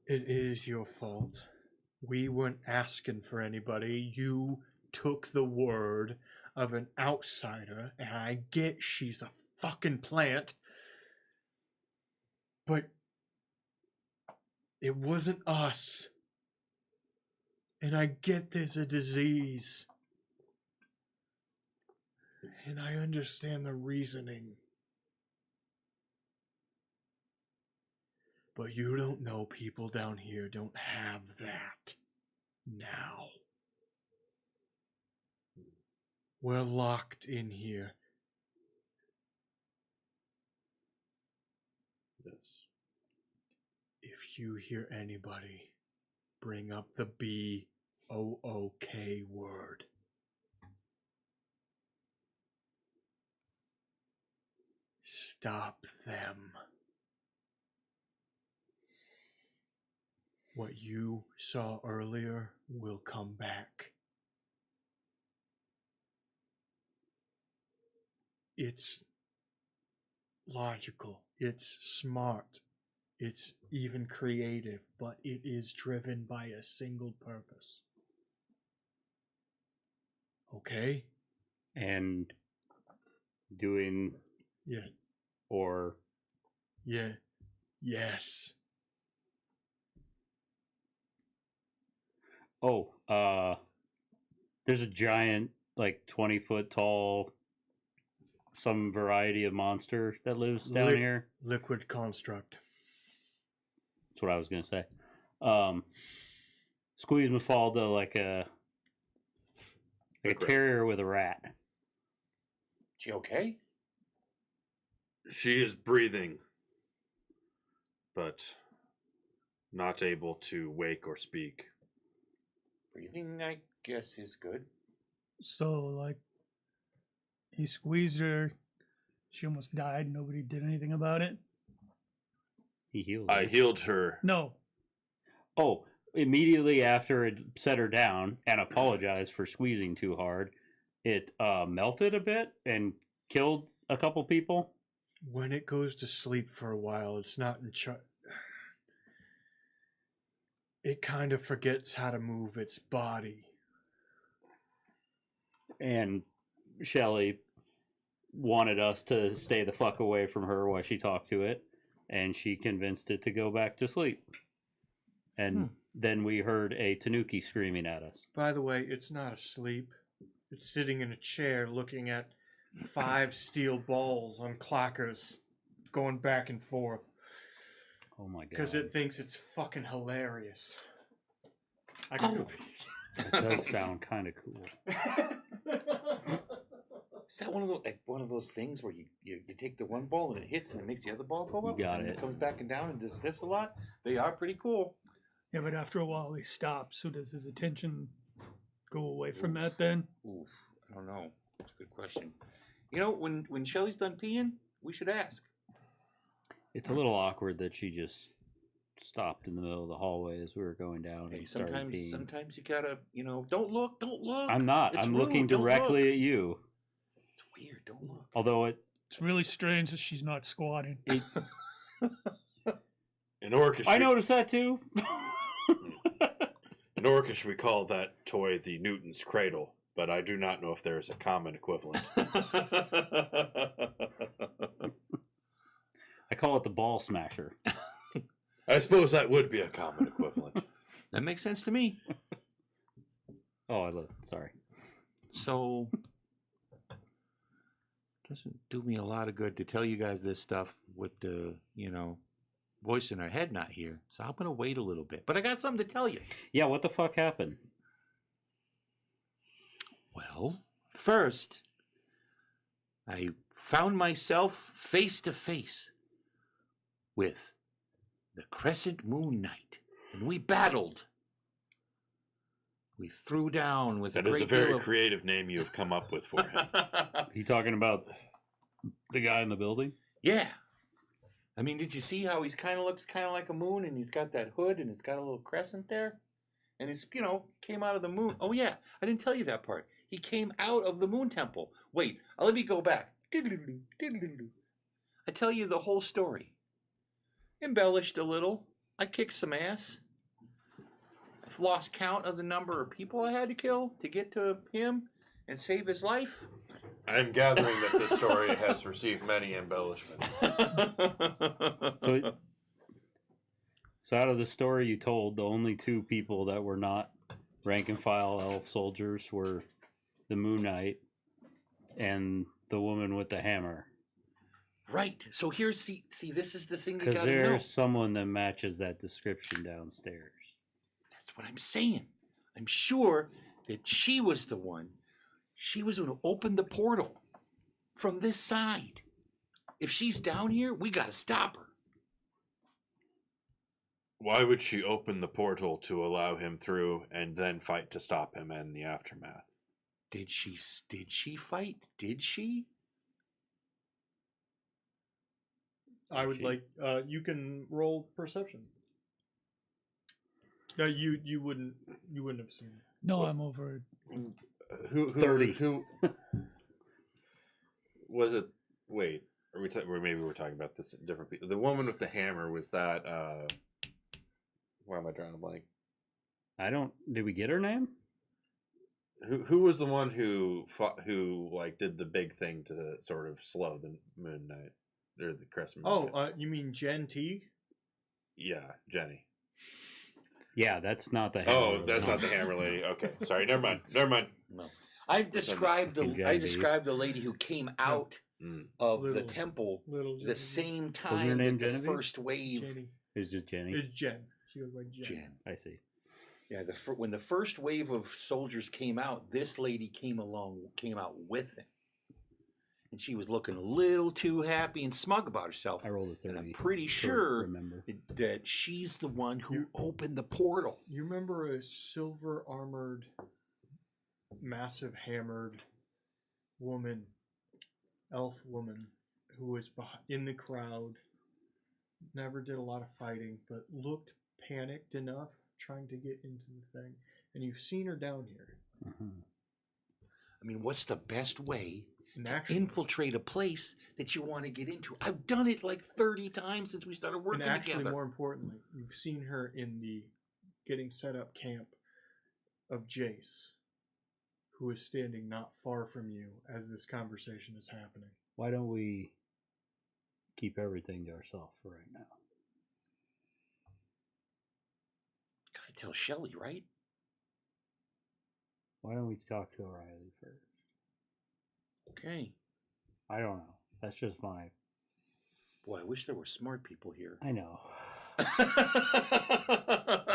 It is your fault. We weren't asking for anybody. You took the word of an outsider, and I get she's a fucking plant, but it wasn't us. And I get there's a disease. And I understand the reasoning. But you don't know people down here don't have that now. We're locked in here. Yes. If you hear anybody bring up the B-O-O-K word, stop them. What you saw earlier will come back. It's logical. It's smart. It's even creative, but it is driven by a single purpose. Okay? And doing Yeah. or Yeah. Yes. there's a giant, like 20-foot tall, some variety of monster that lives down here. Liquid construct. That's what I was gonna say. Squeeze Mafalda like a terrier with a rat. She okay? She is breathing, but not able to wake or speak. Breathing, I guess, is good. So, like, he squeezed her. She almost died. Nobody did anything about it. He healed. I her. healed her. No. Oh, immediately after it set her down and apologized for squeezing too hard, it melted a bit and killed a couple people. When it goes to sleep for a while, it's not in charge. It kind of forgets how to move its body. And Shelly wanted us to stay the fuck away from her while she talked to it, and she convinced it to go back to sleep. And then we heard a tanuki screaming at us. By the way, it's not asleep. It's sitting in a chair looking at 5 steel balls on clackers going back and forth. Oh my god. Because it thinks it's fucking hilarious. I could That does sound kind of cool. Is that one of those things where you take the one ball and it hits and it makes the other ball go up? You got and it. comes back and down and does this a lot? They are pretty cool. Yeah, but after a while he stops. So does his attention go away from that then? Oof, I don't know. That's a good question. You know, when Shelly's done peeing, we should ask. It's a little awkward that she just stopped in the middle of the hallway as we were going down Hey, and started peeing. sometimes you gotta, don't look. I'm not. It's I'm rude, looking don't directly look. at you. It's weird. Don't look. Although It's really strange that she's not squatting. In Orcish, I noticed that too. in Orcish, we call that toy the Newton's Cradle, but I do not know if there is a common equivalent. I call it the ball smasher. I suppose that would be a common equivalent. That makes sense to me. Oh, sorry. So, doesn't do me a lot of good to tell you guys this stuff with the, voice in our head not here. So I'm going to wait a little bit. But I got something to tell you. Yeah, what the fuck happened? Well, first, I found myself face to face with the Crescent Moon Knight, and we battled. We threw down with That a is great a very deal of... creative name you have come up with for him. Are you talking about the guy in the building? Yeah. I mean, did you see how he's looks kind of like a moon, and he's got that hood, and it's got a little crescent there? And he's, came out of the moon. Oh, yeah, I didn't tell you that part. He came out of the moon temple. Wait, let me go back. I tell you the whole story. Embellished a little. I kicked some ass. I've lost count of the number of people I had to kill to get to him and save his life. I'm gathering that this story has received many embellishments. So out of the story you told, the only 2 people that were not rank and file elf soldiers were the Moon Knight and the woman with the hammer. Right. So here's, see, this is the thing you Because gotta know. there's someone that matches that description downstairs. That's what I'm saying. I'm sure that she was the one. She was going to open the portal from this side. If she's down here, we got to stop her. Why would she open the portal to allow him through and then fight to stop him in the aftermath? Did she fight? Did she? I would like. You can roll perception. No, you wouldn't have seen it. No, I'm over. Who 30. Who was it? Wait, or maybe we're talking about this different people. The woman with the hammer, was that? Why am I drawing a blank? Did we get her name? Who was the one who fought, who did the big thing to sort of slow the Moon Knight or the Crescent Moon? Oh, you mean Jen Teague? Yeah, Jenny. Yeah, that's not the hammer. Oh, that's not the hammer lady. Okay, sorry. Never mind. No. I described the lady who came out of the temple Little the same time her name that the Genevieve? first wave. Jenny. It's just Jenny. It's Jen. She goes by Jen. Jen. I see. Yeah, when the first wave of soldiers came out, this lady came out with them. And she was looking a little too happy and smug about herself. I rolled a 30. And I'm pretty to sure remember. that she's the one who opened the portal. You remember a silver armored, massive hammered woman, elf woman, who was in the crowd, never did a lot of fighting, but looked panicked enough trying to get into the thing, and you've seen her down here. I mean, what's the best way And to actually, infiltrate a place that you want to get into? I've done it like 30 times since we started working and actually, together. more importantly, you've seen her in the getting set up camp of Jace, who is standing not far from you as this conversation is happening. Why don't we keep everything to ourselves for right now? Gotta tell Shelly, right? Why don't we talk to O'Reilly first? Okay. I don't know. That's just my. Boy, I wish there were smart people here. I know.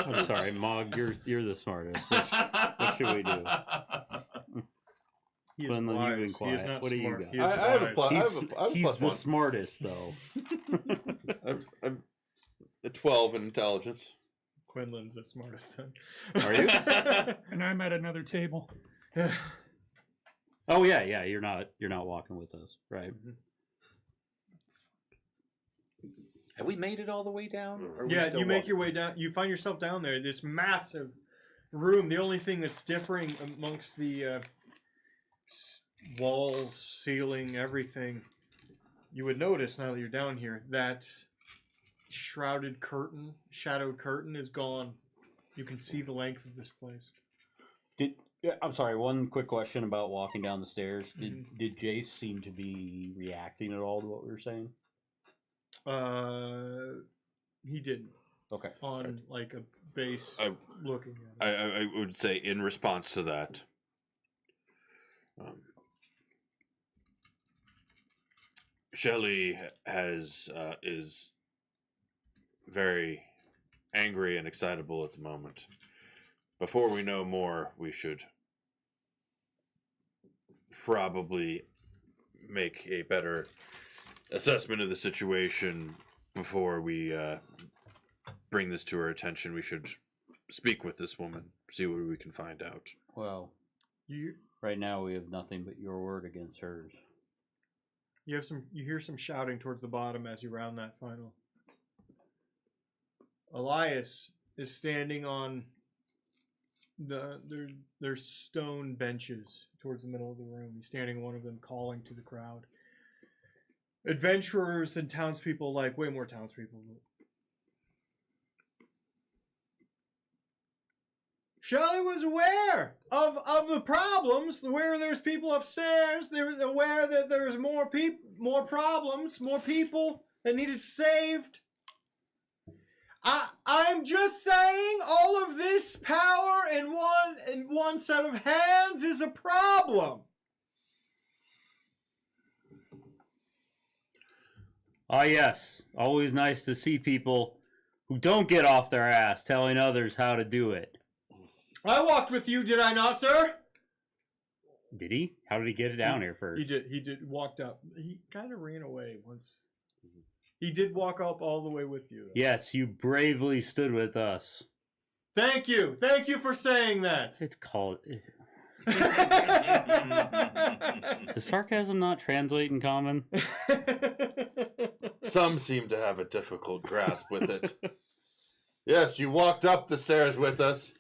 I'm sorry, Mog. You're the smartest. What should we do? He is Quinlan, you've wise. been He is quiet. not What do you smart. got? He is I have a wise. plus. He's, he's plus the one. smartest, though. I'm a 12 in intelligence. Quinlan's the smartest then. Are you? And I'm at another table. Oh yeah. You're not walking with us, right? Have we made it all the way down? Or are we Yeah, still you make walking? your way down. You find yourself down there. This massive room. The only thing that's differing amongst the walls, ceiling, everything, you would notice now that you're down here that shadowed curtain is gone. You can see the length of this place. I'm sorry. One quick question about walking down the stairs. Did Jace seem to be reacting at all to what we were saying? He didn't. Okay. On like a base looking at it. I would say in response to that, Shelley is very angry and excitable at the moment. Before we know more, we should probably make a better assessment of the situation before we bring this to her attention. We should speak with this woman, see what we can find out. Well, You right now we have nothing but your word against hers. you hear some shouting towards the bottom as you round that final. Elias is standing on there's stone benches towards the middle of the room. He's standing on one of them, calling to the crowd. Adventurers and townspeople, like way more townspeople. Shelley was aware of the problems, where there's people upstairs. They were aware that there was more problems, more people that needed saved. I'm just saying, all of this power in one set of hands is a problem. Ah, yes. Always nice to see people who don't get off their ass telling others how to do it. I walked with you, did I not, sir? Did he? How did he get it down here first? He did. Walked up. He kind of ran away once. He did walk up all the way with you, though. Yes, you bravely stood with us. Thank you. Thank you for saying that. It's called... Does sarcasm not translate in common? Some seem to have a difficult grasp with it. Yes, you walked up the stairs with us.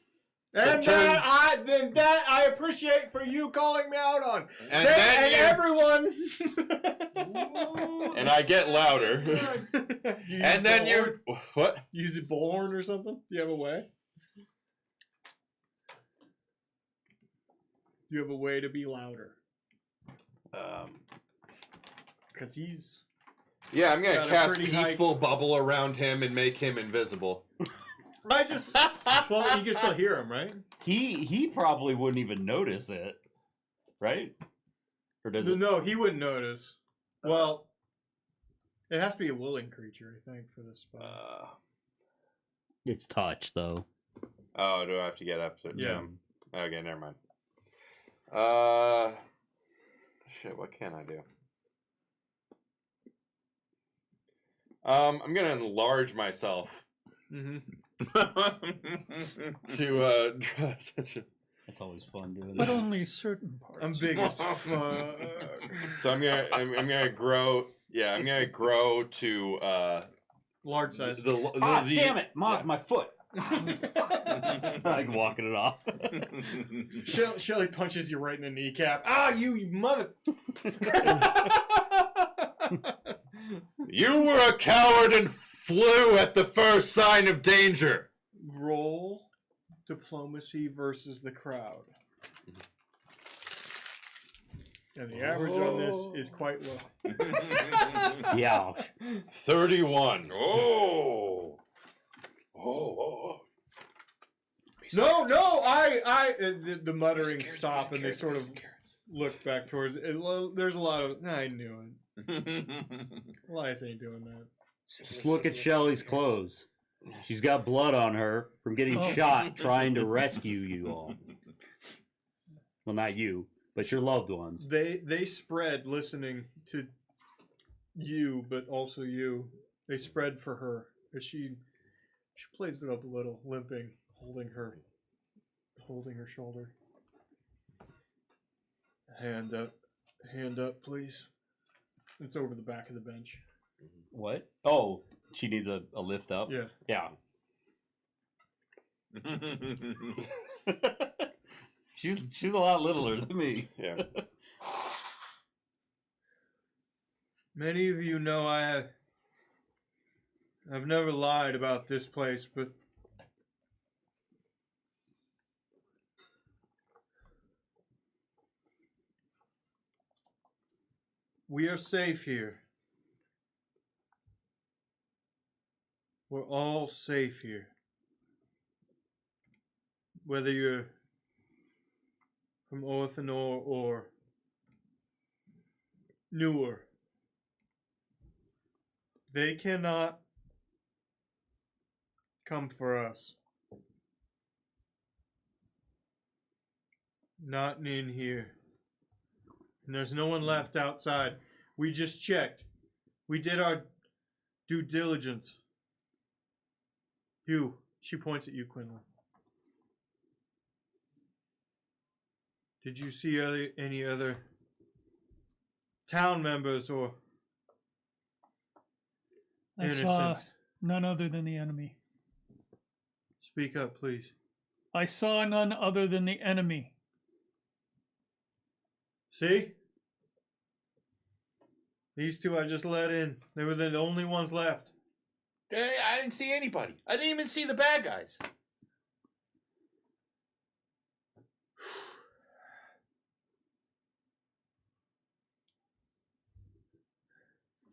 And that I appreciate for you calling me out on. And everyone. And I get louder. And then you... What? Use a bullhorn or something? Do you have a way? Do you have a way to be louder? Because he's... Yeah, I'm going to got a cast pretty Peaceful Bubble around him and make him invisible. I just... Well, you can still hear him, right? He probably wouldn't even notice it, right? Or does it? No, he wouldn't notice. Well, it has to be a willing creature, I think, for this spell. It's touch, though. Oh, do I have to get up to... Yeah. Okay, never mind. Shit, what can I do? I'm gonna enlarge myself Mm-hmm. to draw attention. That's always fun doing But that. only certain parts. I'm big as fuck. So I'm gonna grow. Yeah, I'm gonna grow to Large size. Damn it, Mog, yeah. my foot. Like walking it off. Shelly punches you right in the kneecap. Ah, you mother! You were a coward and flew at the first sign of danger. Roll diplomacy versus the crowd. And the average on this is quite low. Yeah. 31. Oh. Oh. No, the muttering stop and they sort of look back towards it. There's a lot of, I knew it. Elias ain't doing that. Just look at Shelly's clothes. She's got blood on her from getting shot trying to rescue you all. Well, not you, but your loved ones. They spread listening to you, but also you. They spread for her as she plays it up a little, limping, holding her shoulder. Hand up, please. It's over the back of the bench. What? Oh, she needs a lift up? Yeah. Yeah. She's a lot littler than me. Yeah. Many of you know I've never lied about this place, but we are safe here. We're all safe here. Whether you're from Orthanor or newer, they cannot come for us. Not in here. And there's no one left outside. We just checked. We did our due diligence. You. She points at you, Quinlan. Did you see any other town members or I saw innocents? none other than the enemy. Speak up, please. I saw none other than the enemy. See? These two I just let in. They were the only ones left. I didn't see anybody. I didn't even see the bad guys.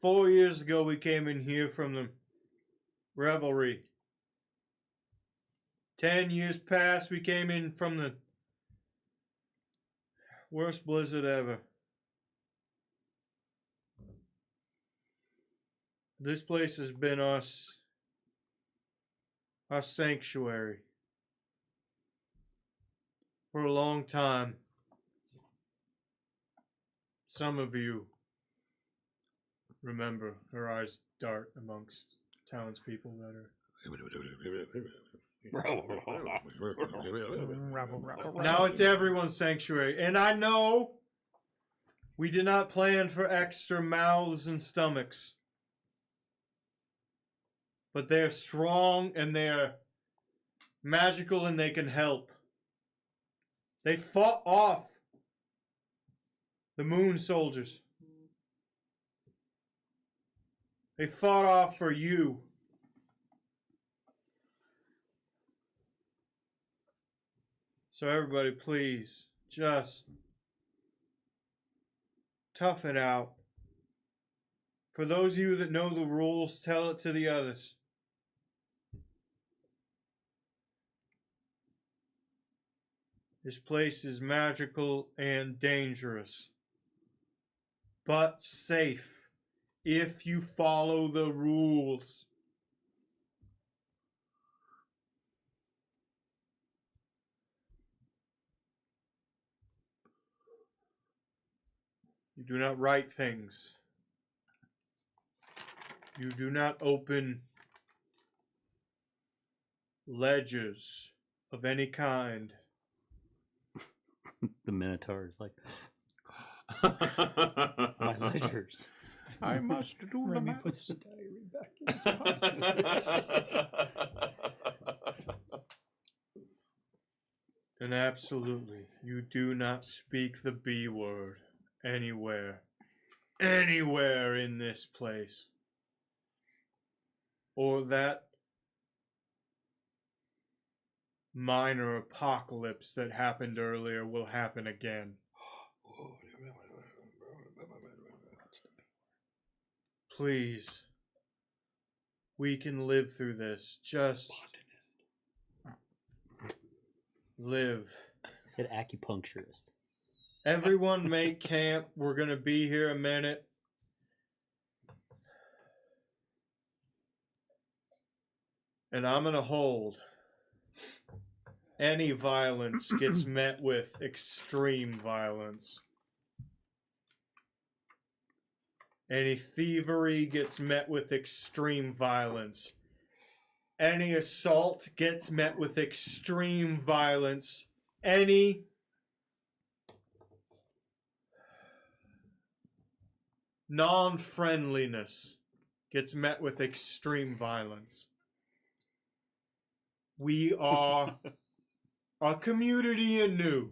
Four years ago, we came in here from the revelry. 10 years past, we came in from the worst blizzard ever. This place has been our sanctuary for a long time. Some of you remember. Her eyes dart amongst townspeople that are. Now it's everyone's sanctuary. And I know we did not plan for extra mouths and stomachs. But they're strong and they're magical and they can help. They fought off the moon soldiers. They fought off for you. So everybody, please, just tough it out. For those of you that know the rules, tell it to the others. This place is magical and dangerous, but safe if you follow the rules. You do not write things. You do not open ledgers of any kind. The Minotaur is like, my ledgers. I must do the Remy math. puts the diary back in his pocket. And absolutely, you do not speak the B word anywhere. Anywhere in this place. Or that minor apocalypse that happened earlier will happen again. Please. We can live through this. Just live. He said acupuncturist. Everyone make camp. We're going to be here a minute. And I'm going to hold. Any violence gets met with extreme violence. Any thievery gets met with extreme violence. Any assault gets met with extreme violence. Any non-friendliness gets met with extreme violence. We are a community anew.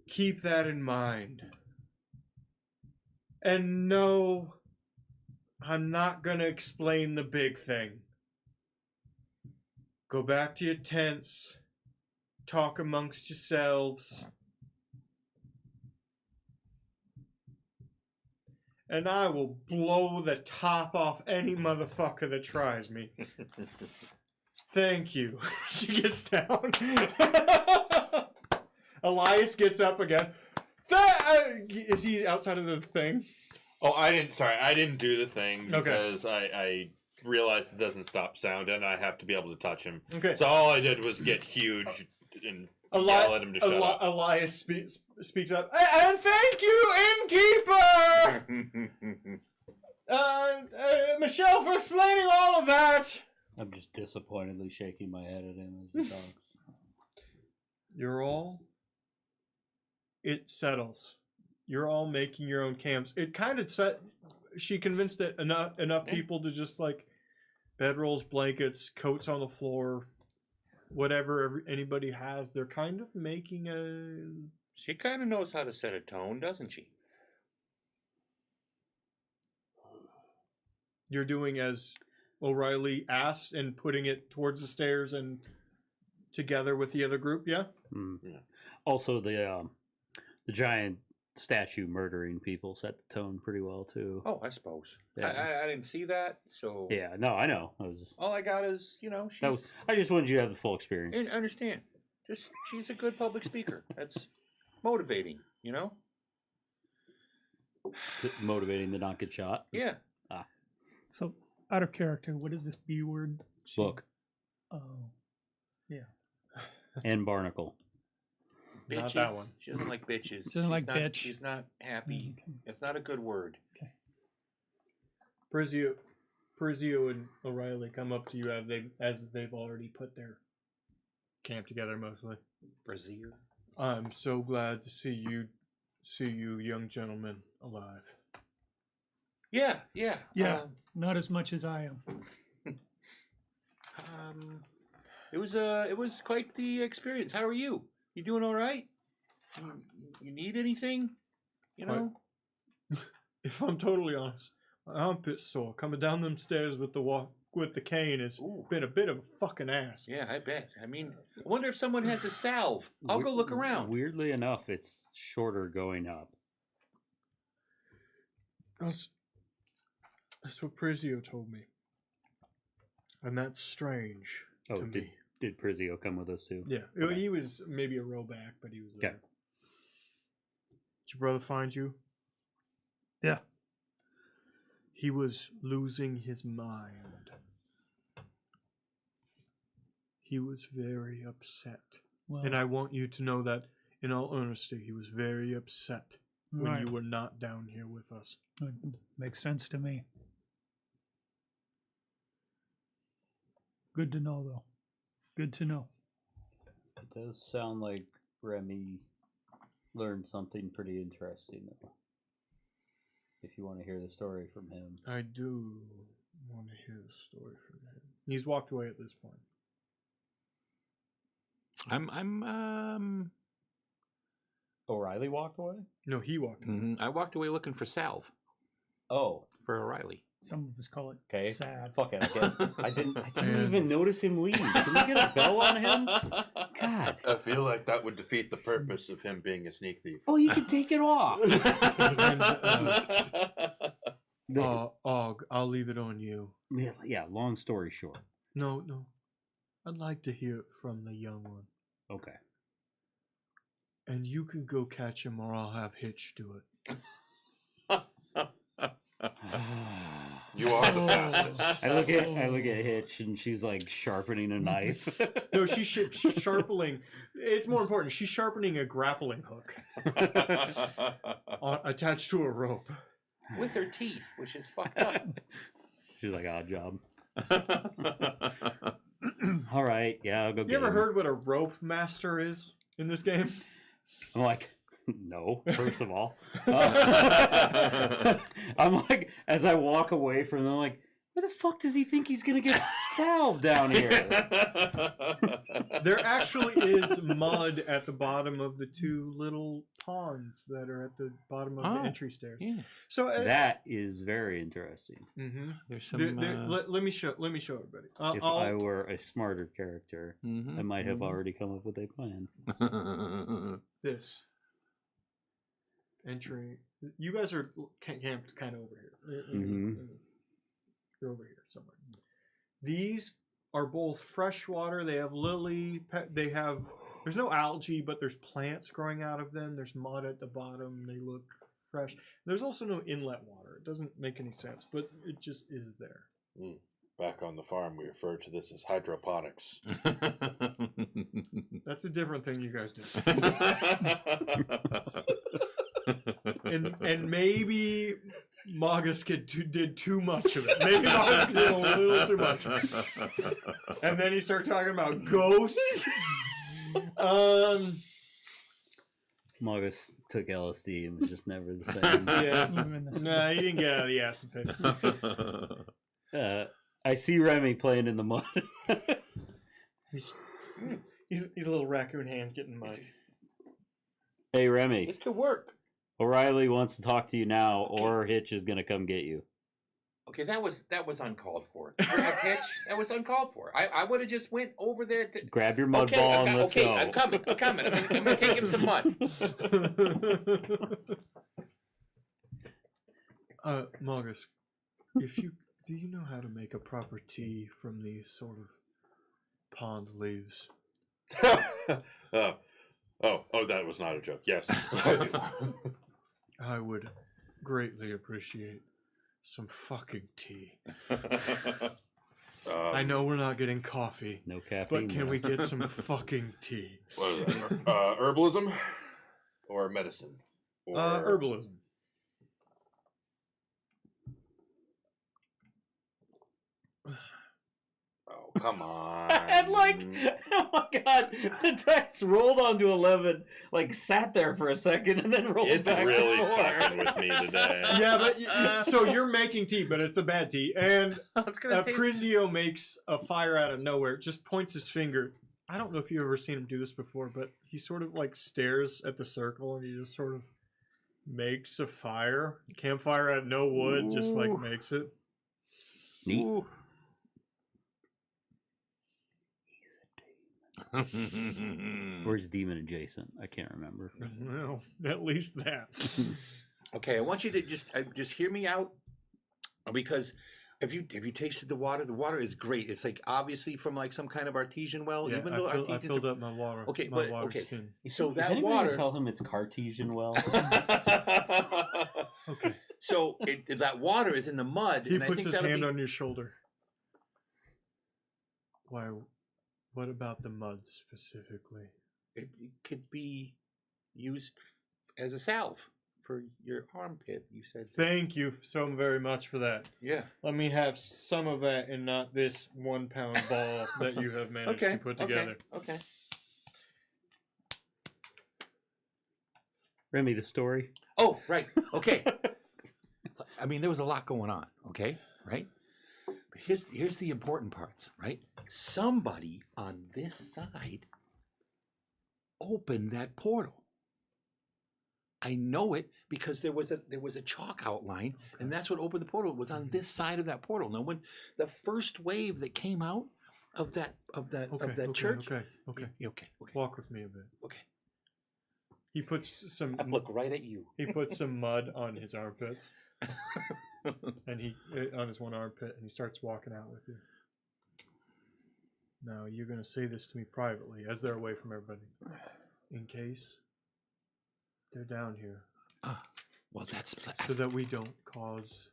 Keep that in mind. And no, I'm not going to explain the big thing. Go back to your tents. Talk amongst yourselves. And I will blow the top off any motherfucker that tries me. Thank you. She gets down. Elias gets up again. Is he outside of the thing? Oh, I didn't do the thing because I realized it doesn't stop sound and I have to be able to touch him. Okay. So all I did was get huge and yell at him to shut up. Elias speaks up. And thank you, innkeeper! Michelle, for explaining all of that. I'm just disappointedly shaking my head at him as he talks. You're all... It settles. You're all making your own camps. It kind of set... She convinced it enough people to just, like, bedrolls, blankets, coats on the floor, whatever anybody has. They're kind of making a... She kind of knows how to set a tone, doesn't she? You're doing as O'Reilly asked and putting it towards the stairs and together with the other group, yeah? Yeah. Also, the giant statue murdering people set the tone pretty well, too. Oh, I suppose. Yeah. I didn't see that, so... Yeah, no, I know. I was just, All I got is, she's... I just wanted you to have the full experience. I understand. She's a good public speaker. That's motivating, Motivating to not get shot. Yeah. So, out of character, what is this B word? Book. Oh, yeah. And barnacle. Bitches. Not that one. She doesn't like bitches. She doesn't like not, bitch. She's not happy. Okay. It's not a good word. Perizio and O'Reilly come up to you as they've already put their camp together mostly. Brazil. I'm so glad to see you young gentlemen alive. Yeah. Yeah, not as much as I am. It was quite the experience. How are you? You doing all right? You need anything? If I'm totally honest, my armpit's sore. Coming down them stairs with the cane has been a bit of a fucking ass. Yeah, I bet. I mean, I wonder if someone has a salve. I'll go look around. Weirdly enough, it's shorter going up. That's what Perizio told me. And that's strange to me. Did Perizio come with us too? Yeah. Okay. He was maybe a row back, but he was there. Okay. Did your brother find you? Yeah. He was losing his mind. He was very upset. Well, And I want you to know that, in all honesty, he was very upset when right. you were not down here with us. It makes sense to me. Good to know, though. Good to know. It does sound like Remy learned something pretty interesting, though. If you want to hear the story from him. I do want to hear the story from him. He's walked away at this point. O'Reilly walked away. No, he walked. I walked away looking for salve Oh, for O'Reilly. Some of us call it okay. sad. Fuck it. I guess I didn't Man. even notice him leave. Can we get a bell on him? God. I feel like that would defeat the purpose of him being a sneak thief. Oh, you can take it off. I'll leave it on you. Yeah. Long story short. No. I'd like to hear it from the young one. Okay. And you can go catch him, or I'll have Hitch do it. You are the fastest. I look at Hitch, and she's like sharpening a knife. No, she's sharpening. It's more important. She's sharpening a grappling hook attached to a rope. With her teeth, which is fucked up. She's like, odd job. All right, yeah, I'll go. You ever heard what a rope master is in this game? I'm like, no. First of all, I'm like, as I walk away from them, I'm like, where the fuck does he think he's gonna get salve down here? There actually is mud at the bottom of the two little ponds that are at the bottom of the entry stairs. Yeah. So That is very interesting. There's some. let me show everybody. If I were a smarter character, Mhm, I might have already come up with a plan. This entry. You guys are camped kind of over here. You're over here somewhere. These are both freshwater. They have lily. They have. There's no algae, but there's plants growing out of them. There's mud at the bottom. They look fresh. There's also no inlet water. It doesn't make any sense, but it just is there. Back on the farm, we refer to this as hydroponics. That's a different thing you guys do. and maybe Magus did too much of it. Maybe Magus did a little too much. And then he started talking about ghosts. Margus took LSD and was just never the same. Yeah. No, he didn't get out of the acid phase. I see Remy playing in the mud. He's little raccoon hands getting mud. Hey Remy, This could work. O'Reilly wants to talk to you now, or Hitch is gonna come get you. Okay, that was uncalled for. A pitch that was uncalled for. I would have just went over there to Grab your mud ball and let's go. I'm coming. I'm gonna take him some mud. Margus, do you know how to make a proper tea from these sort of pond leaves? Oh, that was not a joke. Yes, I do. I would greatly appreciate some fucking tea. I know we're not getting coffee, No caffeine. but can we get some fucking tea? What is that? Herbalism or medicine? Or Herbalism. Oh, come on. And like, oh my god, the dice rolled onto 11, like sat there for a second, and then rolled It's back really to 4. fucking with me today. Yeah, but so you're making tea, but it's a bad tea, and It's gonna taste. Prizio makes a fire out of nowhere. Just points his finger. I don't know if you've ever seen him do this before, but he sort of like stares at the circle, and he just sort of makes a fire, campfire out of no wood, just like makes it. Neat. Ooh. Or is demon adjacent? I can't remember. Well, at least that. Okay, I want you to just hear me out, because have you tasted the water? The water is great. It's like obviously from like some kind of artesian well. Yeah, even though I artesians filled are- up my water. Okay, my but water okay. skin. So Is that anybody water. gonna tell him it's Cartesian well? Okay. So that water is in the mud. He and I puts think his that'll hand be, on your shoulder. Why? What about the mud specifically? It could be used as a salve for your armpit. You said. Thank you so very much for that. Yeah. Let me have some of that and not this 1 pound ball that you have managed to put together. Okay. Remy, the story. Oh, right. Okay. I mean, there was a lot going on. Okay, right. But here's the important parts. Right. Somebody on this side opened that portal. I know it because there was a chalk outline, and that's what opened the portal. It was on this side of that portal. Now, when the first wave that came out of that church, Okay. okay, Walk with me a bit. okay. He puts some. I look right at you. He puts some mud on his armpits, and he on his one armpit, and he starts walking out with you. Now you're going to say this to me privately, as they're away from everybody, in case they're down here, Well, that's so that we don't cause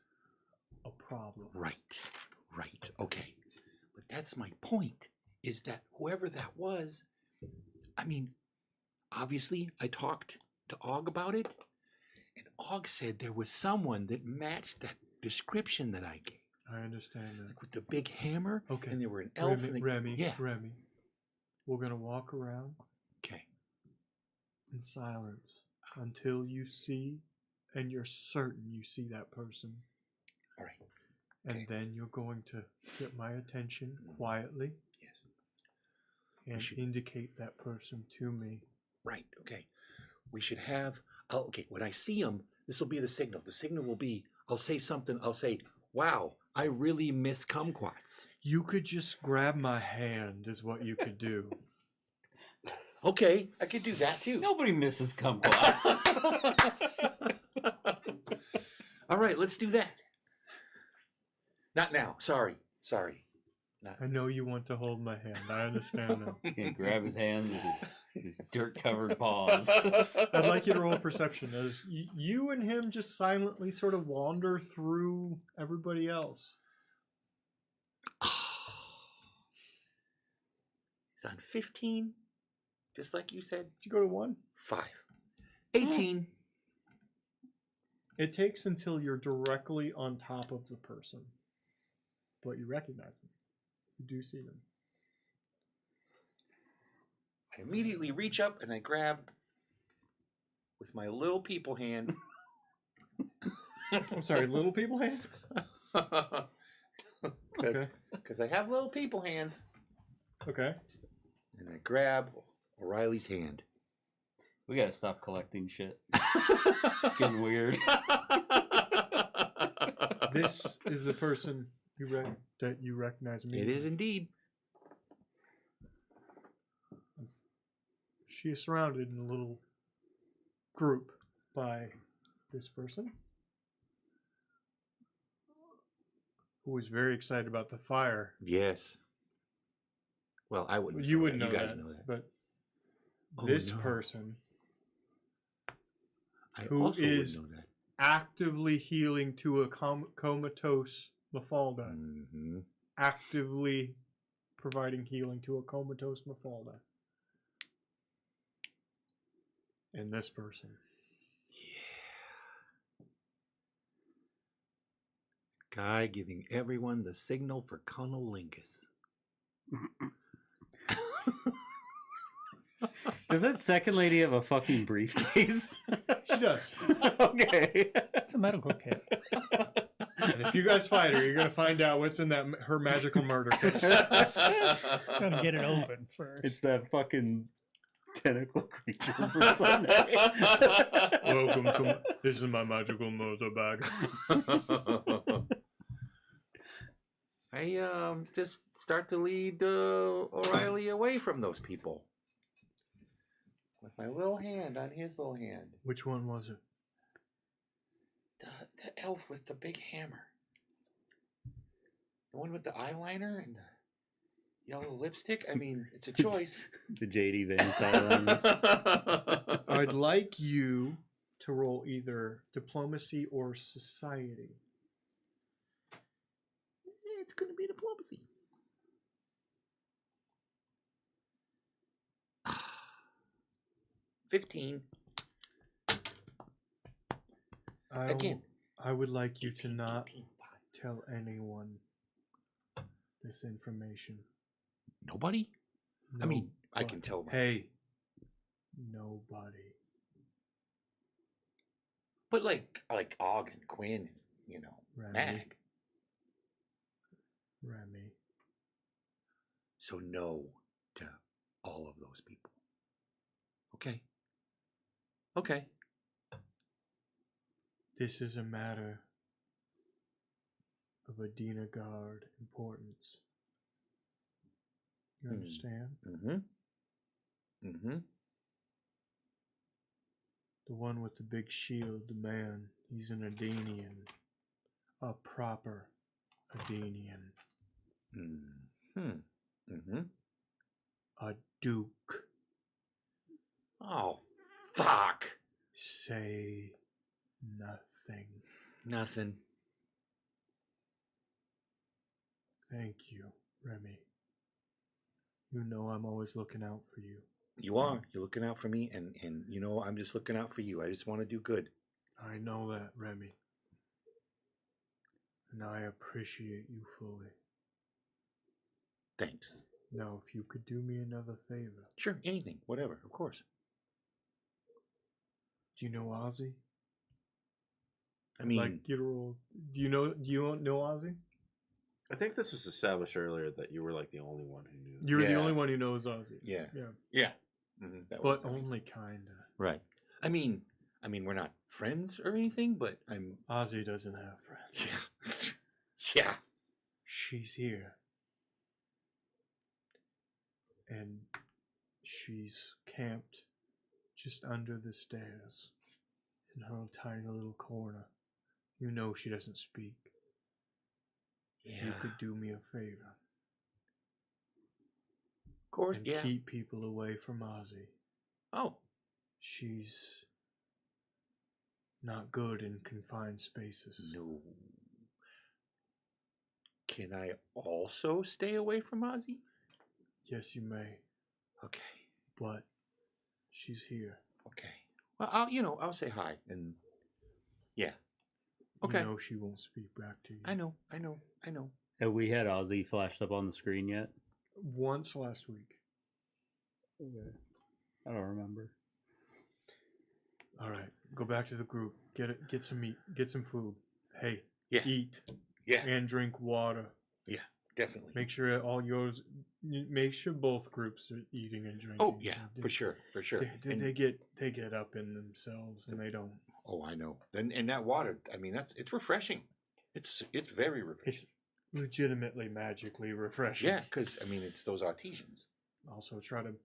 a problem. right. Okay, but that's my point. Is that whoever that was? I mean, obviously, I talked to Og about it, and Og said there was someone that matched that description that I gave. I understand that. Like with the big hammer, Okay. and they were an elf. Remy, yeah. Remy, we're going to walk around Okay. in silence until you see, and you're certain you see that person. All right. And Okay. then you're going to get my attention quietly. Yes. And should- indicate that person to me. Right. Okay. We should have. Oh, okay. When I see him, this will be the signal. The signal will be. I'll say something. I'll say, "Wow, I really miss kumquats." You could just grab my hand, is what you could do. Okay, I could do that too. Nobody misses kumquats. All right, let's do that. Not now. Sorry. I know you want to hold my hand. I understand that. You can grab his hand with his dirt-covered paws. I'd like you to roll perception as you and him just silently sort of wander through everybody else. It's on 15, just like you said. Did you go to 1? 5. 18. It takes until you're directly on top of the person, but you recognize them. You do see them. I immediately reach up and I grab with my little people hand. I'm sorry, little people hand? Okay. Because I have little people hands. Okay. And I grab O'Reilly's hand. We gotta stop collecting shit. It's getting weird. This is the person that you recognize me. It is indeed. She is surrounded in a little group by this person, who is very excited about the fire. Yes. Well, I wouldn't. You wouldn't know You guys that, know that. but Oh, this no. person I who also is wouldn't know that. actively healing to a comatose Mafalda, Mm-hmm. actively providing healing to a comatose Mafalda. And this person. Yeah. Guy giving everyone the signal for cunnilingus. Does that second lady have a fucking briefcase? She does. Okay. It's a medical kit. And if you guys fight her, you're going to find out what's in her magical murder case. Gotta get it open first. It's that fucking tentacle creature from Sunday. Welcome to... This is my magical murder bag. I just start to lead O'Reilly away from those people. With my little hand on his little hand. Which one was it? The elf with the big hammer. The one with the eyeliner and the yellow lipstick. I mean, it's a choice. The JD Vance Island. I'd like you to roll either diplomacy or society. It's going to be diplomacy. $15. Again. I would like you to 18, not 18, 5. tell anyone this information. Nobody? I mean, I Nobody. can tell. Hey, nobody. But like Og and Quinn and, Remy. Mag. Remy. So no to all of those people. Okay. Okay. This is a matter of Adina Guard importance. You understand? Mm-hmm. Mm-hmm. The one with the big shield, the man, he's an Adenian. A proper Adenian. Mm-hmm. Mm-hmm. A duke. Oh, fuck. Say nothing. Nothing. Thank you, Remy. You know I'm always looking out for you. You are. You're looking out for me, and you know I'm just looking out for you. I just want to do good. I know that, Remy. And I appreciate you fully. Thanks. Now, if you could do me another favor. Sure, anything, whatever, of course. Do you know Ozzy? I mean, Like your old. Do you know Ozzy? I think this was established earlier that you were like the only one who knew. You're the Yeah. only one who knows Ozzy. yeah, Yeah. yeah. Mm-hmm. But only kinda. Right. I mean, we're not friends or anything, but I'm. Ozzy doesn't have friends. Yeah. Yeah. She's here. And she's camped just under the stairs in her tiny little corner. You know she doesn't speak. If you Yeah. could do me a favor Of course. and Yeah. keep people away from Ozzy. Oh. She's not good in confined spaces. No. Can I also stay away from Ozzy? Yes, you may, Okay. but she's here. Okay. Well, I'll say hi, and yeah. Okay. You know she won't speak back to you. I know. Have we had Ozzy flashed up on the screen yet? Once last week. Okay. I don't remember. All right, go back to the group. Get some meat. Get some food. Hey, Yeah. eat Yeah. and drink water. Definitely. Make sure all yours. Make sure both groups are eating and drinking. Oh yeah, for sure, for sure. And- They get up in themselves and they don't. oh, I know. And that water. I mean, it's refreshing. It's very refreshing. It's legitimately magically refreshing. Yeah, because I mean, it's those artesians. Also, try to.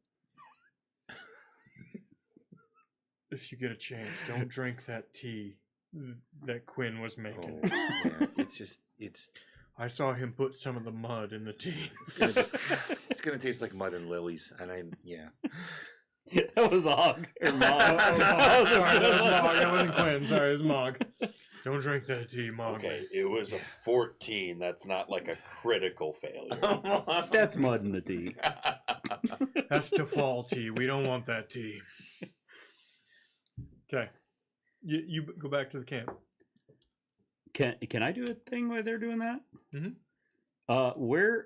If you get a chance, don't drink that tea that Quinn was making. Oh, yeah. It's I saw him put some of the mud in the tea. it's gonna taste like mud and lilies, and yeah. That was Og. Or Mog. Oh, sorry, that was Mog. That wasn't Quinn. Sorry, it was Mog. Don't drink that tea, Mog. Okay, it was a 14. That's not like a critical failure. That's mud in the tea. That's to fall tea. We don't want that tea. Okay. You go back to the camp. Can I do a thing while they're doing that? Mhm.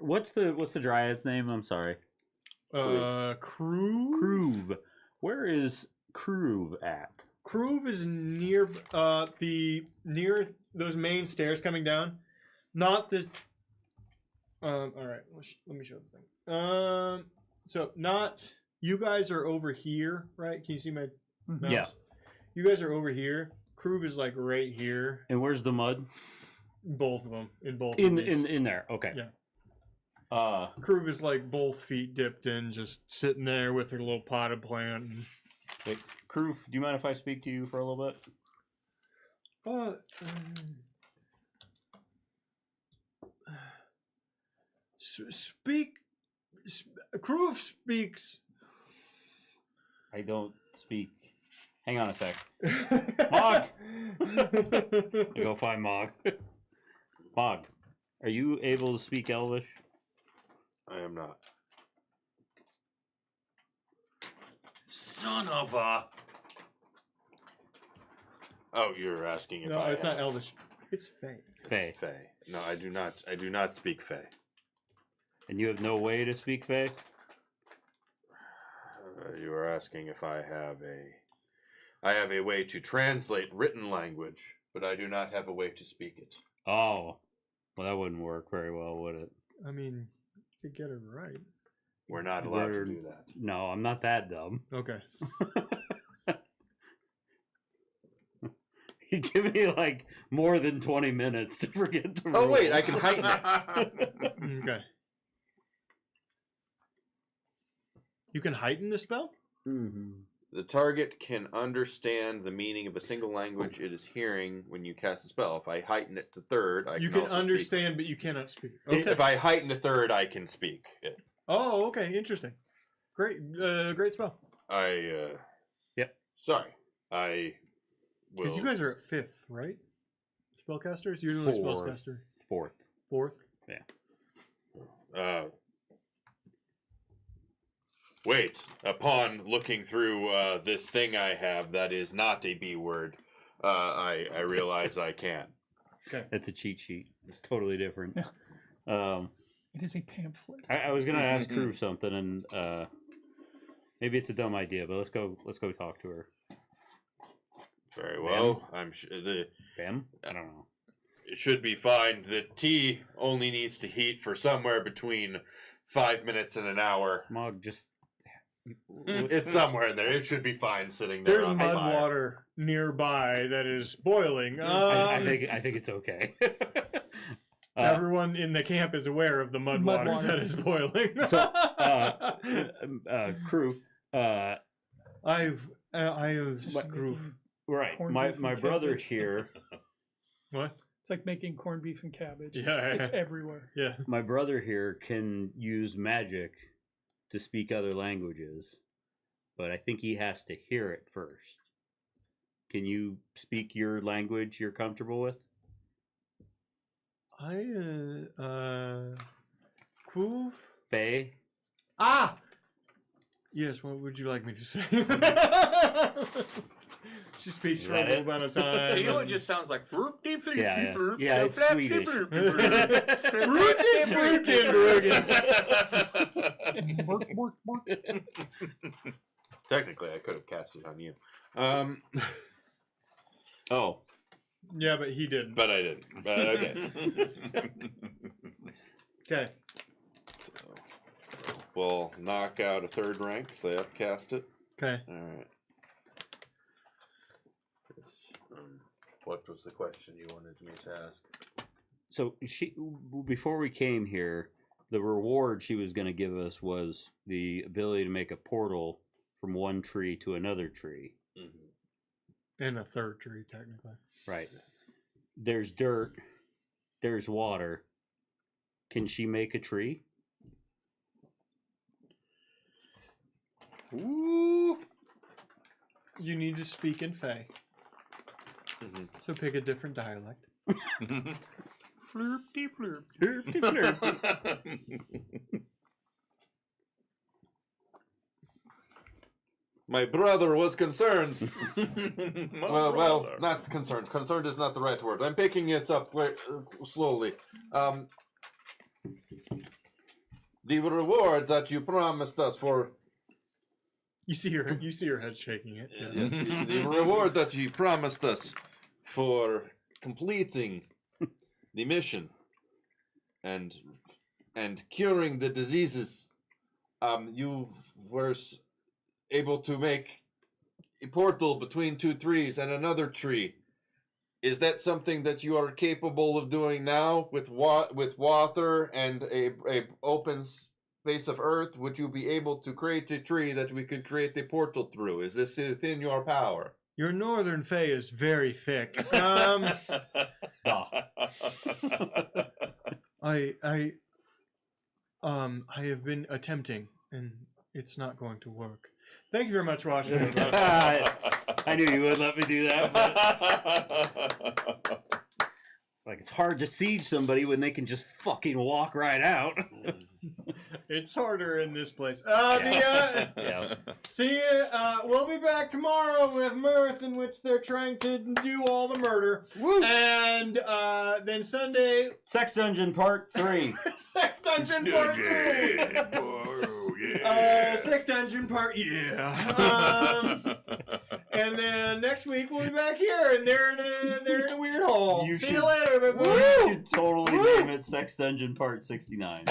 What's the dryad's name? I'm sorry. Kruve? Kruve. Where is Kruve at? Kruve is near near those main stairs coming down. Not this. All right. Let me show the thing. So not you guys are over here, right? Can you see my mouse? Yeah. You guys are over here. Kruve is like right here. And where's the mud? Both of them in both. In of these. in there. Okay. Yeah. Kruve is like both feet dipped in, just sitting there with her little potted plant. Wait, Kruve, do you mind if I speak to you for a little bit? Speak. Kruve speaks. I don't speak. Hang on a sec. Mog! I go find Mog. Mog, are you able to speak Elvish? I am not. Son of a. Oh, you're asking if No, I it's not have- Elvish. It's Fae. Fae. Fae. No, I do not. I do not speak Fae. And you have no way to speak Fae? You are asking if I have a. I have a way to translate written language, but I do not have a way to speak it. Oh. Well, that wouldn't work very well, would it? I mean, you could get it right. We're not allowed We're- to do that. No, I'm not that dumb. Okay. You give me like more than 20 minutes to forget the Oh wait, rules. I can heighten it. Okay. You can heighten the spell? Mhm. The target can understand the meaning of a single language it is hearing when you cast a spell. If I heighten it to third, You can understand, but you cannot speak. Okay. If I heighten to third, I can speak it. Oh, okay. Interesting. Great. Great spell. Yep. Sorry. I will. Because you guys are at 5th, right? Spellcasters? You're the only spellcaster. Fourth. 4th? Wait. Upon looking through this thing I have that is not a B word, I realize I can. It's a cheat sheet. It's totally different. It is a pamphlet. I was gonna ask Crew something, and maybe it's a dumb idea, but let's go talk to her. Very well. I'm sure Bam? I don't know. it should be fine. The tea only needs to heat for somewhere between 5 minutes and an hour. Mog, just It's somewhere in there. It should be fine sitting there. There's on the mud fire. water nearby that is boiling. I think it's okay. Everyone in the camp is aware of the mud water that is boiling. Crew. I have screw. Right. Corned My beef and brother cabbage. here. What? It's like making corned beef and cabbage. Yeah, It's everywhere. Yeah. My brother here can use magic to speak other languages, but I think he has to hear it first. Can you speak your language you're comfortable with? Cool. Faye? Ah! Yes, what would you like me to say? She speaks for a little amount of time. You know, it just sounds like Yeah, it's Swedish. Technically, I could have cast it on you. Oh, Yeah, but he didn't. But I didn't. But okay. Okay. So, we'll knock out a third rank, so I upcast it. Okay. Alright. What was the question you wanted me to ask? so before we came here, the reward she was going to give us was the ability to make a portal from one tree to another tree. Mm-hmm. And a third tree, technically. Right. There's dirt. There's water. Can she make a tree? Ooh. You need to speak in Fae. Mm-hmm. So pick a different dialect. Flirty flirp. Flirty, flirty. My brother was concerned. well, not concerned. Concerned is not the right word. I'm picking this up slowly. The reward that you promised us for You see her head shaking it. yes, the reward that you promised us for completing the mission and curing the diseases. You were able to make a portal between two trees and another tree. Is that something that you are capable of doing now with water and a open space of earth? Would you be able to create a tree that we could create a portal through? Is this within your power? Your northern Fae is very thick. I have been attempting, and it's not going to work. Thank you very much, Washington. I knew you would let me do that. But it's like it's hard to siege somebody when they can just fucking walk right out. It's harder in this place. Yeah. See you. We'll be back tomorrow with Mirth, in which they're trying to do all the murder. Woo! And then Sunday, Sex Dungeon Part 3. Sex Dungeon Part 3. Sex Dungeon Part, and then next week we'll be back here, and they're in a weird hole. See you later, You everybody. should totally name it Sex Dungeon Part 69.